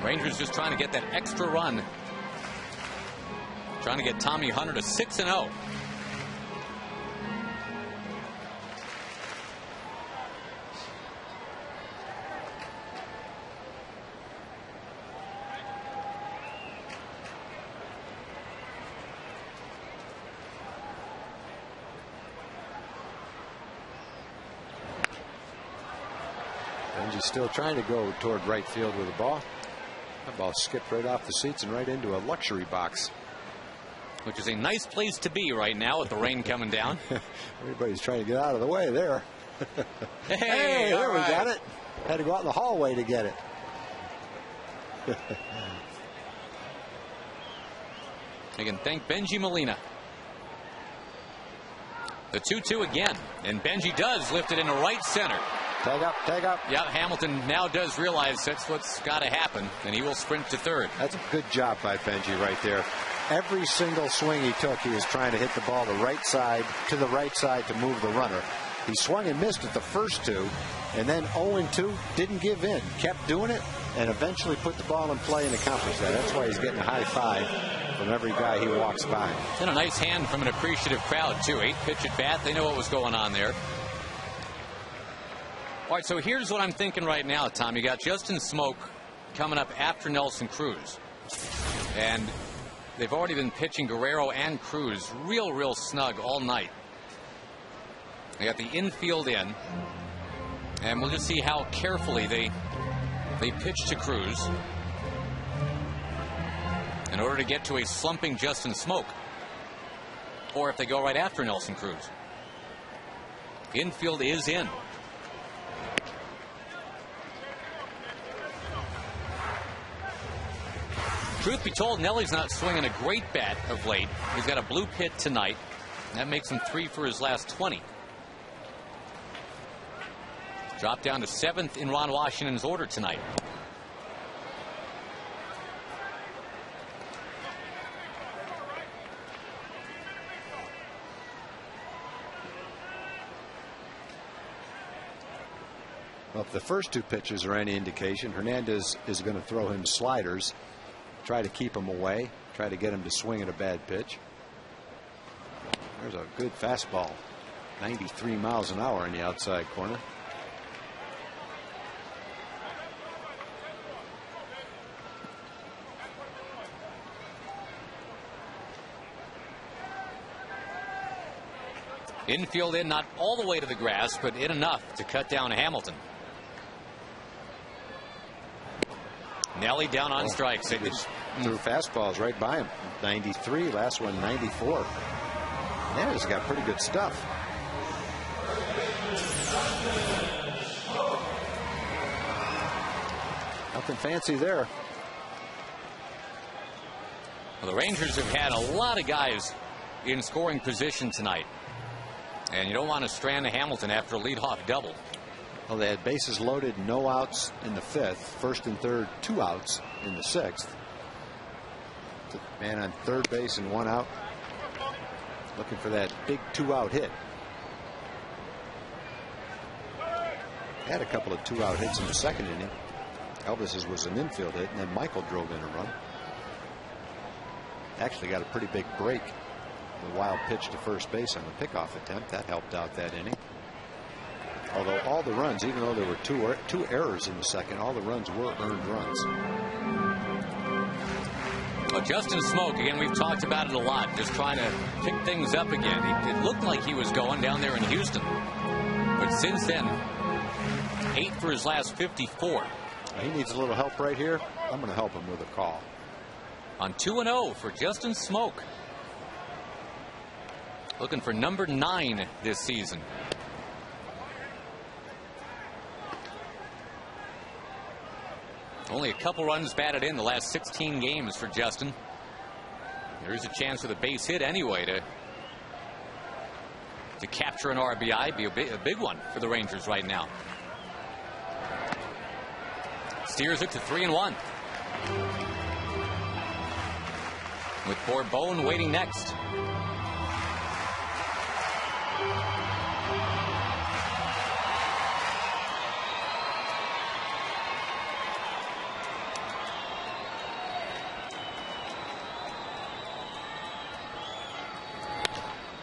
Rangers just trying to get that extra run. Trying to get Tommy Hunter to 6-0. Benji's still trying to go toward right field with the ball. That ball skipped right off the seats and right into a luxury box. Which is a nice place to be right now with the rain coming down. Everybody's trying to get out of the way there. Hey, there we got it. Had to go out in the hallway to get it. I can thank Benji Molina. The 2-2 again, and Benji does lift it into right center. Tag up, tag up. Yeah, Hamilton now does realize that's what's got to happen, and he will sprint to third. That's a good job by Benji right there. Every single swing he took, he was trying to hit the ball to the right side to move the runner. He swung and missed at the first 2, and then 0-2, didn't give in, kept doing it, and eventually put the ball in play and accomplished that. That's why he's getting a high five from every guy he walks by. And a nice hand from an appreciative crowd, too. 8-pitch at bat. They know what was going on there. All right, so here's what I'm thinking right now, Tom. You got Justin Smoke coming up after Nelson Cruz. And they've already been pitching Guerrero and Cruz real snug all night. They got the infield in. And we'll just see how carefully they pitch to Cruz in order to get to a slumping Justin Smoke. Or if they go right after Nelson Cruz. Infield is in. Truth be told, Nelly's not swinging a great bat of late. He's got a blue pit tonight. That makes him 3 for his last 20. Dropped down to 7th in Ron Washington's order tonight. Well, if the first 2 pitches are any indication, Hernandez is going to throw him sliders, try to keep him away, try to get him to swing at a bad pitch. There's a good fastball, 93 miles an hour in the outside corner. Infield in, not all the way to the grass, but in enough to cut down Hamilton. Nelly down on strikes. He just threw fastballs right by him. 93, last one 94. Nelly's got pretty good stuff. Nothing fancy there. Well, the Rangers have had a lot of guys in scoring position tonight. And you don't want to strand a Hamilton after a leadoff double. Well, they had bases loaded, no outs in the 5th. First and third, 2 outs in the 6th. Man on third base and 1 out. Looking for that big 2-out hit. Had a couple of 2-out hits in the 2nd inning. Elvis's was an infield hit, and then Michael drove in a run. Actually got a pretty big break. The wild pitch to first base on the pickoff attempt that helped out that inning. Although all the runs, even though there were two errors in the 2nd, all the runs were earned runs. Well, Justin Smoke, again, we've talked about it a lot, just trying to pick things up again. It looked like he was going down there in Houston, but since then, 8 for his last 54. He needs a little help right here. I'm going to help him with a call. On 2-0 for Justin Smoke. Looking for number 9 this season. Only a couple runs batted in the last 16 games for Justin. There is a chance with a base hit anyway to capture an RBI. Be a big one for the Rangers right now. Steers it to 3-1. With Bourbon waiting next.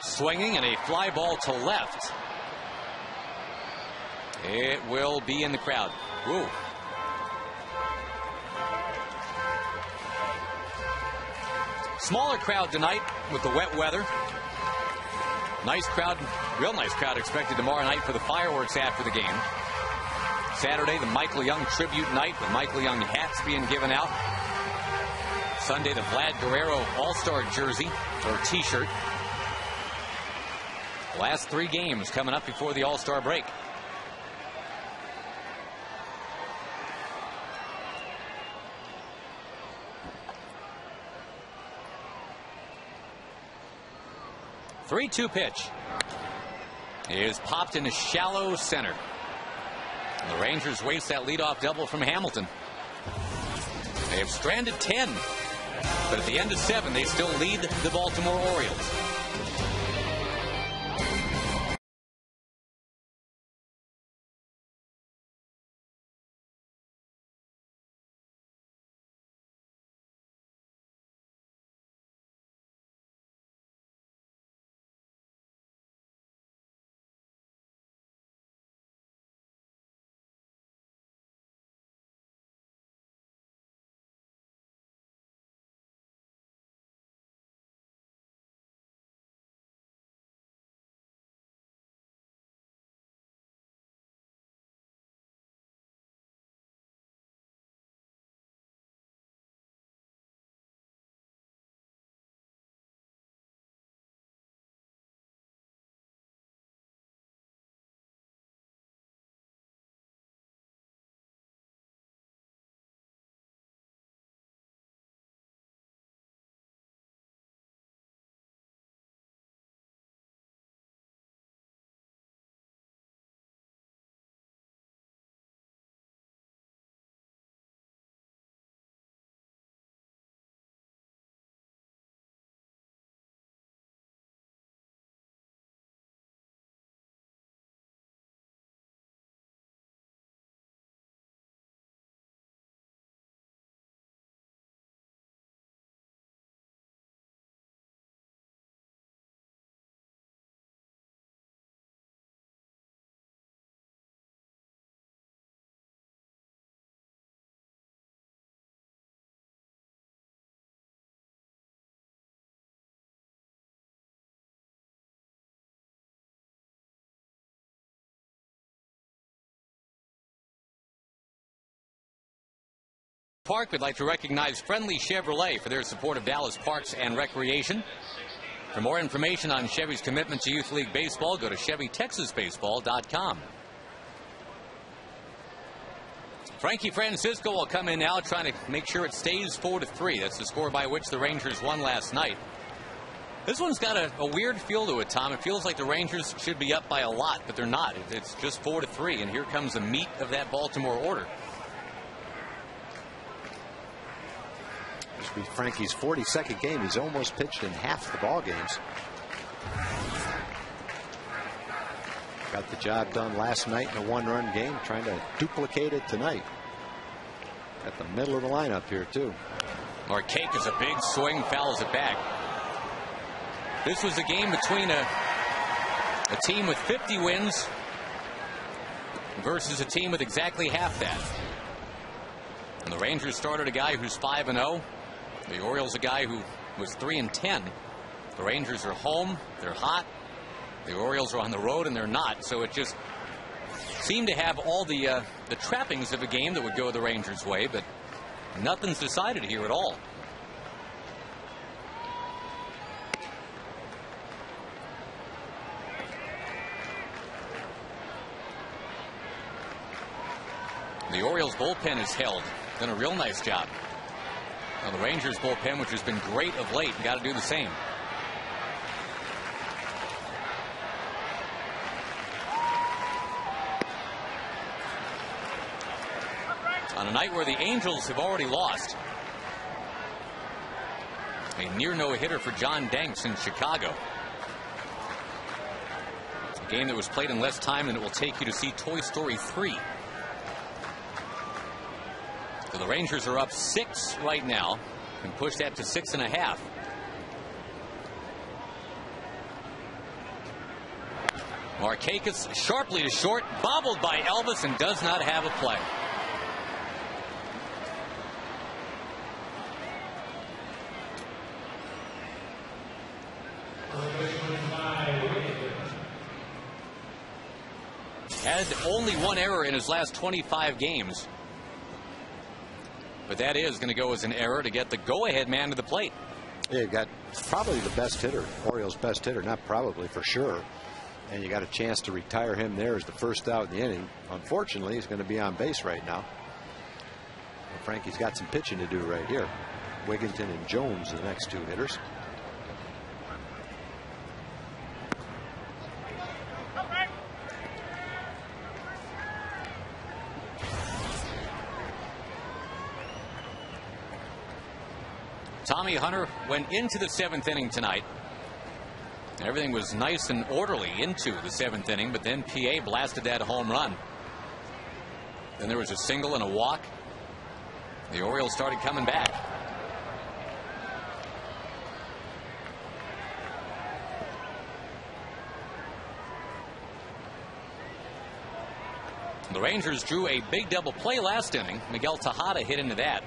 Swinging and a fly ball to left. It will be in the crowd. Woo. Smaller crowd tonight with the wet weather. Nice crowd, real nice crowd expected tomorrow night for the fireworks after the game. Saturday, the Michael Young tribute night with Michael Young hats being given out. Sunday, the Vlad Guerrero All-Star jersey or t-shirt. Last 3 games coming up before the All-Star break. Three-2 pitch is popped into shallow center. And the Rangers waste that leadoff double from Hamilton. They have stranded 10, but at the end of 7, they still lead the Baltimore Orioles. Park, we'd like to recognize Friendly Chevrolet for their support of Dallas Parks and Recreation. For more information on Chevy's commitment to Youth League Baseball, go to ChevyTexasBaseball.com. Frankie Francisco will come in now, trying to make sure it stays 4-3. That's the score by which the Rangers won last night. This one's got a weird feel to it, Tom. It feels like the Rangers should be up by a lot, but they're not. It's just 4-3, and here comes the meat of that Baltimore order. This will be Frankie's 42nd game. He's almost pitched in half the ball games. Got the job done last night in a one-run game, trying to duplicate it tonight. At the middle of the lineup here, too. Markakis, a big swing, fouls it back. This was a game between a team with 50 wins versus a team with exactly half that. And the Rangers started a guy who's 5-0. The Orioles a guy who was 3-10. The Rangers are home. They're hot. The Orioles are on the road, and they're not. So it just seemed to have all the trappings of a game that would go the Rangers' way, but nothing's decided here at all. The Orioles bullpen is held. Done a real nice job. Now the Rangers bullpen, which has been great of late, got to do the same. On a night where the Angels have already lost. A near no-hitter for John Danks in Chicago. A game that was played in less time than it will take you to see Toy Story 3. So the Rangers are up 6 right now and push that to 6.5. Markakis sharply to short, bobbled by Elvis, and does not have a play. Had only one error in his last 25 games. But that is going to go as an error to get the go-ahead man to the plate. Yeah, you got probably the best hitter, Orioles' best hitter, not probably, for sure. And you got a chance to retire him there as the first out in the inning. Unfortunately, he's going to be on base right now. Well, Frankie's got some pitching to do right here. Wigginton and Jones, the next two hitters. Tommy Hunter went into the 7th inning tonight. Everything was nice and orderly into the 7th inning, but then PA blasted that home run. Then there was a single and a walk. The Orioles started coming back. The Rangers drew a big double play last inning. Miguel Tejada hit into that.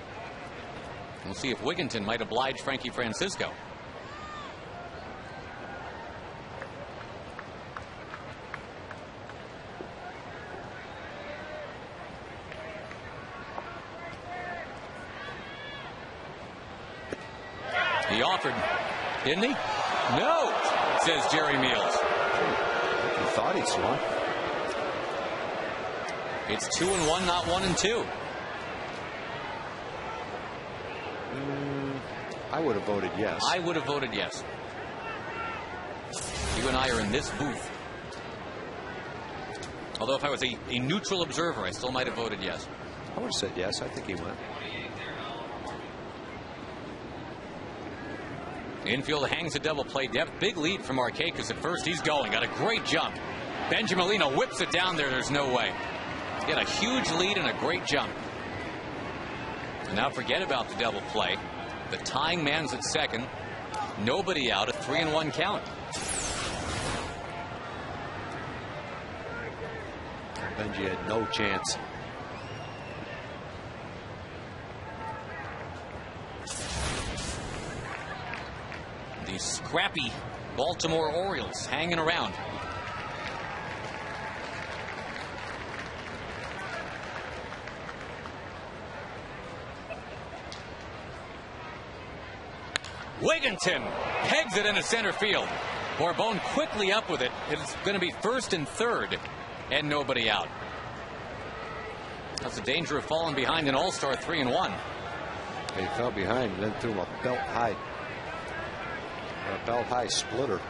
We'll see if Wigginton might oblige Frankie Francisco. He offered, didn't he? No, says Jerry Meals. He thought he swung. It's 2-1, not 1-2. I would have voted yes. I would have voted yes. You and I are in this booth. Although if I was a neutral observer, I still might have voted yes. I would have said yes. I think he went. Infield hangs a double play depth. Big lead from Markakis at first. He's going. Got a great jump. Benjamin Molina whips it down there. There's no way. He's got a huge lead and a great jump. And now forget about the double play. The tying man's at second. Nobody out. A 3-1 count. Benji had no chance. The scrappy Baltimore Orioles hanging around. Wigginton pegs it into center field. Borbone quickly up with it. It's going to be first and third, and nobody out. That's the danger of falling behind an all-star 3-1. He fell behind and then threw him a belt high splitter.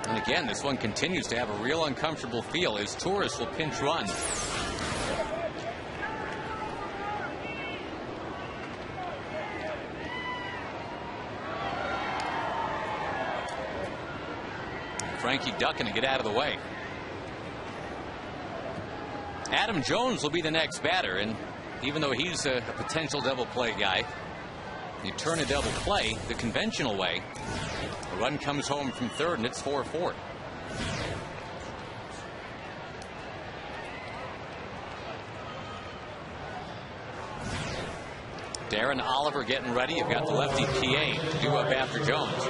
And again, this one continues to have a real uncomfortable feel as Torres will pinch run. Frankie ducking to get out of the way. Adam Jones will be the next batter, and even though he's a potential double play guy, you turn a double play the conventional way. A run comes home from third, and it's 4-4. Darren Oliver getting ready. You've got the lefty PA due up after Jones.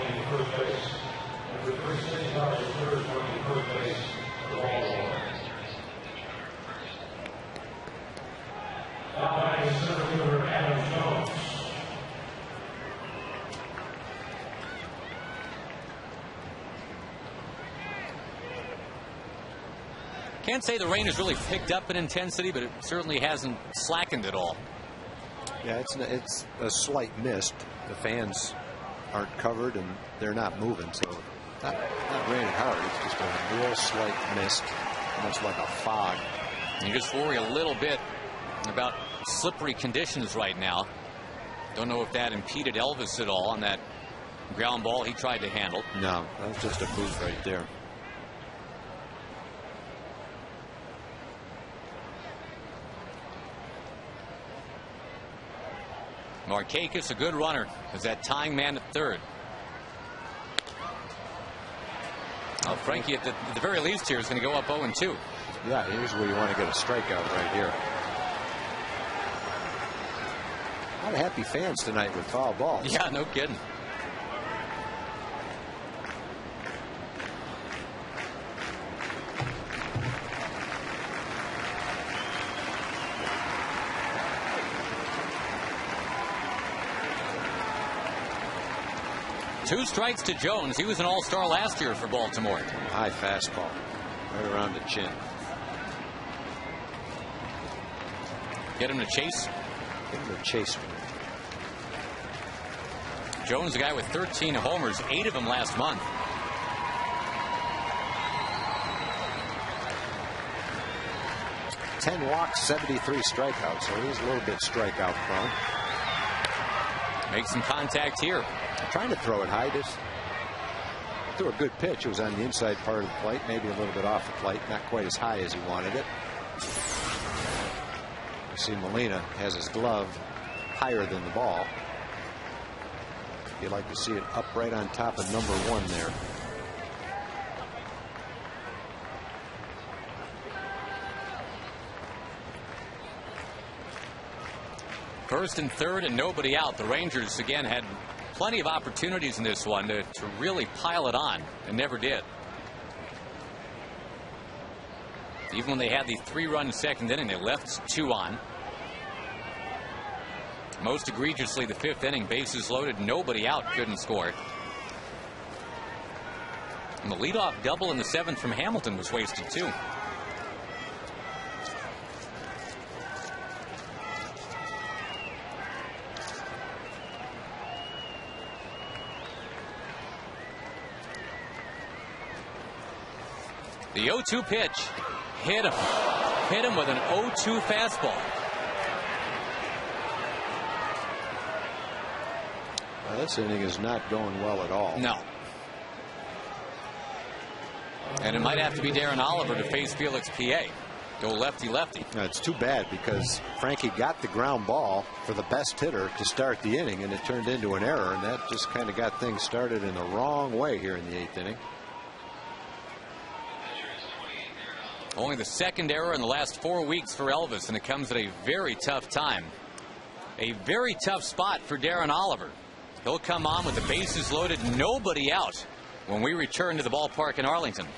Can't say the rain has really picked up in intensity, but it certainly hasn't slackened at all. Yeah, it's a slight mist. The fans aren't covered and they're not moving, so not raining hard. It's just a real slight mist, almost like a fog. You just worry a little bit about slippery conditions right now. Don't know if that impeded Elvis at all on that ground ball he tried to handle. No, that was just a boot right there. Markakis, a good runner, is that tying man at third. Well, Frankie, at the very least here, is going to go up 0-2. Yeah, here's where you want to get a strikeout right here. A lot of happy fans tonight with foul balls. Yeah, no kidding. Two strikes to Jones. He was an all-star last year for Baltimore. High fastball, right around the chin. Get him to chase. Get him to chase. Jones, a guy with 13 homers, 8 of them last month. Ten walks, 73 strikeouts, so he's a little bit strikeout prone. Make some contact here. Trying to throw it high. Just threw a good pitch. It was on the inside part of the plate, maybe a little bit off the plate, not quite as high as he wanted it. You see Molina has his glove higher than the ball. You'd like to see it up right on top of number 1 there. First and third and nobody out. The Rangers again had plenty of opportunities in this one to really pile it on and never did. Even when they had the 3-run second inning, they left 2 on. Most egregiously, the 5th inning, bases loaded, nobody out, couldn't score. And the leadoff double in the 7th from Hamilton was wasted too. The 0-2 pitch hit him. Hit him with an 0-2 fastball. Well, this inning is not going well at all. No. And it might have to be Darren Oliver to face Felix PA. Go lefty-lefty. No, it's too bad because Frankie got the ground ball for the best hitter to start the inning, and it turned into an error, and that just kind of got things started in the wrong way here in the 8th inning. Only the second error in the last 4 weeks for Elvis, and it comes at a very tough time. A very tough spot for Darren Oliver. He'll come on with the bases loaded, nobody out when we return to the ballpark in Arlington.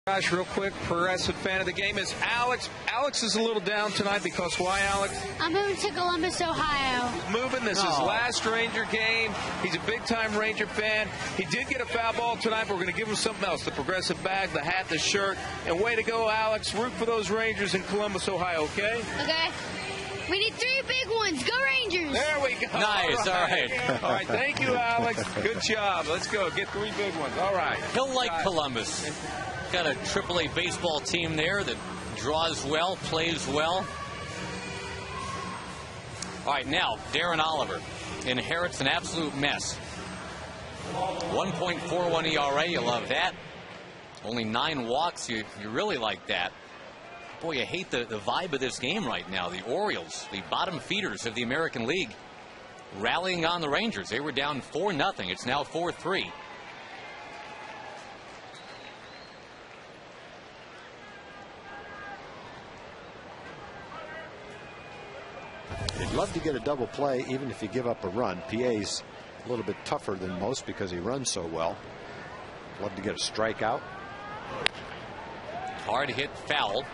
Gosh, real quick, Progressive fan of the game is Alex. Alex is a little down tonight because why, Alex? I'm moving to Columbus, Ohio. Moving. This is his last Ranger game. He's a big-time Ranger fan. He did get a foul ball tonight, but we're going to give him something else. The Progressive bag, the hat, the shirt. And way to go, Alex. Root for those Rangers in Columbus, Ohio, okay? Okay. We need 3 big ones. Go Rangers! There we go. Nice. All right. All right. Thank you, Alex. Good job. Let's go. Get 3 big ones. All right. He'll like Columbus. Got a AAA baseball team there that draws well, plays well. All right, now, Darren Oliver inherits an absolute mess. 1.41 ERA, you love that. Only 9 walks, you really like that. Boy, you hate the vibe of this game right now. The Orioles, the bottom feeders of the American League, rallying on the Rangers. They were down 4-0. It's now 4-3. You'd love to get a double play even if you give up a run. PA's a little bit tougher than most because he runs so well. Love to get a strikeout. Hard hit foul.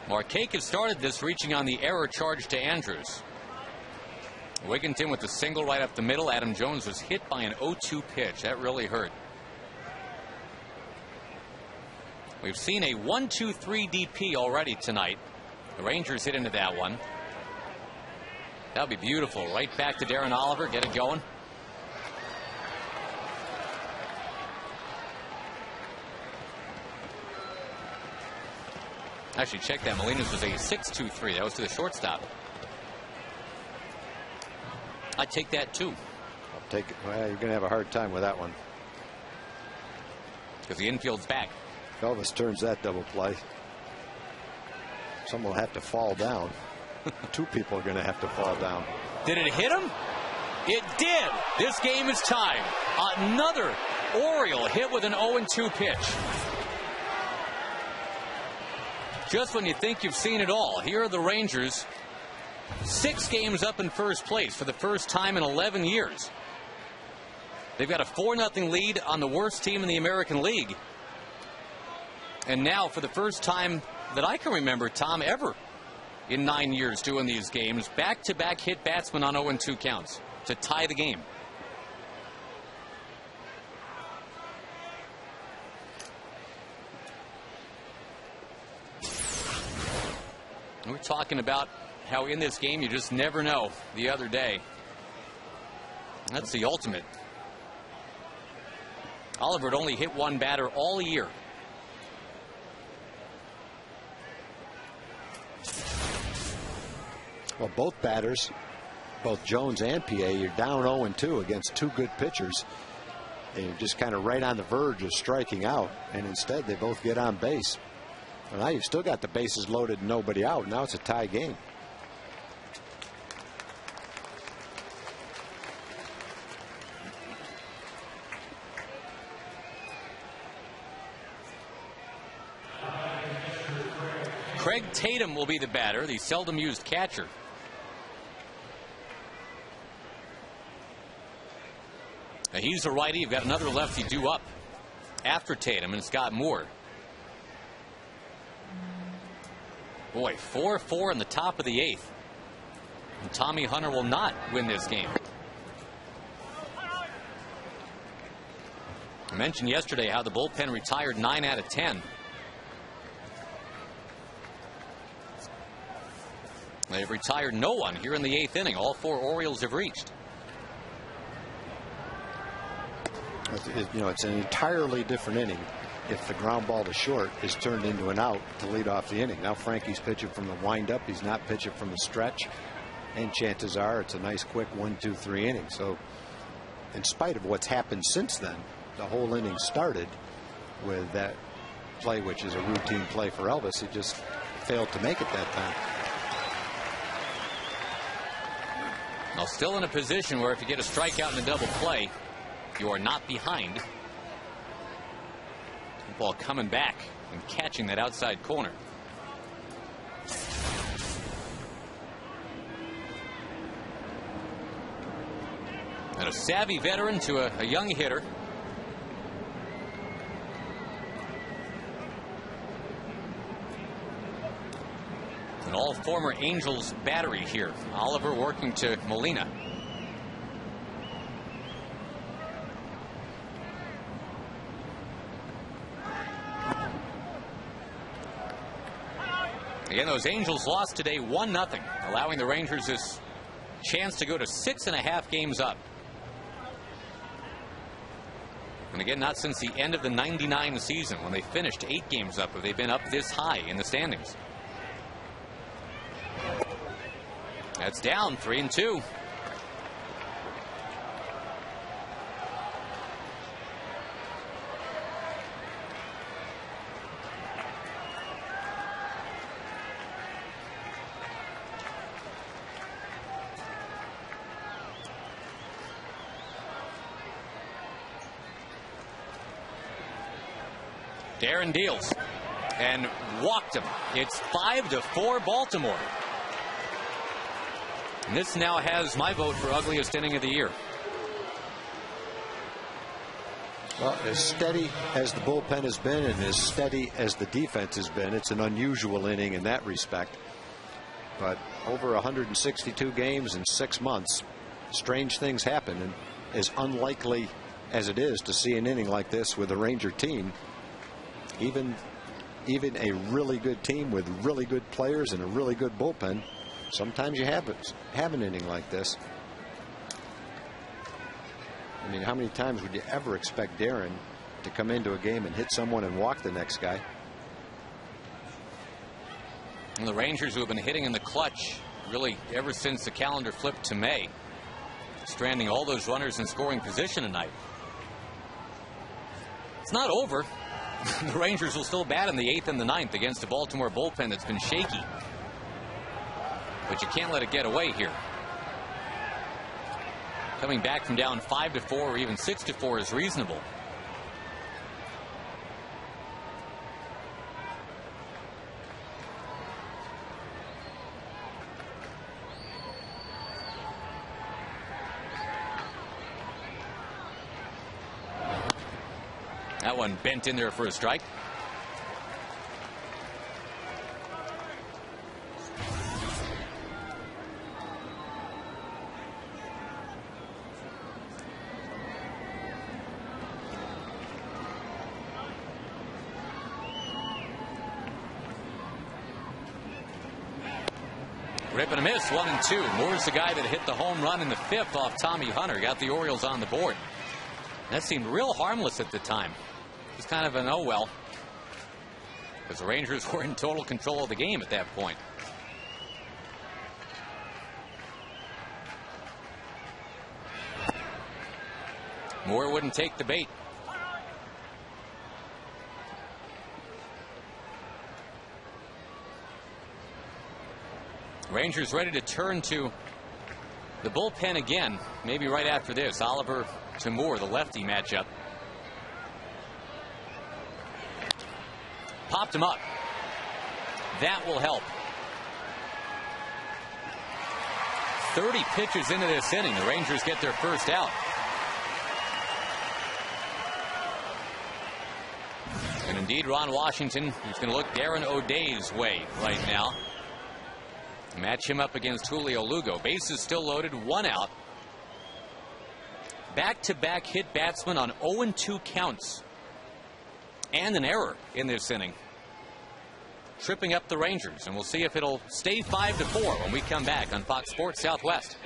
Markakis started this reaching on the error charge to Andrews. Wigginton with the single right up the middle. Adam Jones was hit by an 0-2 pitch. That really hurt. We've seen a 1-2-3 DP already tonight. The Rangers hit into that one. That'll be beautiful. Right back to Darren Oliver. Get it going. Actually, check that. Molina's was a 6-2-3. That was to the shortstop. I'd take that too. I'll take it. Well, you're going to have a hard time with that one. Because the infield's back. If Elvis turns that double play, someone will have to fall down. 2 people are going to have to fall down. Did it hit him? It did. This game is tied. Another Oriole hit with an 0-2 pitch. Just when you think you've seen it all, here are the Rangers, 6 games up in first place for the first time in 11 years. They've got a 4-0 lead on the worst team in the American League. And now, for the first time that I can remember, Tom, ever in 9 years doing these games, back-to-back hit batsmen on 0-2 counts to tie the game. We're talking about how in this game you just never know the other day. That's the ultimate. Oliver had only hit 1 batter all year. Well, both batters, both Jones and PA, you're down 0-2 against 2 good pitchers. And you're just kind of right on the verge of striking out. And instead, they both get on base. Well, now you've still got the bases loaded and nobody out. Now it's a tie game. Craig Tatum will be the batter, the seldom used catcher. Now he's a righty. You've got another lefty due up after Tatum, and Scott Moore. Boy, 4-4 in the top of the 8th. And Tommy Hunter will not win this game. I mentioned yesterday how the bullpen retired 9 out of 10. They've retired no one here in the 8th inning. All 4 Orioles have reached. You know, it's an entirely different inning if the ground ball to short is turned into an out to lead off the inning. Now Frankie's pitching from the windup. He's not pitching from the stretch. And chances are it's a nice quick 1-2-3 inning. So in spite of what's happened since then, the whole inning started with that play, which is a routine play for Elvis. He just failed to make it that time. Now still in a position where if you get a strikeout in a double play, you are not behind. The ball coming back and catching that outside corner. And a savvy veteran to a young hitter. An all former Angels battery here. Oliver working to Molina. Again, those Angels lost today 1-0, allowing the Rangers this chance to go to 6.5 games up. And again, not since the end of the '99 season when they finished 8 games up have they been up this high in the standings. That's down 3-2. Darren deals and walked him. It's 5-4 Baltimore. And this now has my vote for ugliest inning of the year. Well, as steady as the bullpen has been and as steady as the defense has been, it's an unusual inning in that respect. But over 162 games in 6 months, strange things happen. And as unlikely as it is to see an inning like this with a Ranger team, even a really good team with really good players and a really good bullpen, sometimes you have an inning like this. I mean, how many times would you ever expect Darren to come into a game and hit someone and walk the next guy? And the Rangers, who have been hitting in the clutch really ever since the calendar flipped to May, stranding all those runners in scoring position tonight. It's not over. The Rangers will still bat in the 8th and the 9th against the Baltimore bullpen that's been shaky. But you can't let it get away here. Coming back from down 5-4 or even 6-4 is reasonable. That one bent in there for a strike. Rip and a miss, 1-2. Moore's the guy that hit the home run in the 5th off Tommy Hunter. Got the Orioles on the board. That seemed real harmless at the time. It was kind of an oh well, because the Rangers were in total control of the game at that point. Moore wouldn't take the bait. Rangers ready to turn to the bullpen again, maybe right after this. Oliver to Moore, the lefty matchup. Popped him up. That will help. 30 pitches into this inning. The Rangers get their first out. And indeed, Ron Washington is going to look Darren O'Day's way right now. Match him up against Julio Lugo. Bases still loaded, 1 out. Back-to-back hit batsman on 0-2 counts. And an error in this inning, tripping up the Rangers, and we'll see if it'll stay 5-4 when we come back on Fox Sports Southwest.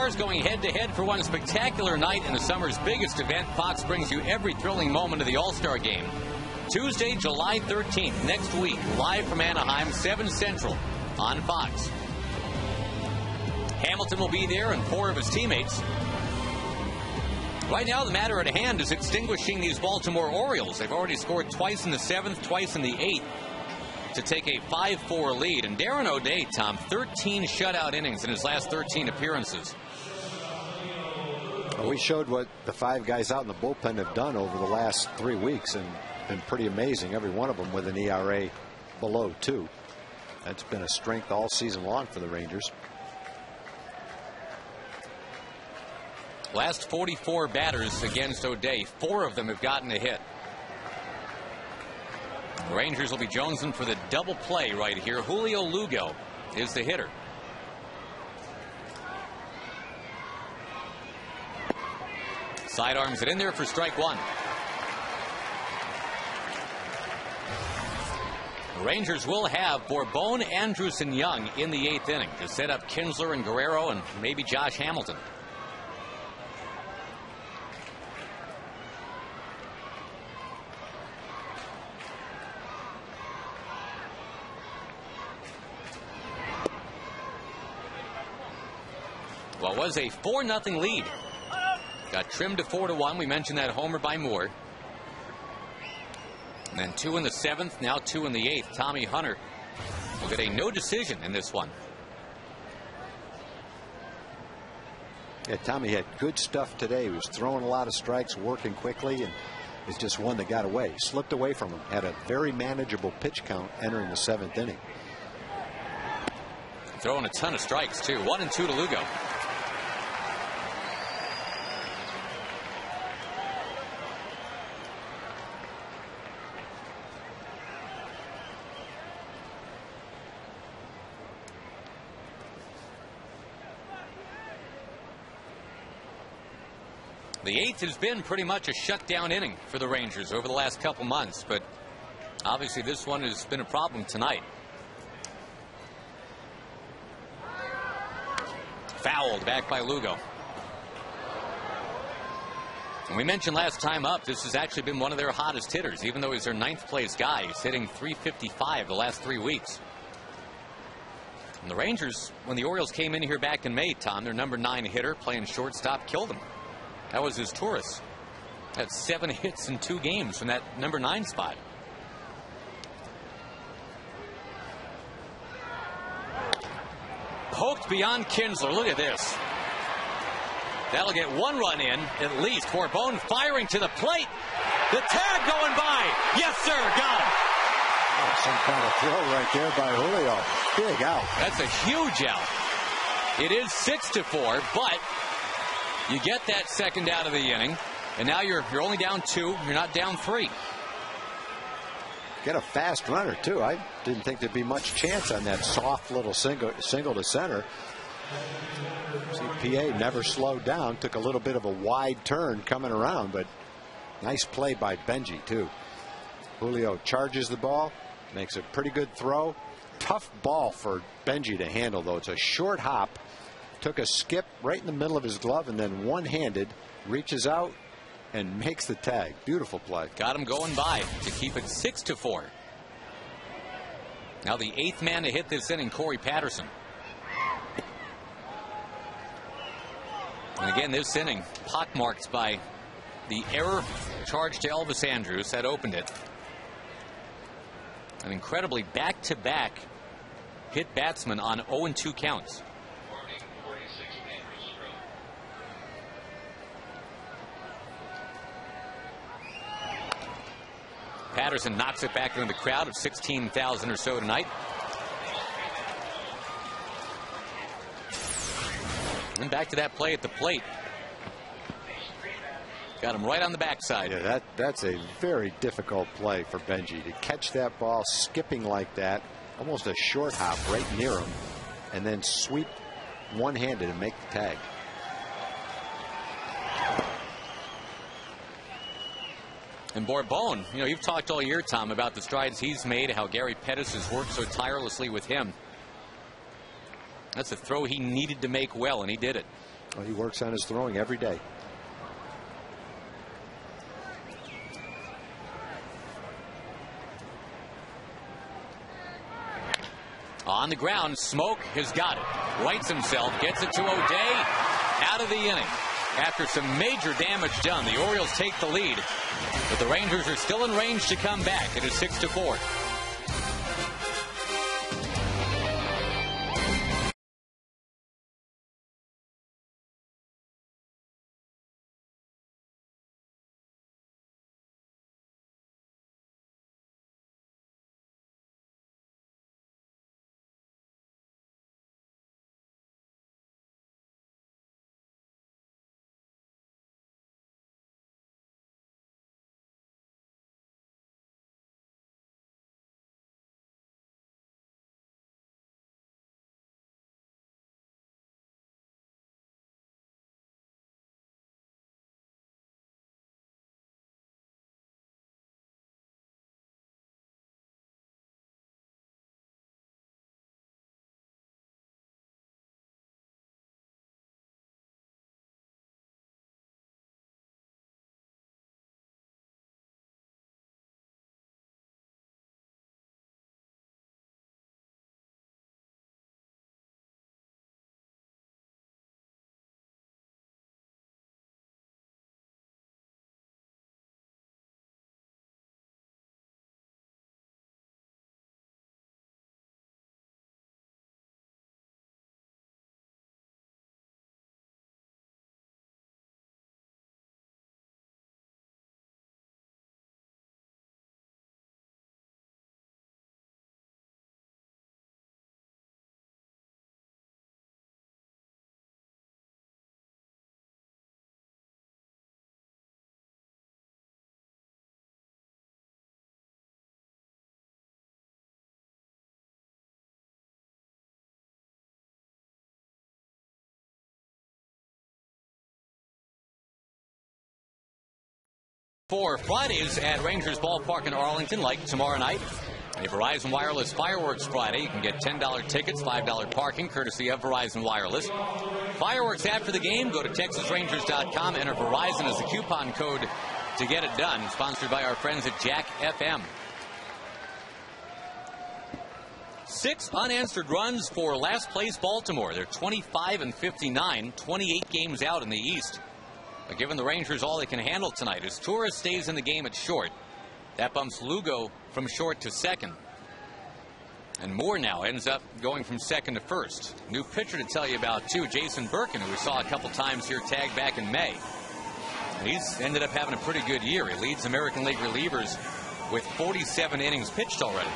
stars going head-to-head for one spectacular night in the summer's biggest event. Fox brings you every thrilling moment of the All-Star Game. Tuesday, July 13th, next week, live from Anaheim, 7 Central on Fox. Hamilton will be there and 4 of his teammates. Right now, the matter at hand is extinguishing these Baltimore Orioles. They've already scored twice in the 7th, twice in the 8th to take a 5-4 lead. And Darren O'Day, Tom, 13 shutout innings in his last 13 appearances. Well, we showed what the 5 guys out in the bullpen have done over the last 3 weeks, and been pretty amazing. Every one of them with an ERA below 2. That's been a strength all season long for the Rangers. Last 44 batters against O'Day, 4 of them have gotten a hit. The Rangers will be jonesing for the double play right here. Julio Lugo is the hitter. Sidearms it in there for strike 1. The Rangers will have Bourbon, Andrus, and Young in the 8th inning to set up Kinsler and Guerrero and maybe Josh Hamilton. What was a 4-0 lead got trimmed to 4-1. We mentioned that homer by Moore. And then 2 in the 7th, now 2 in the 8th. Tommy Hunter will get a no decision in this one. Yeah, Tommy had good stuff today. He was throwing a lot of strikes, working quickly, and it's just one that got away. Slipped away from him. Had a very manageable pitch count entering the 7th inning. Throwing a ton of strikes, too. 1-2 to Lugo. The 8th has been pretty much a shutdown inning for the Rangers over the last couple months, but obviously this one has been a problem tonight. Fouled back by Lugo. And we mentioned last time up, this has actually been one of their hottest hitters, even though he's their 9th place guy. He's hitting .355 the last 3 weeks. And the Rangers, when the Orioles came in here back in May, Tom, their number 9 hitter playing shortstop killed him. That was his Taurus. Had 7 hits in 2 games from that number 9 spot. Poked beyond Kinsler. Look at this. That'll get 1 run in at least. Bourbon firing to the plate. The tag going by. Yes, sir. Got him. Oh, some kind of throw right there by Julio. Big out. That's a huge out. It is 6-4, but you get that second out of the inning, and now you're only down 2. You're not down 3. Get a fast runner, too. I didn't think there'd be much chance on that soft little single to center. See, PA never slowed down. Took a little bit of a wide turn coming around, but nice play by Benji, too. Julio charges the ball, makes a pretty good throw. Tough ball for Benji to handle, though. It's a short hop. Took a skip right in the middle of his glove, and then one-handed reaches out and makes the tag. Beautiful play. Got him going by to keep it 6-4. Now the 8th man to hit this inning, Corey Patterson. And again, this inning pockmarked by the error charged to Elvis Andrus that opened it. An incredibly back-to-back hit batsman on 0-2 counts. Patterson knocks it back into the crowd of 16,000 or so tonight. And back to that play at the plate. Got him right on the backside. Yeah, that's a very difficult play for Benji to catch that ball skipping like that, almost a short hop right near him, and then sweep one-handed and make the tag. And Bourbon, you know, you've talked all year, Tom, about the strides he's made, how Gary Pettis has worked so tirelessly with him. That's a throw he needed to make well, and he did it. Well, he works on his throwing every day. On the ground, Smoke has got it. Rights himself, gets it to O'Day. Out of the inning. After some major damage done, the Orioles take the lead. But the Rangers are still in range to come back. It is 6-4. For Fridays at Rangers Ballpark in Arlington, like tomorrow night, a Verizon Wireless Fireworks Friday. You can get $10 tickets, $5 parking, courtesy of Verizon Wireless. Fireworks after the game. Go to TexasRangers.com. Enter Verizon as the coupon code to get it done. Sponsored by our friends at Jack FM. 6 unanswered runs for last place Baltimore. They're 25-59, 28 games out in the East. But given the Rangers all they can handle tonight, as Torres stays in the game at short, that bumps Lugo from short to second. And Moore now ends up going from second to first. New pitcher to tell you about, too, Jason Birkin, who we saw a couple times here tagged back in May. And he's ended up having a pretty good year. He leads American League relievers with 47 innings pitched already.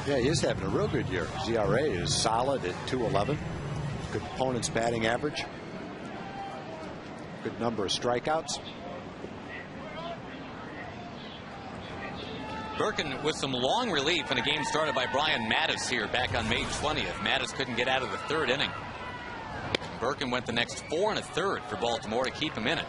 Yeah, he is having a real good year. His ERA is solid at 2.11. Good opponent's batting average. Good number of strikeouts. Birkin with some long relief in a game started by Brian Mattis here back on May 20th. Mattis couldn't get out of the third inning. Birkin went the next 4 1/3 for Baltimore to keep him in it.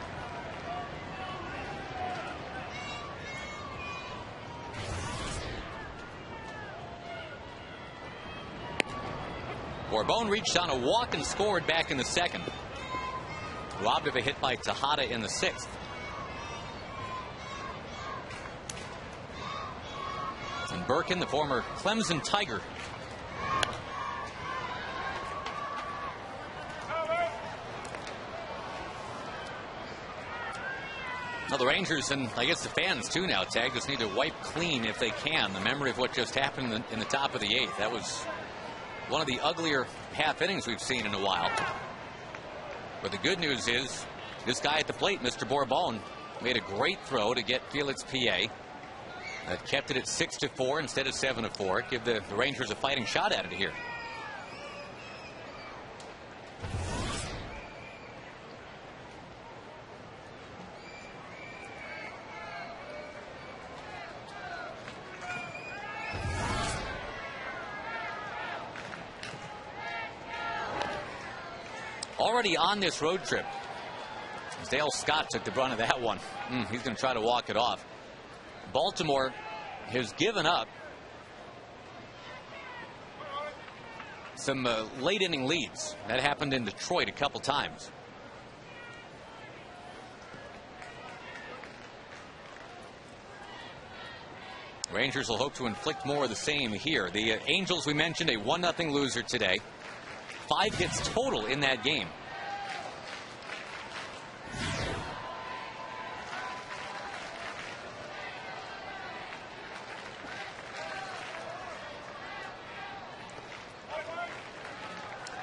Borbone reached on a walk and scored back in the second. Robbed of a hit by Tejada in the 6th. And Birkin, the former Clemson Tiger. Now the Rangers, and I guess the fans too now, Tag, just need to wipe clean if they can the memory of what just happened in the top of the 8th. That was one of the uglier half innings we've seen in a while. But the good news is this guy at the plate, Mr. Borbone, made a great throw to get Felix P.A. That kept it at 6-4 instead of 7-4. Give the Rangers a fighting shot at it here. Already on this road trip, Dale Scott took the brunt of that one. He's going to try to walk it off. Baltimore has given up some late inning leads. That happened in Detroit a couple times. Rangers will hope to inflict more of the same here. The Angels, we mentioned, a 1-0 loser today. 5 hits total in that game.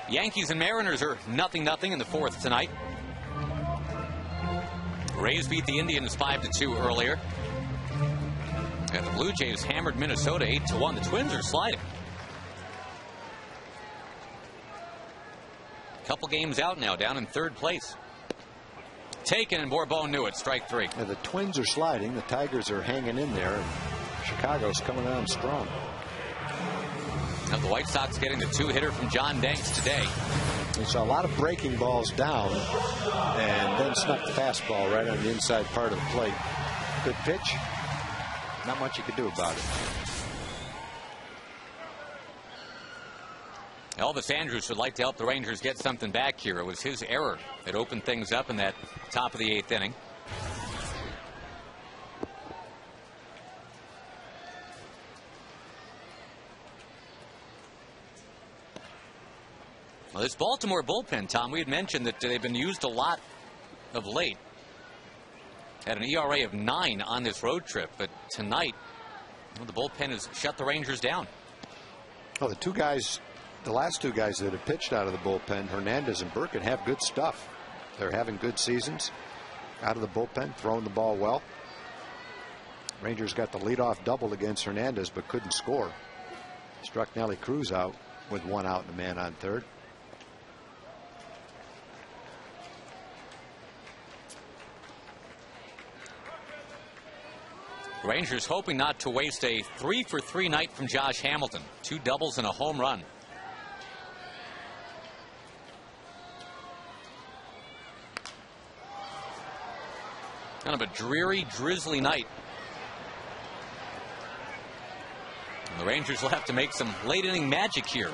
Yankees and Mariners are 0-0 in the 4th tonight. Rays beat the Indians 5-2 earlier. And the Blue Jays hammered Minnesota 8-1. The Twins are sliding. Couple games out now, down in 3rd place. Taken, and Bourbon knew it. Strike 3. Yeah, the Twins are sliding. The Tigers are hanging in there. And Chicago's coming on strong. Now the White Sox getting the 2-hitter from John Danks today. We saw a lot of breaking balls down and then snuck the fastball right on the inside part of the plate. Good pitch. Not much you could do about it. Elvis Andrus would like to help the Rangers get something back here. It was his error that opened things up in that top of the 8th inning. Well, this Baltimore bullpen, Tom, we had mentioned that they've been used a lot of late. Had an ERA of 9 on this road trip, but tonight, well, the bullpen has shut the Rangers down. Well, the last 2 guys that have pitched out of the bullpen, Hernandez and Birkin, have good stuff. They're having good seasons out of the bullpen, throwing the ball well. Rangers got the leadoff double against Hernandez, but couldn't score. Struck Nelly Cruz out with 1 out and a man on 3rd. Rangers hoping not to waste a 3-for-3 night from Josh Hamilton. 2 doubles and a home run. Kind of a dreary, drizzly night. And the Rangers will have to make some late inning magic here.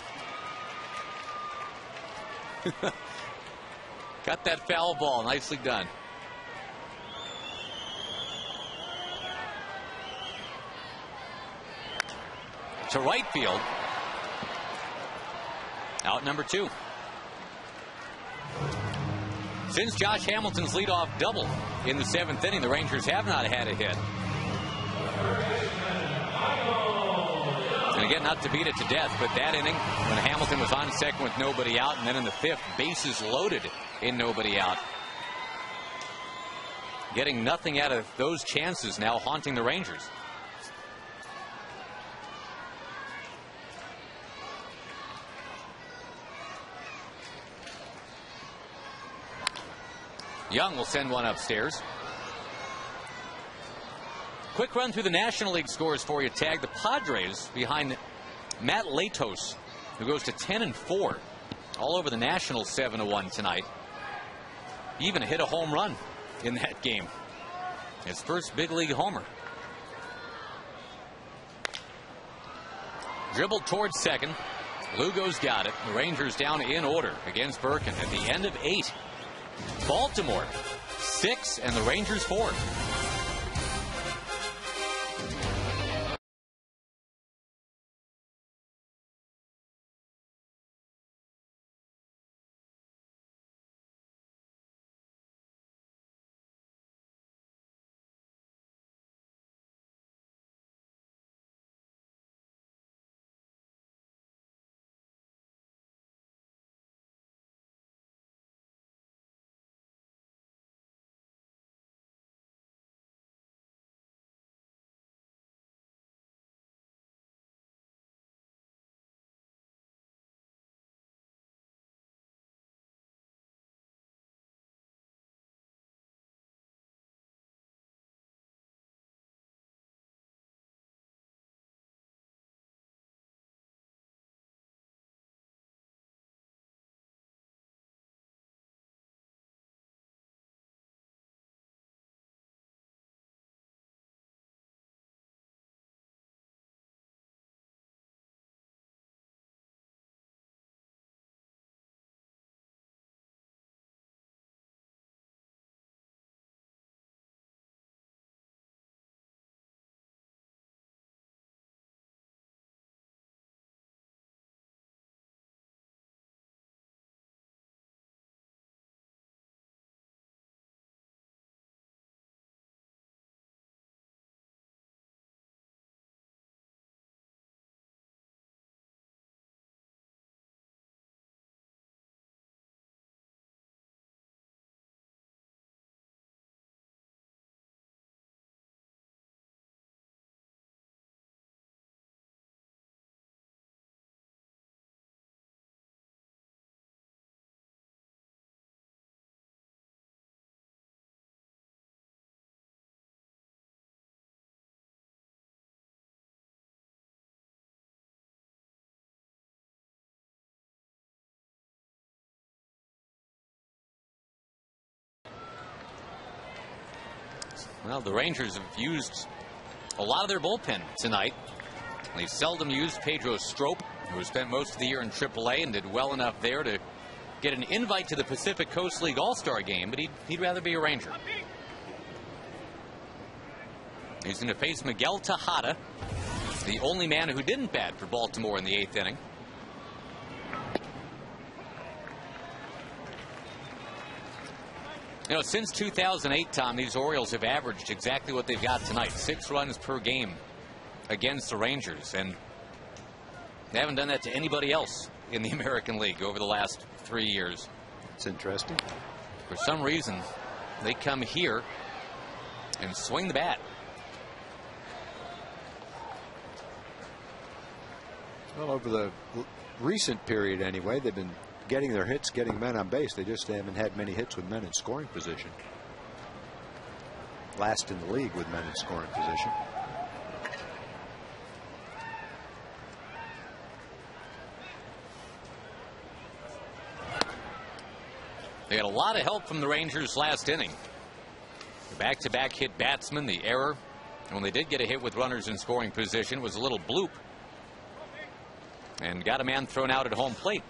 Got that foul ball. Nicely done. To right field. Out number 2. Since Josh Hamilton's leadoff double in the 7th inning, the Rangers have not had a hit. And again, not to beat it to death, but that inning when Hamilton was on second with nobody out, and then in the 5th, bases loaded in nobody out. Getting nothing out of those chances now haunting the Rangers. Young will send one upstairs. Quick run through the National League scores for you, Tag. The Padres behind Matt Latos, who goes to 10-4. All over the Nationals 7-1 tonight. He even hit a home run in that game. His first big league homer. Dribbled towards second. Lugo's got it. The Rangers down in order against Birkin at the end of 8. Baltimore 6 and the Rangers 4. Well, the Rangers have used a lot of their bullpen tonight. They seldom used Pedro Strop, who spent most of the year in AAA and did well enough there to get an invite to the Pacific Coast League All-Star game, but he'd rather be a Ranger. He's going to face Miguel Tejada, the only man who didn't bat for Baltimore in the 8th inning. You know, since 2008, Tom, these Orioles have averaged exactly what they've got tonight, 6 runs per game against the Rangers, and they haven't done that to anybody else in the American League over the last 3 years. It's interesting. For some reason, they come here and swing the bat. Well, over the recent period anyway, they've been getting their hits, getting men on base. They just haven't had many hits with men in scoring position. Last in the league with men in scoring position. They had a lot of help from the Rangers last inning. The back-to-back hit batsman, the error. And when they did get a hit with runners in scoring position, was a little bloop. And got a man thrown out at home plate.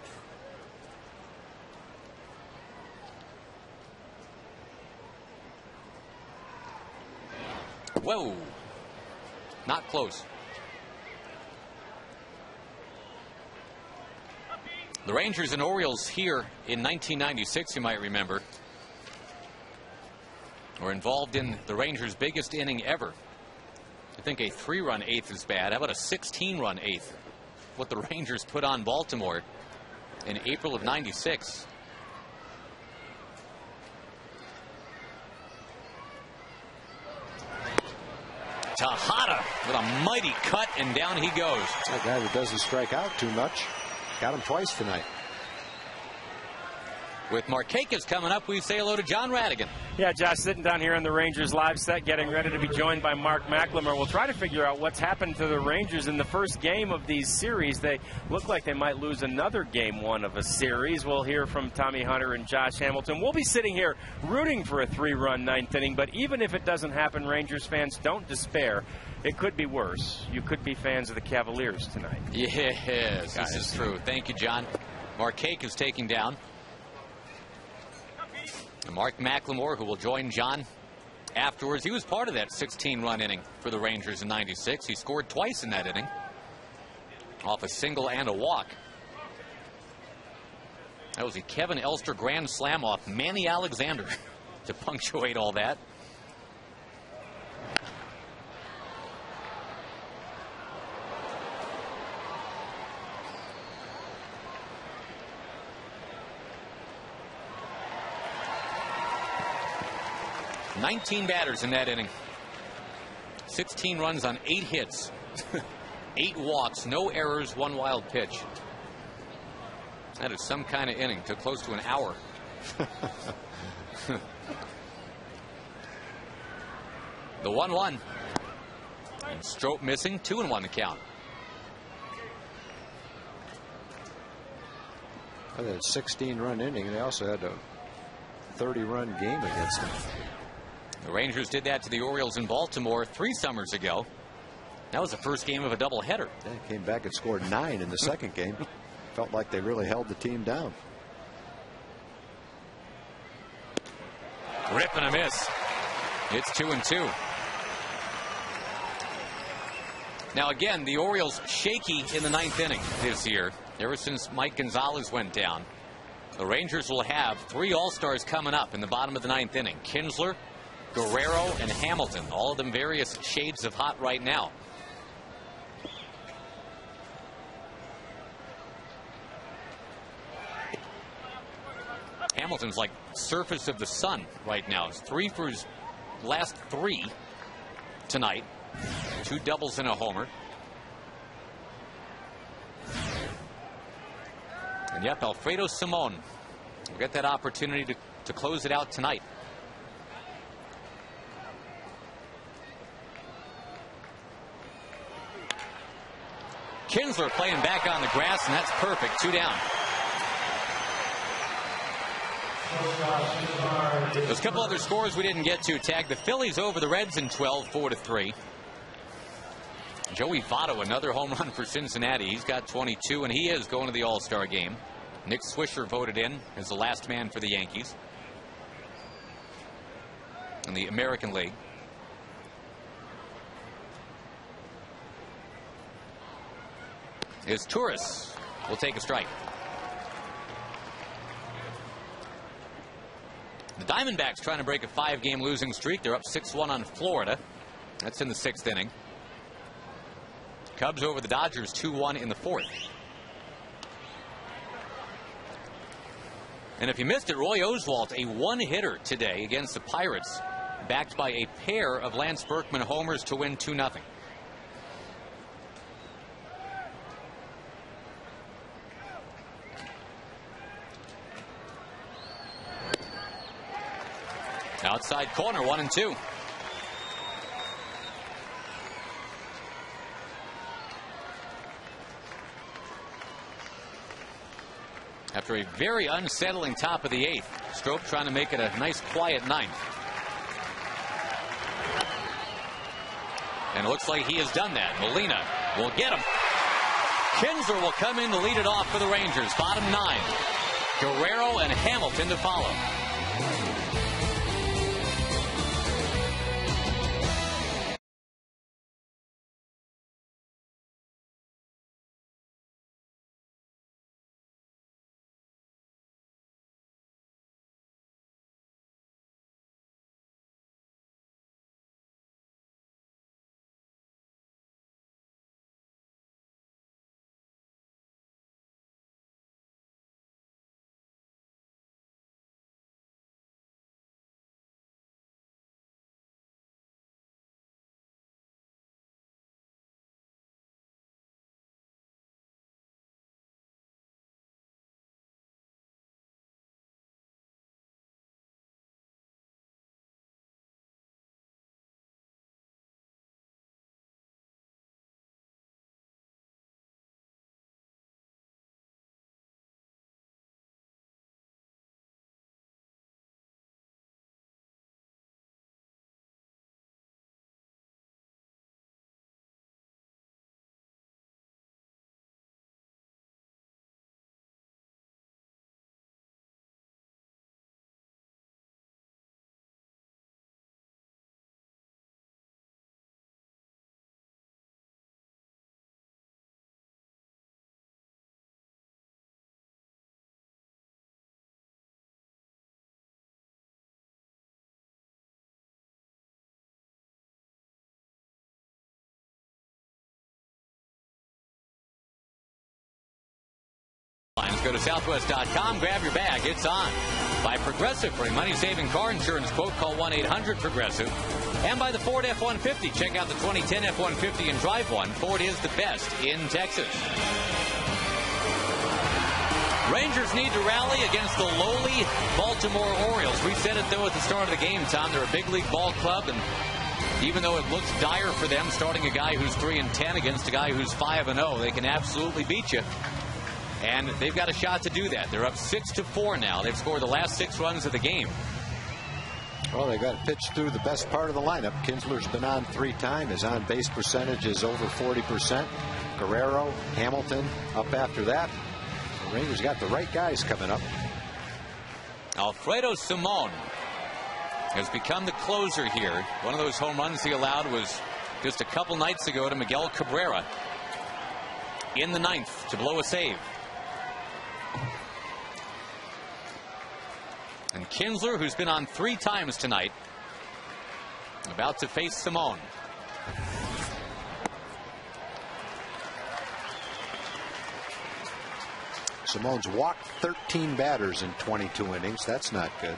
Whoa. Not close. The Rangers and Orioles here in 1996, you might remember, were involved in the Rangers' biggest inning ever. I think a 3-run 8th is bad. How about a 16-run 8th? What the Rangers put on Baltimore in April of '96. Tejada with a mighty cut, and down he goes. That guy that doesn't strike out too much. Got him twice tonight. With Markakis coming up, we say hello to John Radigan. Yeah, Josh, sitting down here on the Rangers live set, getting ready to be joined by Mark McLemore. We'll try to figure out what's happened to the Rangers in the first game of these series. They look like they might lose another game 1 of a series. We'll hear from Tommy Hunter and Josh Hamilton. We'll be sitting here rooting for a 3-run 9th inning, but even if it doesn't happen, Rangers fans, don't despair. It could be worse. You could be fans of the Cavaliers tonight. Yes, this is true. Thank you, John. Markakis taking down. And Mark McLemore, who will join John afterwards. He was part of that 16-run inning for the Rangers in '96. He scored twice in that inning, off a single and a walk. That was a Kevin Elster grand slam off Manny Alexander to punctuate all that. Nineteen batters in that inning. 16 runs on 8 hits. 8 walks, no errors, 1 wild pitch. That is some kind of inning. Took close to an hour. The 1-1. And Strop missing, 2-1 the count. Well, that 16-run inning. They also had a 30-run game against them. The Rangers did that to the Orioles in Baltimore 3 summers ago. That was the first game of a doubleheader. They came back and scored 9 in the second game. Felt like they really held the team down. Rip and a miss. It's 2-2. Now again, the Orioles shaky in the 9th inning this year. Ever since Mike Gonzalez went down. The Rangers will have 3 All-Stars coming up in the bottom of the 9th inning. Kinsler, Guerrero, and Hamilton. All of them various shades of hot right now. Hamilton's like surface of the sun right now. It's 3 for his last 3 tonight. 2 doubles and a homer. And yep, Alfredo Simon will get that opportunity to close it out tonight. Kinsler playing back on the grass, and that's perfect. 2 down. There's a couple other scores we didn't get to. Tag the Phillies over the Reds in 12, 4-3. Joey Votto, another home run for Cincinnati. He's got 22, and he is going to the All-Star game. Nick Swisher voted in as the last man for the Yankees in the American League. Is Torres will take a strike. The Diamondbacks trying to break a 5-game losing streak. They're up 6-1 on Florida. That's in the 6th inning. Cubs over the Dodgers 2-1 in the 4th. And if you missed it, Roy Oswalt, a one-hitter today against the Pirates, backed by a pair of Lance Berkman homers to win 2-0. Outside corner, 1-2. After a very unsettling top of the 8th, Strop trying to make it a nice quiet 9th. And it looks like he has done that. Molina will get him. Kinsler will come in to lead it off for the Rangers. Bottom 9. Guerrero and Hamilton to follow. Go to Southwest.com, grab your bag, it's on. By Progressive, for a money-saving car insurance quote, call 1-800-PROGRESSIVE. And by the Ford F-150, check out the 2010 F-150 and drive one. Ford is the best in Texas. Rangers need to rally against the lowly Baltimore Orioles. We said it, though, at the start of the game, Tom. They're a big league ball club, and even though it looks dire for them, starting a guy who's 3-10 against a guy who's 5-0, they can absolutely beat you. And they've got a shot to do that. They're up 6-4 now. They've scored the last 6 runs of the game. Well, they got to pitch through the best part of the lineup. Kinsler's been on 3 times. His on-base percentage is over 40%. Guerrero, Hamilton up after that. The Rangers got the right guys coming up. Alfredo Simon has become the closer here. One of those home runs he allowed was just a couple nights ago to Miguel Cabrera in the 9th to blow a save. And Kinsler, who's been on 3 times tonight, about to face Simone. Simone's walked 13 batters in 22 innings. That's not good.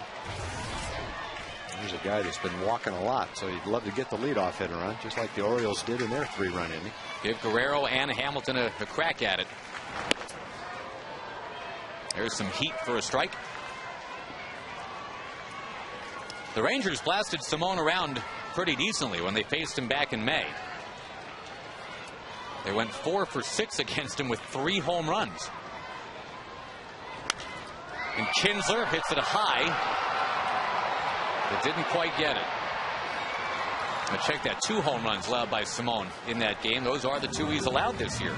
Here's a guy that's been walking a lot, so you'd love to get the leadoff hitter on, just like the Orioles did in their 3-run inning. Give Guerrero and Hamilton a crack at it. There's some heat for a strike. The Rangers blasted Simone around pretty decently when they faced him back in May. They went 4 for 6 against him with 3 home runs. And Kinsler hits it high, but didn't quite get it. Now check that, 2 home runs allowed by Simone in that game. Those are the 2 he's allowed this year.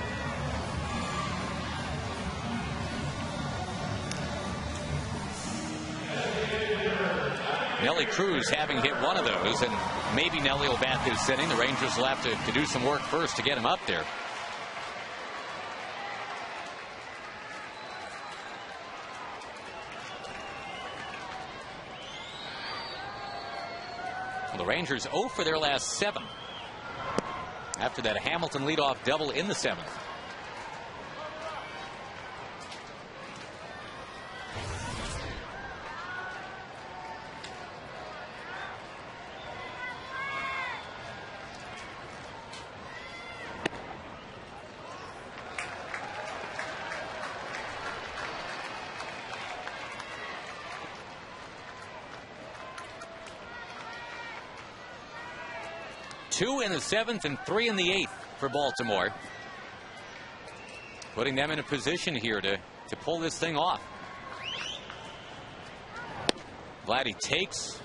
Nelly Cruz having hit one of those, and maybe Nelly will bat this inning. The Rangers will have to do some work first to get him up there. Well, the Rangers 0 for their last 7. After that Hamilton leadoff double in the 7th. Two in the 7th and 3 in the 8th for Baltimore. Putting them in a position here to pull this thing off. Vladdy takes.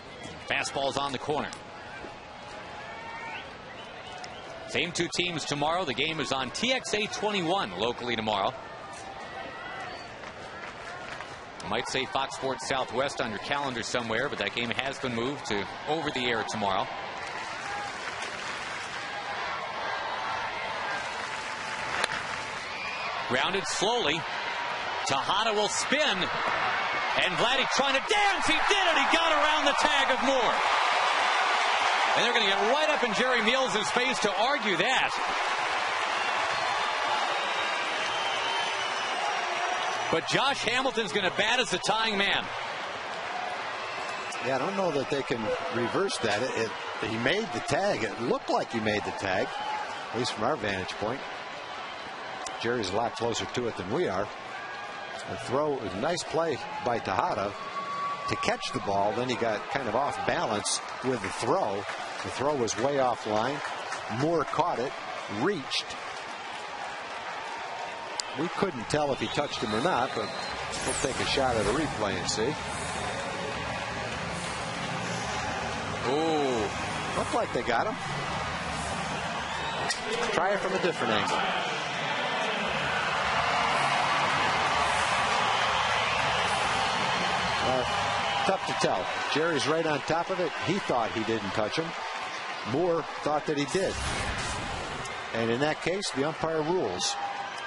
Fastball's on the corner. Same 2 teams tomorrow. The game is on TXA 21 locally tomorrow. I might say Fox Sports Southwest on your calendar somewhere, but that game has been moved to over the air tomorrow. Grounded slowly. Tejada will spin. And Vladdy trying to dance. He did it. He got around the tag of Moore. And they're going to get right up in Jerry Meals' face to argue that. But Josh Hamilton's going to bat as the tying man. Yeah, I don't know that they can reverse that. He made the tag. It looked like he made the tag, at least from our vantage point. Jerry's a lot closer to it than we are. The throw was a nice play by Tejada to catch the ball. Then he got kind of off balance with the throw. The throw was way offline. Moore caught it, reached. We couldn't tell if he touched him or not, but we'll take a shot at a replay and see. Ooh, looked like they got him. Try it from a different angle. Tough to tell. Jerry's right on top of it. He thought he didn't touch him. Moore thought that he did. And in that case, the umpire rules.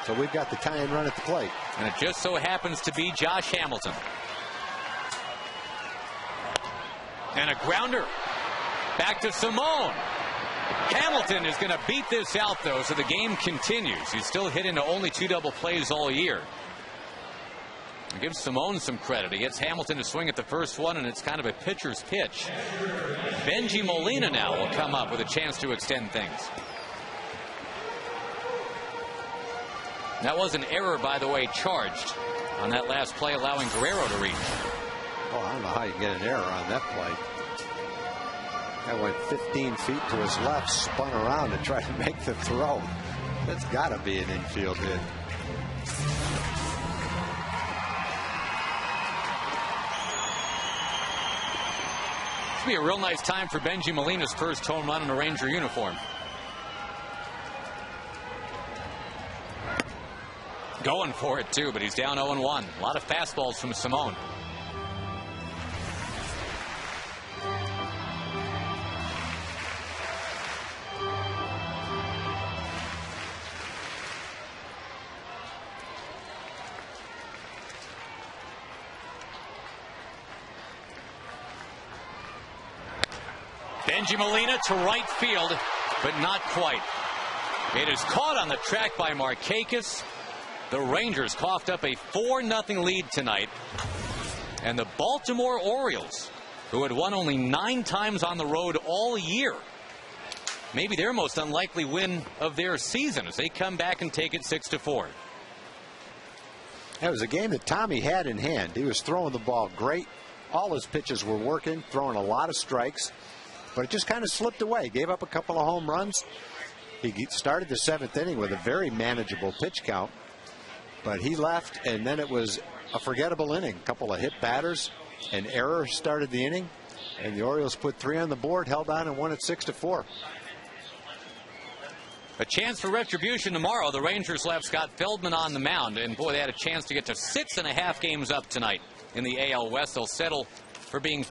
So we've got the tie-in run at the plate. And it just so happens to be Josh Hamilton. And a grounder. Back to Simone. Hamilton is going to beat this out, though, so the game continues. He's still hit into only 2 double plays all year. Gives Simone some credit. He gets Hamilton to swing at the first one, and it's kind of a pitcher's pitch. Benji Molina now will come up with a chance to extend things. That was an error, by the way, charged on that last play, allowing Guerrero to reach. Oh, I don't know how you get an error on that play. That went 15 feet to his left, spun around to try to make the throw. That's got to be an infield hit. This will be a real nice time for Benji Molina's first home run in a Ranger uniform. Going for it, too, but he's down 0-1. A lot of fastballs from Simone. Benji Molina to right field, but not quite. It is caught on the track by Markakis. The Rangers coughed up a 4-0 lead tonight. And the Baltimore Orioles, who had won only 9 times on the road all year, maybe their most unlikely win of their season as they come back and take it 6-4. That was a game that Tommy had in hand. He was throwing the ball great. All his pitches were working, throwing a lot of strikes. But it just kind of slipped away. Gave up a couple of home runs. He started the 7th inning with a very manageable pitch count. But he left, and then it was a forgettable inning. A couple of hit batters. An error started the inning. And the Orioles put 3 on the board, held on, and won it 6-4. A chance for retribution tomorrow. The Rangers left Scott Feldman on the mound. And, boy, they had a chance to get to 6.5 games up tonight in the AL West. They'll settle for being